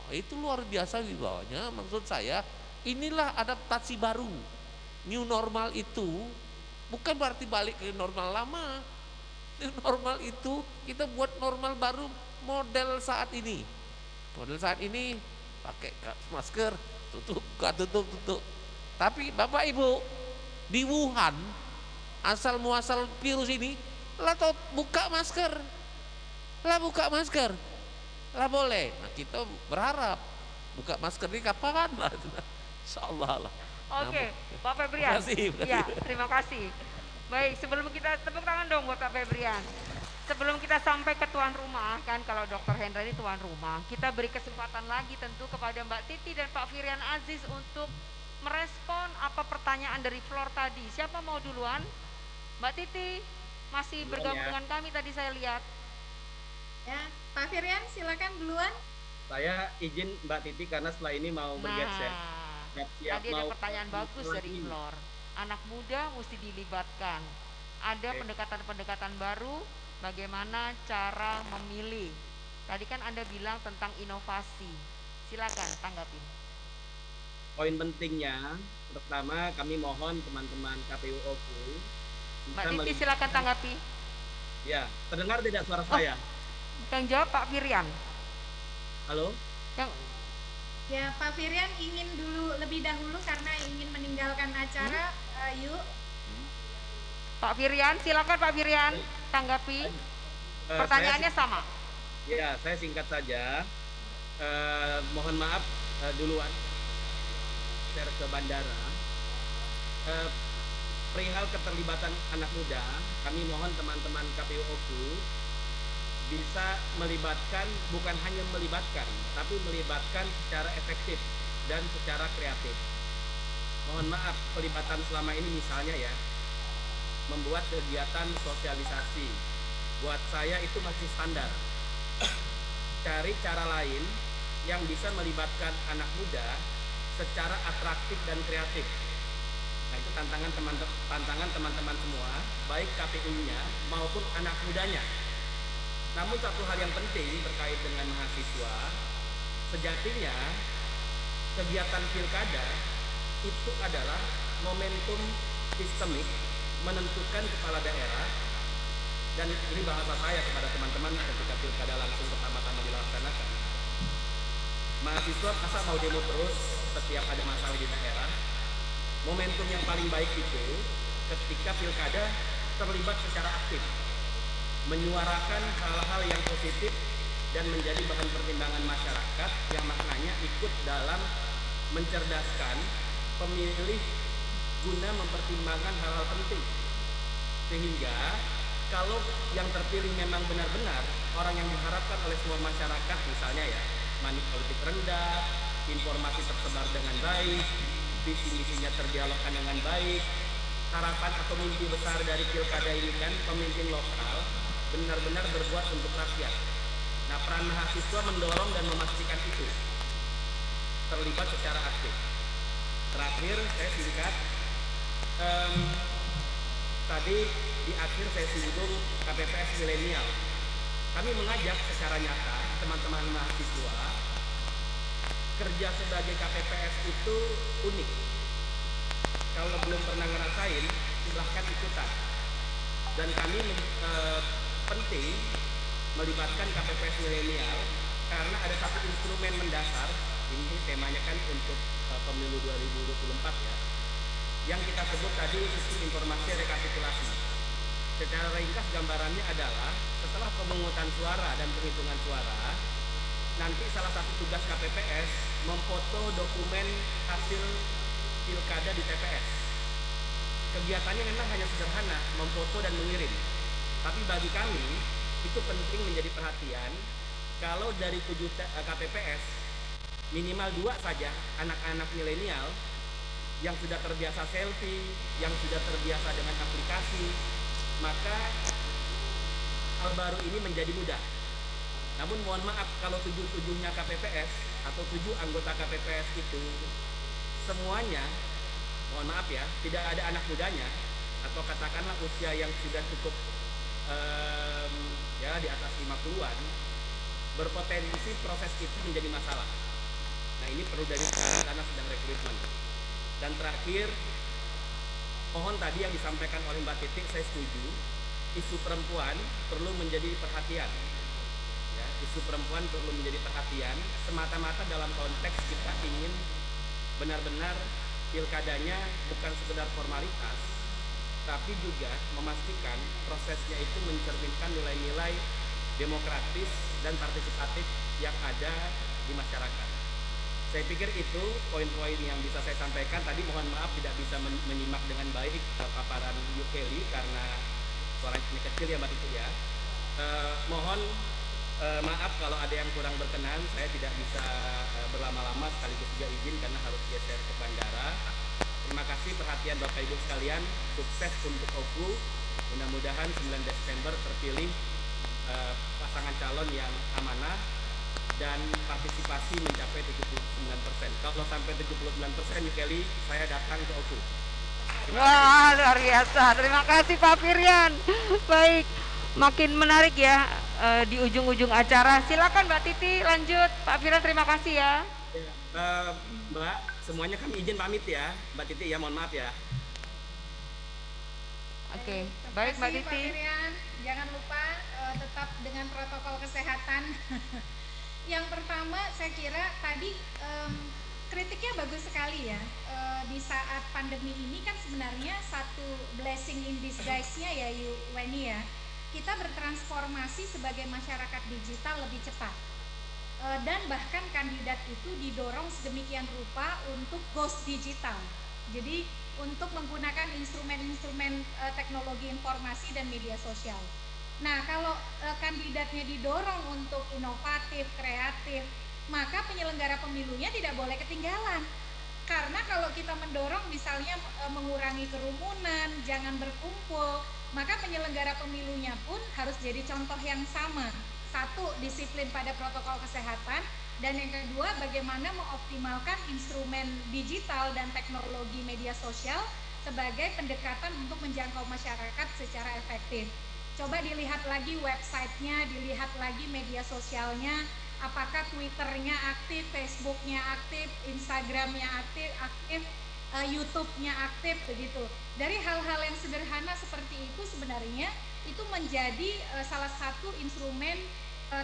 Oh, itu luar biasa wibawanya. Maksud saya, inilah adaptasi baru. New normal itu bukan berarti balik ke normal lama. New normal itu kita buat normal baru model saat ini. Model saat ini pakai masker, tutup. Tapi Bapak Ibu, di Wuhan asal muasal virus ini lah buka masker. Lah boleh. Nah, kita berharap buka masker ini kapan lah. Insyaallah lah. Oke, Pak Febrian. Ya, terima kasih. Baik, sebelum kita tepuk tangan dong buat Pak Febrian. Sebelum kita sampai ke tuan rumah, kan kalau Dr. Hendra ini tuan rumah, kita beri kesempatan lagi tentu kepada Mbak Titi dan Pak Firian Aziz untuk merespon apa pertanyaan dari floor tadi. Siapa mau duluan? Mbak Titi masih bergabung dengan kami tadi saya lihat. Ya, Pak Firian silakan duluan. Saya izin Mbak Titi karena setelah ini mau bergeser. Tadi ada pertanyaan bagus dari floor. Anak muda mesti dilibatkan. Ada pendekatan-pendekatan baru. Bagaimana cara memilih? Tadi kan Anda bilang tentang inovasi. Silakan tanggapi. Poin pentingnya, pertama kami mohon teman-teman KPU OKU. Mbak Titi silakan tanggapi. Ya, terdengar tidak suara saya? Yang jawab Pak Firian. Halo? Ya, Pak Firian ingin dulu lebih dahulu karena ingin meninggalkan acara. Yuk. Pak Firian, silakan Pak Firian tanggapi. Pertanyaannya sama. Ya, saya singkat saja. Mohon maaf duluan. Share ke bandara. Perihal keterlibatan anak muda, kami mohon teman-teman KPU OKU bisa melibatkan, bukan hanya melibatkan, tapi melibatkan secara efektif dan secara kreatif. Mohon maaf, pelibatan selama ini misalnya ya, membuat kegiatan sosialisasi. Buat saya itu masih standar. Cari cara lain yang bisa melibatkan anak muda secara atraktif dan kreatif. Nah, itu tantangan teman-teman semua, baik KPU-nya maupun anak mudanya. Namun satu hal yang penting terkait dengan mahasiswa, sejatinya kegiatan pilkada itu adalah momentum sistemik menentukan kepala daerah, dan ini bahasa saya kepada teman-teman ketika pilkada langsung pertama-tama dilaksanakan. Mahasiswa masa mau demo terus setiap ada masalah di daerah? Momentum yang paling baik itu ketika pilkada terlibat secara aktif, menyuarakan hal-hal yang positif dan menjadi bahan pertimbangan masyarakat yang maknanya ikut dalam mencerdaskan pemilih guna mempertimbangkan hal-hal penting. Sehingga kalau yang terpilih memang benar-benar orang yang diharapkan oleh semua masyarakat, misalnya ya, money politik rendah, informasi tersebar dengan baik, visi misinya terdialogkan dengan baik, harapan atau mimpi besar dari pilkada ini kan pemimpin lokal benar-benar berbuat untuk rakyat. Nah, peran mahasiswa mendorong dan memastikan itu terlibat secara aktif. Terakhir saya singkat, tadi di akhir saya singgung KPPS milenial. Kami mengajak secara nyata teman-teman mahasiswa, kerja sebagai KPPS itu unik. Kalau belum pernah ngerasain, silahkan ikutan. Dan kami penting melibatkan KPPS milenial karena ada satu instrumen mendasar. Ini temanya kan untuk pemilu 2024 ya, yang kita sebut tadi sistem informasi rekapitulasi. Secara ringkas gambarannya adalah setelah pemungutan suara dan penghitungan suara, nanti salah satu tugas KPPS memfoto dokumen hasil pilkada di TPS. Kegiatannya memang hanya sederhana, memfoto dan mengirim. Tapi bagi kami itu penting menjadi perhatian kalau dari 7 KPPS minimal 2 saja anak-anak milenial yang sudah terbiasa selfie, yang sudah terbiasa dengan aplikasi, maka hal baru ini menjadi mudah. Namun mohon maaf kalau 7-7-nya KPPS atau 7 anggota KPPS itu semuanya, mohon maaf ya, tidak ada anak mudanya atau katakanlah usia yang sudah cukup ya di atas 50-an, berpotensi proses itu menjadi masalah. Nah ini perlu dari sekarang karena sedang rekrutmen. Dan terakhir, mohon tadi yang disampaikan oleh Mbak Titik, saya setuju, isu perempuan perlu menjadi perhatian. Ya, isu perempuan perlu menjadi perhatian semata-mata dalam konteks kita ingin benar-benar pilkadanya bukan sekedar formalitas, tapi juga memastikan prosesnya itu mencerminkan nilai-nilai demokratis dan partisipatif yang ada di masyarakat. Saya pikir itu poin-poin yang bisa saya sampaikan. Tadi mohon maaf tidak bisa menyimak dengan baik paparan Bu Kelly karena suaranya kecil ya Mbak Titik ya. Mohon maaf kalau ada yang kurang berkenan. Saya tidak bisa berlama-lama sekaligus juga izin karena harus geser ke bandara. Terima kasih perhatian Bapak Ibu sekalian. Sukses untuk OVU. Mudah-mudahan 9 Desember terpilih pasangan calon yang amanah dan partisipasi mencapai 79%. Kalau sampai 79% Kelly, saya datang ke OVU. Wah, luar biasa. Terima kasih Pak Firian. Baik, makin menarik ya di ujung-ujung acara. Silakan Mbak Titi lanjut. Pak Firian terima kasih ya. Mbak, semuanya kami izin pamit ya. Mbak Titi ya, mohon maaf ya. Oke, baik Mbak Titi. Pak Firian, jangan lupa tetap dengan protokol kesehatan. Yang pertama saya kira tadi kritiknya bagus sekali ya. Di saat pandemi ini kan sebenarnya satu blessing in disguise-nya ya Weni ya. Kita bertransformasi sebagai masyarakat digital lebih cepat. Dan bahkan kandidat itu didorong sedemikian rupa untuk ghost digital. Jadi untuk menggunakan instrumen-instrumen teknologi informasi dan media sosial. Nah, kalau kandidatnya didorong untuk inovatif, kreatif, maka penyelenggara pemilunya tidak boleh ketinggalan. Karena kalau kita mendorong misalnya mengurangi kerumunan, jangan berkumpul, maka penyelenggara pemilunya pun harus jadi contoh yang sama. Satu, disiplin pada protokol kesehatan, dan yang kedua, bagaimana mengoptimalkan instrumen digital dan teknologi media sosial sebagai pendekatan untuk menjangkau masyarakat secara efektif. Coba dilihat lagi websitenya, dilihat lagi media sosialnya, apakah Twitternya aktif, Facebooknya aktif, Instagramnya aktif, YouTube-nya aktif begitu. Dari hal-hal yang sederhana seperti itu sebenarnya itu menjadi salah satu instrumen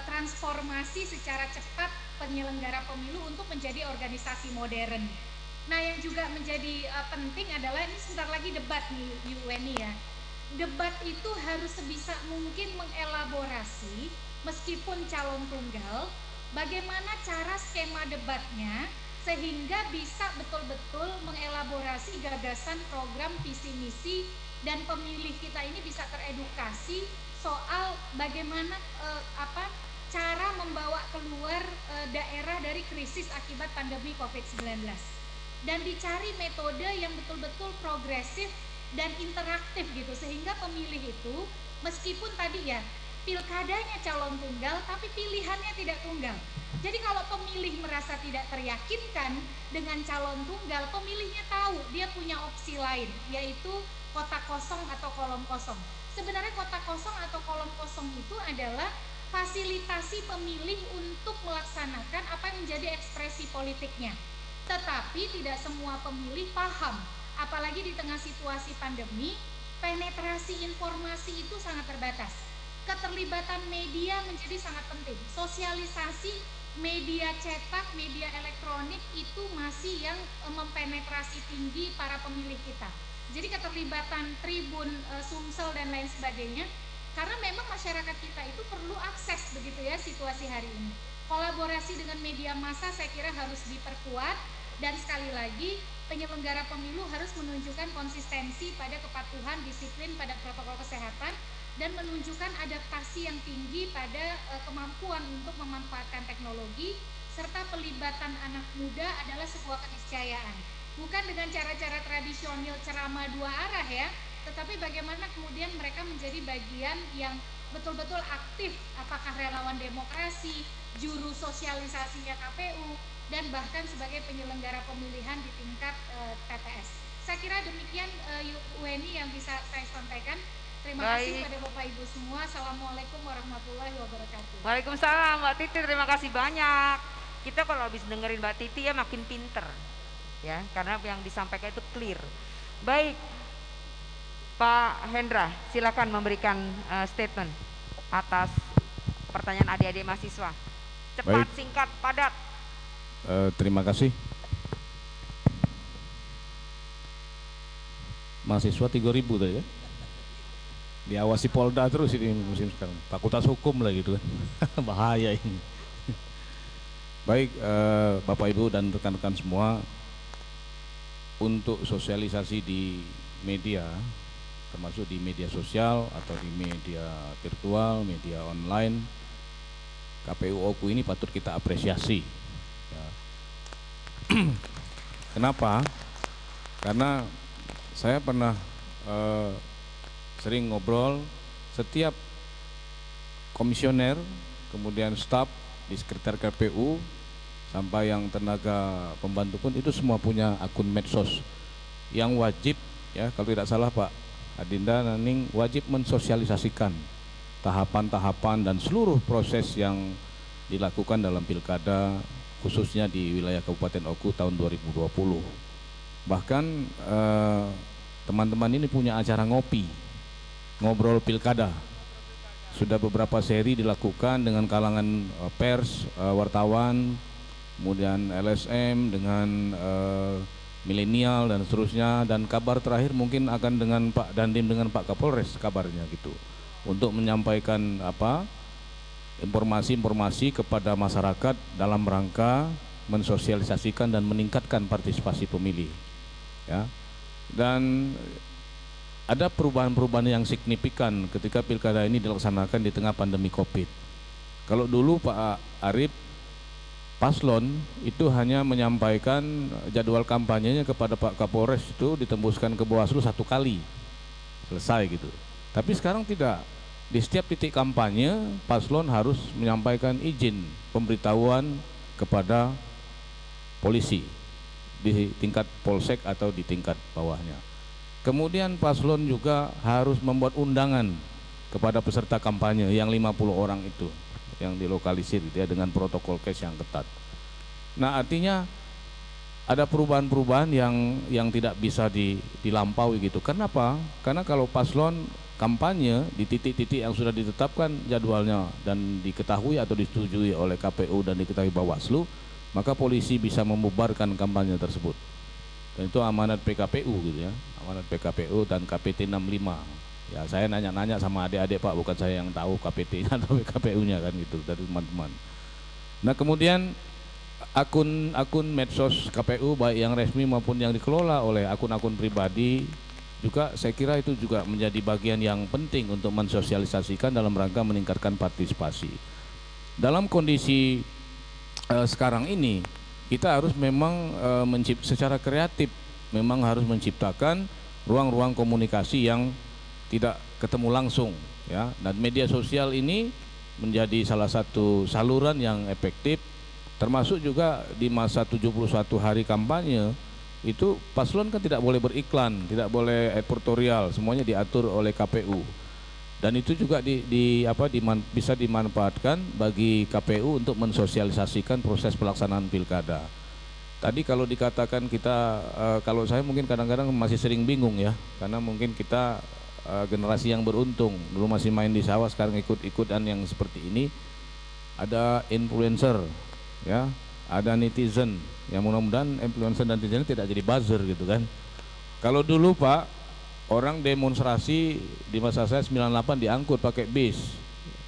transformasi secara cepat penyelenggara pemilu untuk menjadi organisasi modern. Nah, yang juga menjadi penting adalah ini sebentar lagi debat nih Weni ya. Debat itu harus sebisa mungkin mengelaborasi meskipun calon tunggal bagaimana cara skema debatnya sehingga bisa betul-betul mengelaborasi gagasan program visi misi dan pemilih kita ini bisa teredukasi soal bagaimana cara membawa keluar daerah dari krisis akibat pandemi COVID-19 dan dicari metode yang betul-betul progresif dan interaktif gitu sehingga pemilih itu meskipun tadi ya pilkadanya calon tunggal tapi pilihannya tidak tunggal. Jadi kalau pemilih merasa tidak teryakinkan dengan calon tunggal, pemilihnya tahu dia punya opsi lain yaitu kotak kosong atau kolom kosong. Sebenarnya kotak kosong atau kolom kosong itu adalah fasilitasi pemilih untuk melaksanakan apa yang menjadi ekspresi politiknya. Tetapi tidak semua pemilih paham. Apalagi di tengah situasi pandemi, penetrasi informasi itu sangat terbatas. Keterlibatan media menjadi sangat penting. Sosialisasi media cetak, media elektronik itu masih yang mempenetrasi tinggi para pemilih kita. Jadi keterlibatan tribun, Sumsel dan lain sebagainya, karena memang masyarakat kita itu perlu akses begitu ya situasi hari ini. Kolaborasi dengan media massa saya kira harus diperkuat dan sekali lagi penyelenggara pemilu harus menunjukkan konsistensi pada kepatuhan, disiplin pada protokol kesehatan dan menunjukkan adaptasi yang tinggi pada kemampuan untuk memanfaatkan teknologi serta pelibatan anak muda adalah sebuah keniscayaan. Bukan dengan cara-cara tradisional ceramah dua arah ya, tetapi bagaimana kemudian mereka menjadi bagian yang betul-betul aktif, apakah relawan demokrasi, juru sosialisasinya KPU, dan bahkan sebagai penyelenggara pemilihan di tingkat TPS. Saya kira demikian Weni yang bisa saya sampaikan. Terima kasih pada Bapak Ibu semua. Assalamualaikum warahmatullahi wabarakatuh. Waalaikumsalam Mbak Titi, terima kasih banyak. Kita kalau habis dengerin Mbak Titi ya makin pinter ya, karena yang disampaikan itu clear. Baik, Pak Hendra, silakan memberikan statement atas pertanyaan adik-adik mahasiswa. Cepat, Baik. singkat, padat. Terima kasih. Mahasiswa 3.000 tadi ya. Diawasi Polda terus ini musim sekarang. Fakultas Hukum lah gitu kan. Bahaya ini. Baik, Bapak Ibu dan rekan-rekan semua, untuk sosialisasi di media, termasuk di media sosial atau di media virtual, media online, KPU OKU ini patut kita apresiasi. Ya. Kenapa? Karena saya pernah sering ngobrol, setiap komisioner, kemudian staf di sekitar KPU, sampai yang tenaga pembantu pun itu semua punya akun medsos yang wajib ya, kalau tidak salah Pak Adinda Naning, wajib mensosialisasikan tahapan-tahapan dan seluruh proses yang dilakukan dalam pilkada, khususnya di wilayah Kabupaten Oku tahun 2020. Bahkan teman-teman ini punya acara ngobrol pilkada. Sudah beberapa seri dilakukan dengan kalangan pers, wartawan, kemudian LSM, dengan milenial dan seterusnya, dan kabar terakhir mungkin akan dengan Pak Dandim dengan Pak Kapolres kabarnya gitu, untuk menyampaikan informasi-informasi kepada masyarakat dalam rangka mensosialisasikan dan meningkatkan partisipasi pemilih ya. Dan ada perubahan-perubahan yang signifikan ketika pilkada ini dilaksanakan di tengah pandemi Covid. Kalau dulu Pak Arif, paslon itu hanya menyampaikan jadwal kampanyenya kepada Pak Kapolres, itu ditembuskan ke Bawaslu 1 kali selesai gitu. Tapi sekarang tidak, di setiap titik kampanye paslon harus menyampaikan izin pemberitahuan kepada polisi di tingkat polsek atau di tingkat bawahnya. Kemudian paslon juga harus membuat undangan kepada peserta kampanye yang 50 orang itu, yang dilokalisir gitu ya, dengan protokol kes yang ketat. Nah, artinya ada perubahan-perubahan yang tidak bisa dilampaui gitu. Kenapa? Karena kalau paslon kampanye di titik-titik yang sudah ditetapkan jadwalnya dan diketahui atau disetujui oleh KPU dan diketahui Bawaslu, maka polisi bisa membubarkan kampanye tersebut. Dan itu amanat PKPU gitu ya, amanat PKPU dan KPT 65. Ya, saya nanya-nanya sama adik-adik Pak, bukan saya yang tahu KPT-nya atau PKPU-nya kan gitu, dari teman-teman. Nah, kemudian akun medsos KPU baik yang resmi maupun yang dikelola oleh akun-akun pribadi juga, saya kira itu juga menjadi bagian yang penting untuk mensosialisasikan dalam rangka meningkatkan partisipasi. Dalam kondisi sekarang ini kita harus memang secara kreatif memang harus menciptakan ruang-ruang komunikasi yang tidak ketemu langsung ya, dan media sosial ini menjadi salah satu saluran yang efektif, termasuk juga di masa 71 hari kampanye itu paslon kan tidak boleh beriklan, tidak boleh editorial, semuanya diatur oleh KPU, dan itu juga bisa dimanfaatkan bagi KPU untuk mensosialisasikan proses pelaksanaan pilkada. Tadi kalau dikatakan kita, kalau saya mungkin kadang-kadang masih sering bingung ya, karena mungkin kita generasi yang beruntung, dulu masih main di sawah, sekarang ikut-ikutan yang seperti ini. Ada influencer ya, ada netizen, yang mudah-mudahan influencer dan netizen tidak jadi buzzer gitu kan. Kalau dulu Pak, orang demonstrasi di masa saya 98 diangkut pakai bis,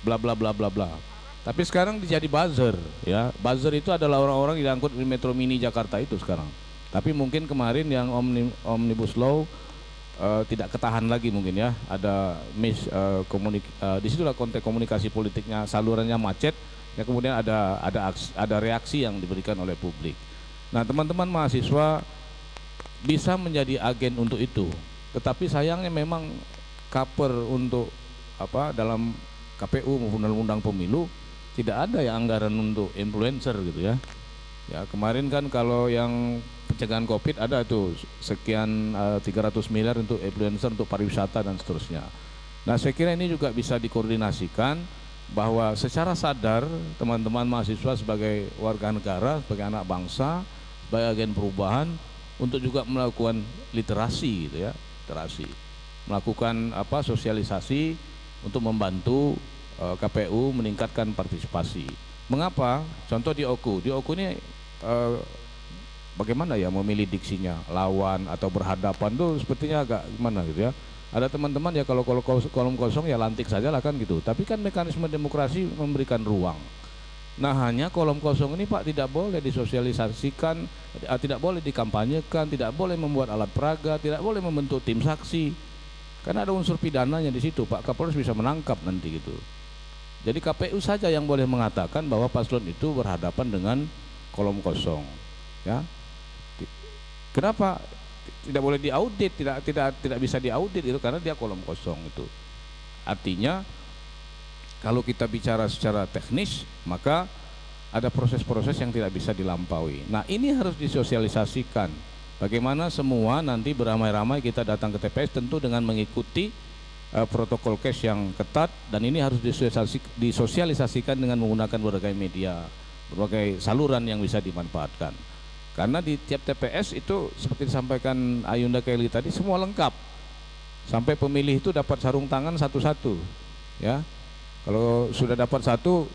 bla bla bla bla bla. Tapi sekarang jadi buzzer ya. Buzzer itu adalah orang-orang yang diangkut di Metro Mini Jakarta itu sekarang. Tapi mungkin kemarin yang Omnibus Law tidak ketahan lagi mungkin ya, ada di situlah konteks komunikasi politiknya, salurannya macet, Ya, kemudian ada reaksi yang diberikan oleh publik. Nah, teman-teman mahasiswa bisa menjadi agen untuk itu. Tetapi sayangnya memang cover untuk dalam KPU maupun undang-undang pemilu tidak ada ya anggaran untuk influencer gitu ya. Ya, kemarin kan kalau yang pencegahan Covid ada tuh sekian 300 miliar untuk influencer untuk pariwisata dan seterusnya. Nah, saya kira ini juga bisa dikoordinasikan bahwa secara sadar teman-teman mahasiswa sebagai warga negara, sebagai anak bangsa, sebagai agen perubahan untuk juga melakukan literasi gitu ya, literasi. Melakukan sosialisasi untuk membantu KPU meningkatkan partisipasi. Mengapa? Contoh di OKU ini bagaimana ya memilih diksinya, lawan atau berhadapan tuh sepertinya agak gimana gitu ya. Ada teman-teman ya kalau kolom kosong ya lantik saja lah kan gitu. Tapi kan mekanisme demokrasi memberikan ruang. Nah, hanya kolom kosong ini Pak tidak boleh disosialisasikan, tidak boleh dikampanyekan, tidak boleh membuat alat peraga, tidak boleh membentuk tim saksi. Karena ada unsur pidananya di situ, Pak Kapolres bisa menangkap nanti gitu. Jadi KPU saja yang boleh mengatakan bahwa paslon itu berhadapan dengan kolom kosong. Ya. Kenapa? Tidak boleh diaudit, tidak bisa diaudit itu karena dia kolom kosong itu. Artinya kalau kita bicara secara teknis maka ada proses-proses yang tidak bisa dilampaui. Nah, ini harus disosialisasikan. Bagaimana semua nanti beramai-ramai kita datang ke TPS tentu dengan mengikuti protokol kes yang ketat, dan ini harus disosialisasikan dengan menggunakan berbagai media, berbagai saluran yang bisa dimanfaatkan. Karena di tiap TPS itu seperti disampaikan Ayunda Kelly tadi semua lengkap. Sampai pemilih itu dapat sarung tangan satu-satu. Ya. Kalau sudah dapat satu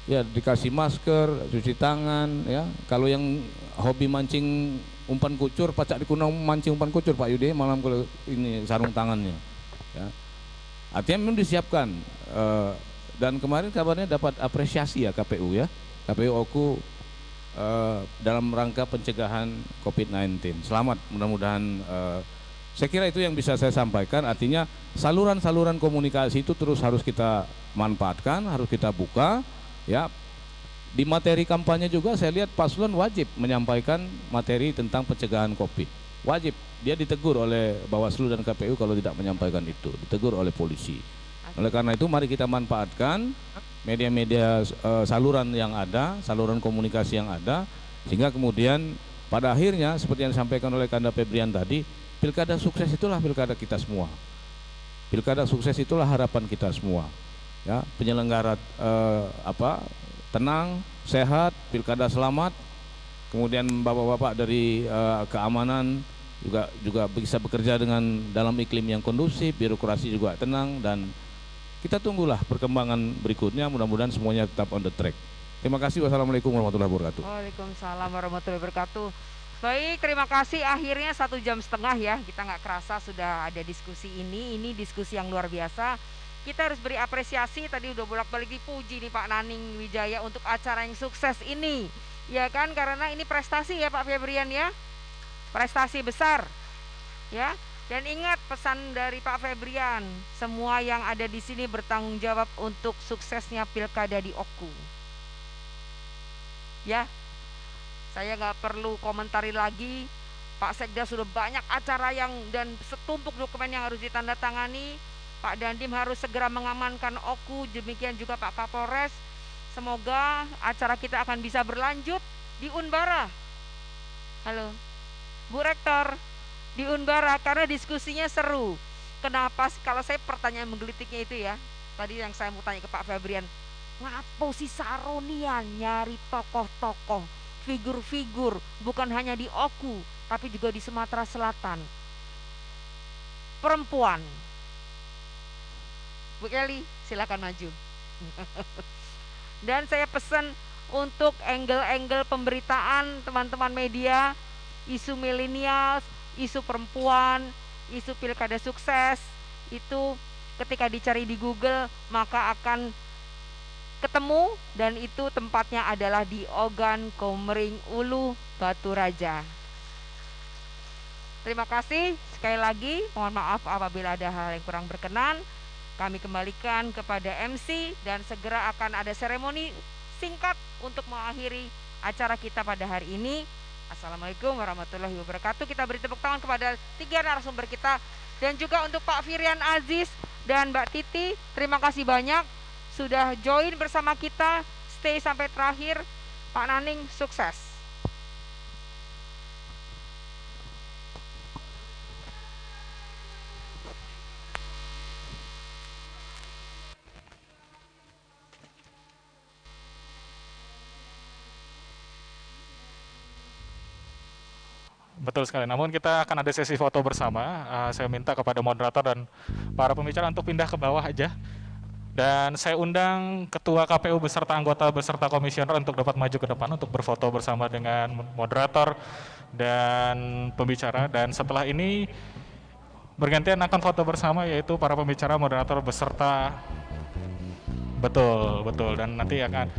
ya dikasih masker, cuci tangan ya. Kalau yang hobi mancing umpan kucur, pacak di kunang mancing umpan kucur Pak Yudi malam kalau ini sarung tangannya. Ya. Artinya memang disiapkan. Dan kemarin kabarnya dapat apresiasi ya KPU ya. KPU OKU dalam rangka pencegahan COVID-19. Selamat, mudah-mudahan saya kira itu yang bisa saya sampaikan. Artinya saluran-saluran komunikasi itu terus harus kita manfaatkan, harus kita buka ya. Di materi kampanye juga saya lihat paslon wajib menyampaikan materi tentang pencegahan COVID. Wajib, dia ditegur oleh Bawaslu dan KPU kalau tidak menyampaikan itu, ditegur oleh polisi. Oleh karena itu mari kita manfaatkan media-media saluran yang ada, saluran komunikasi yang ada, sehingga kemudian pada akhirnya seperti yang disampaikan oleh Kanda Febrian tadi, pilkada sukses itulah pilkada kita semua. Pilkada sukses itulah harapan kita semua. Ya, penyelenggara tenang, sehat, pilkada selamat. Kemudian bapak-bapak dari keamanan juga bisa bekerja dengan dalam iklim yang kondusif, birokrasi juga tenang, dan kita tunggulah perkembangan berikutnya, mudah-mudahan semuanya tetap on the track. Terima kasih. Wassalamualaikum warahmatullahi wabarakatuh. Waalaikumsalam warahmatullahi wabarakatuh. Baik, terima kasih. Akhirnya 1,5 jam ya, kita nggak kerasa sudah ada diskusi ini diskusi yang luar biasa. Kita harus beri apresiasi, tadi udah bolak-balik dipuji nih Pak Naning Wijaya untuk acara yang sukses ini. Ya kan, karena ini prestasi ya Pak Febrian ya. Prestasi besar. Ya. Dan ingat pesan dari Pak Febrian, semua yang ada di sini bertanggung jawab untuk suksesnya pilkada di OKU. Ya, saya nggak perlu komentari lagi. Pak Sekda sudah banyak acara dan setumpuk dokumen yang harus ditandatangani. Pak Dandim harus segera mengamankan OKU, demikian juga Pak Kapolres. Semoga acara kita akan bisa berlanjut di Unbara. Halo, Bu Rektor. Di Unbara karena diskusinya seru. Kenapa? Kalau saya pertanyaan menggelitiknya itu ya, tadi yang saya mau tanya ke Pak Febrian, ngapo si Saronian nyari tokoh-tokoh, figur-figur, bukan hanya di OKU tapi juga di Sumatera Selatan, perempuan. Bu Kelly silakan maju. Dan saya pesan untuk angle-angle pemberitaan teman-teman media, isu milenial, isu perempuan, isu pilkada sukses, itu ketika dicari di Google maka akan ketemu, dan itu tempatnya adalah di Ogan Komering Ulu, Batu Raja. Terima kasih sekali lagi, mohon maaf apabila ada hal yang kurang berkenan. Kami kembalikan kepada MC dan segera akan ada seremoni singkat untuk mengakhiri acara kita pada hari ini. Assalamualaikum warahmatullahi wabarakatuh. Kita beri tepuk tangan kepada 3 narasumber kita dan juga untuk Pak Firian Aziz dan Mbak Titi. Terima kasih banyak sudah join bersama kita, stay sampai terakhir. Pak Naning, sukses. Betul sekali, namun kita akan ada sesi foto bersama. Saya minta kepada moderator dan para pembicara untuk pindah ke bawah aja. Dan saya undang Ketua KPU beserta anggota beserta komisioner untuk dapat maju ke depan untuk berfoto bersama dengan moderator dan pembicara. Dan setelah ini bergantian akan foto bersama, yaitu para pembicara, moderator beserta. Betul, dan nanti akan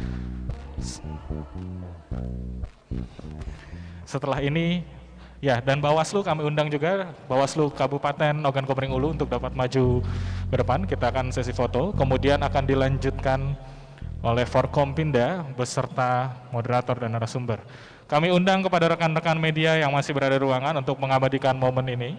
setelah ini ya, dan Bawaslu kami undang juga, Bawaslu Kabupaten Ogan Komering Ulu untuk dapat maju ke depan. Kita akan sesi foto, kemudian akan dilanjutkan oleh Forkompinda beserta moderator dan narasumber. Kami undang kepada rekan-rekan media yang masih berada di ruangan untuk mengabadikan momen ini.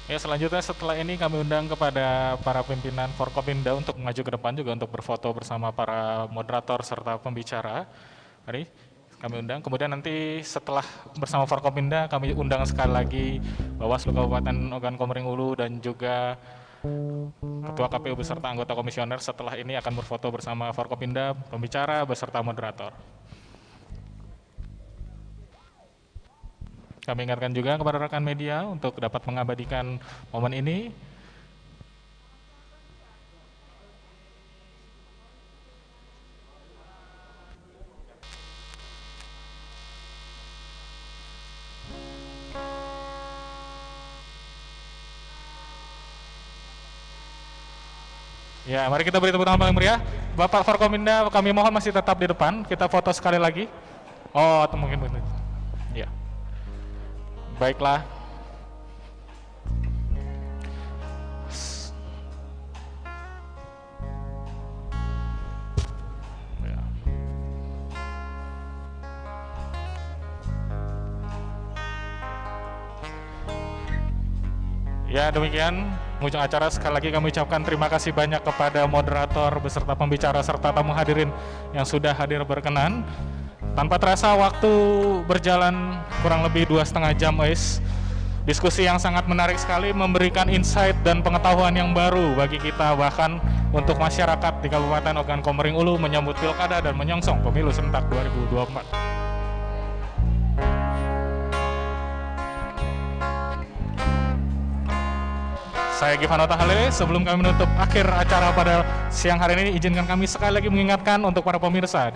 Ya, selanjutnya setelah ini kami undang kepada para pimpinan Forkopimda untuk maju ke depan juga untuk berfoto bersama para moderator serta pembicara. Mari kami undang. Kemudian nanti setelah bersama Forkopimda kami undang sekali lagi Bawaslu Kabupaten Ogan Komering Ulu dan juga Ketua KPU beserta anggota komisioner. Setelah ini akan berfoto bersama Forkopimda, pembicara beserta moderator. Kami ingatkan juga kepada rekan media untuk dapat mengabadikan momen ini. Ya, mari kita beri tepuk tangan paling meriah. Bapak Forkominda, kami mohon masih tetap di depan. Kita foto sekali lagi. Oh, atau mungkin ya. Baiklah. Ya, demikian ujung acara. Sekali lagi kami ucapkan terima kasih banyak kepada moderator beserta pembicara serta tamu hadirin yang sudah hadir berkenan. Tanpa terasa waktu berjalan kurang lebih 2,5 jam, guys. Diskusi yang sangat menarik sekali, memberikan insight dan pengetahuan yang baru bagi kita, bahkan untuk masyarakat di Kabupaten Ogan Komering Ulu menyambut pilkada dan menyongsong pemilu serentak 2024. Saya Givano Tahalele. Sebelum kami menutup akhir acara pada siang hari ini, izinkan kami sekali lagi mengingatkan untuk para pemirsa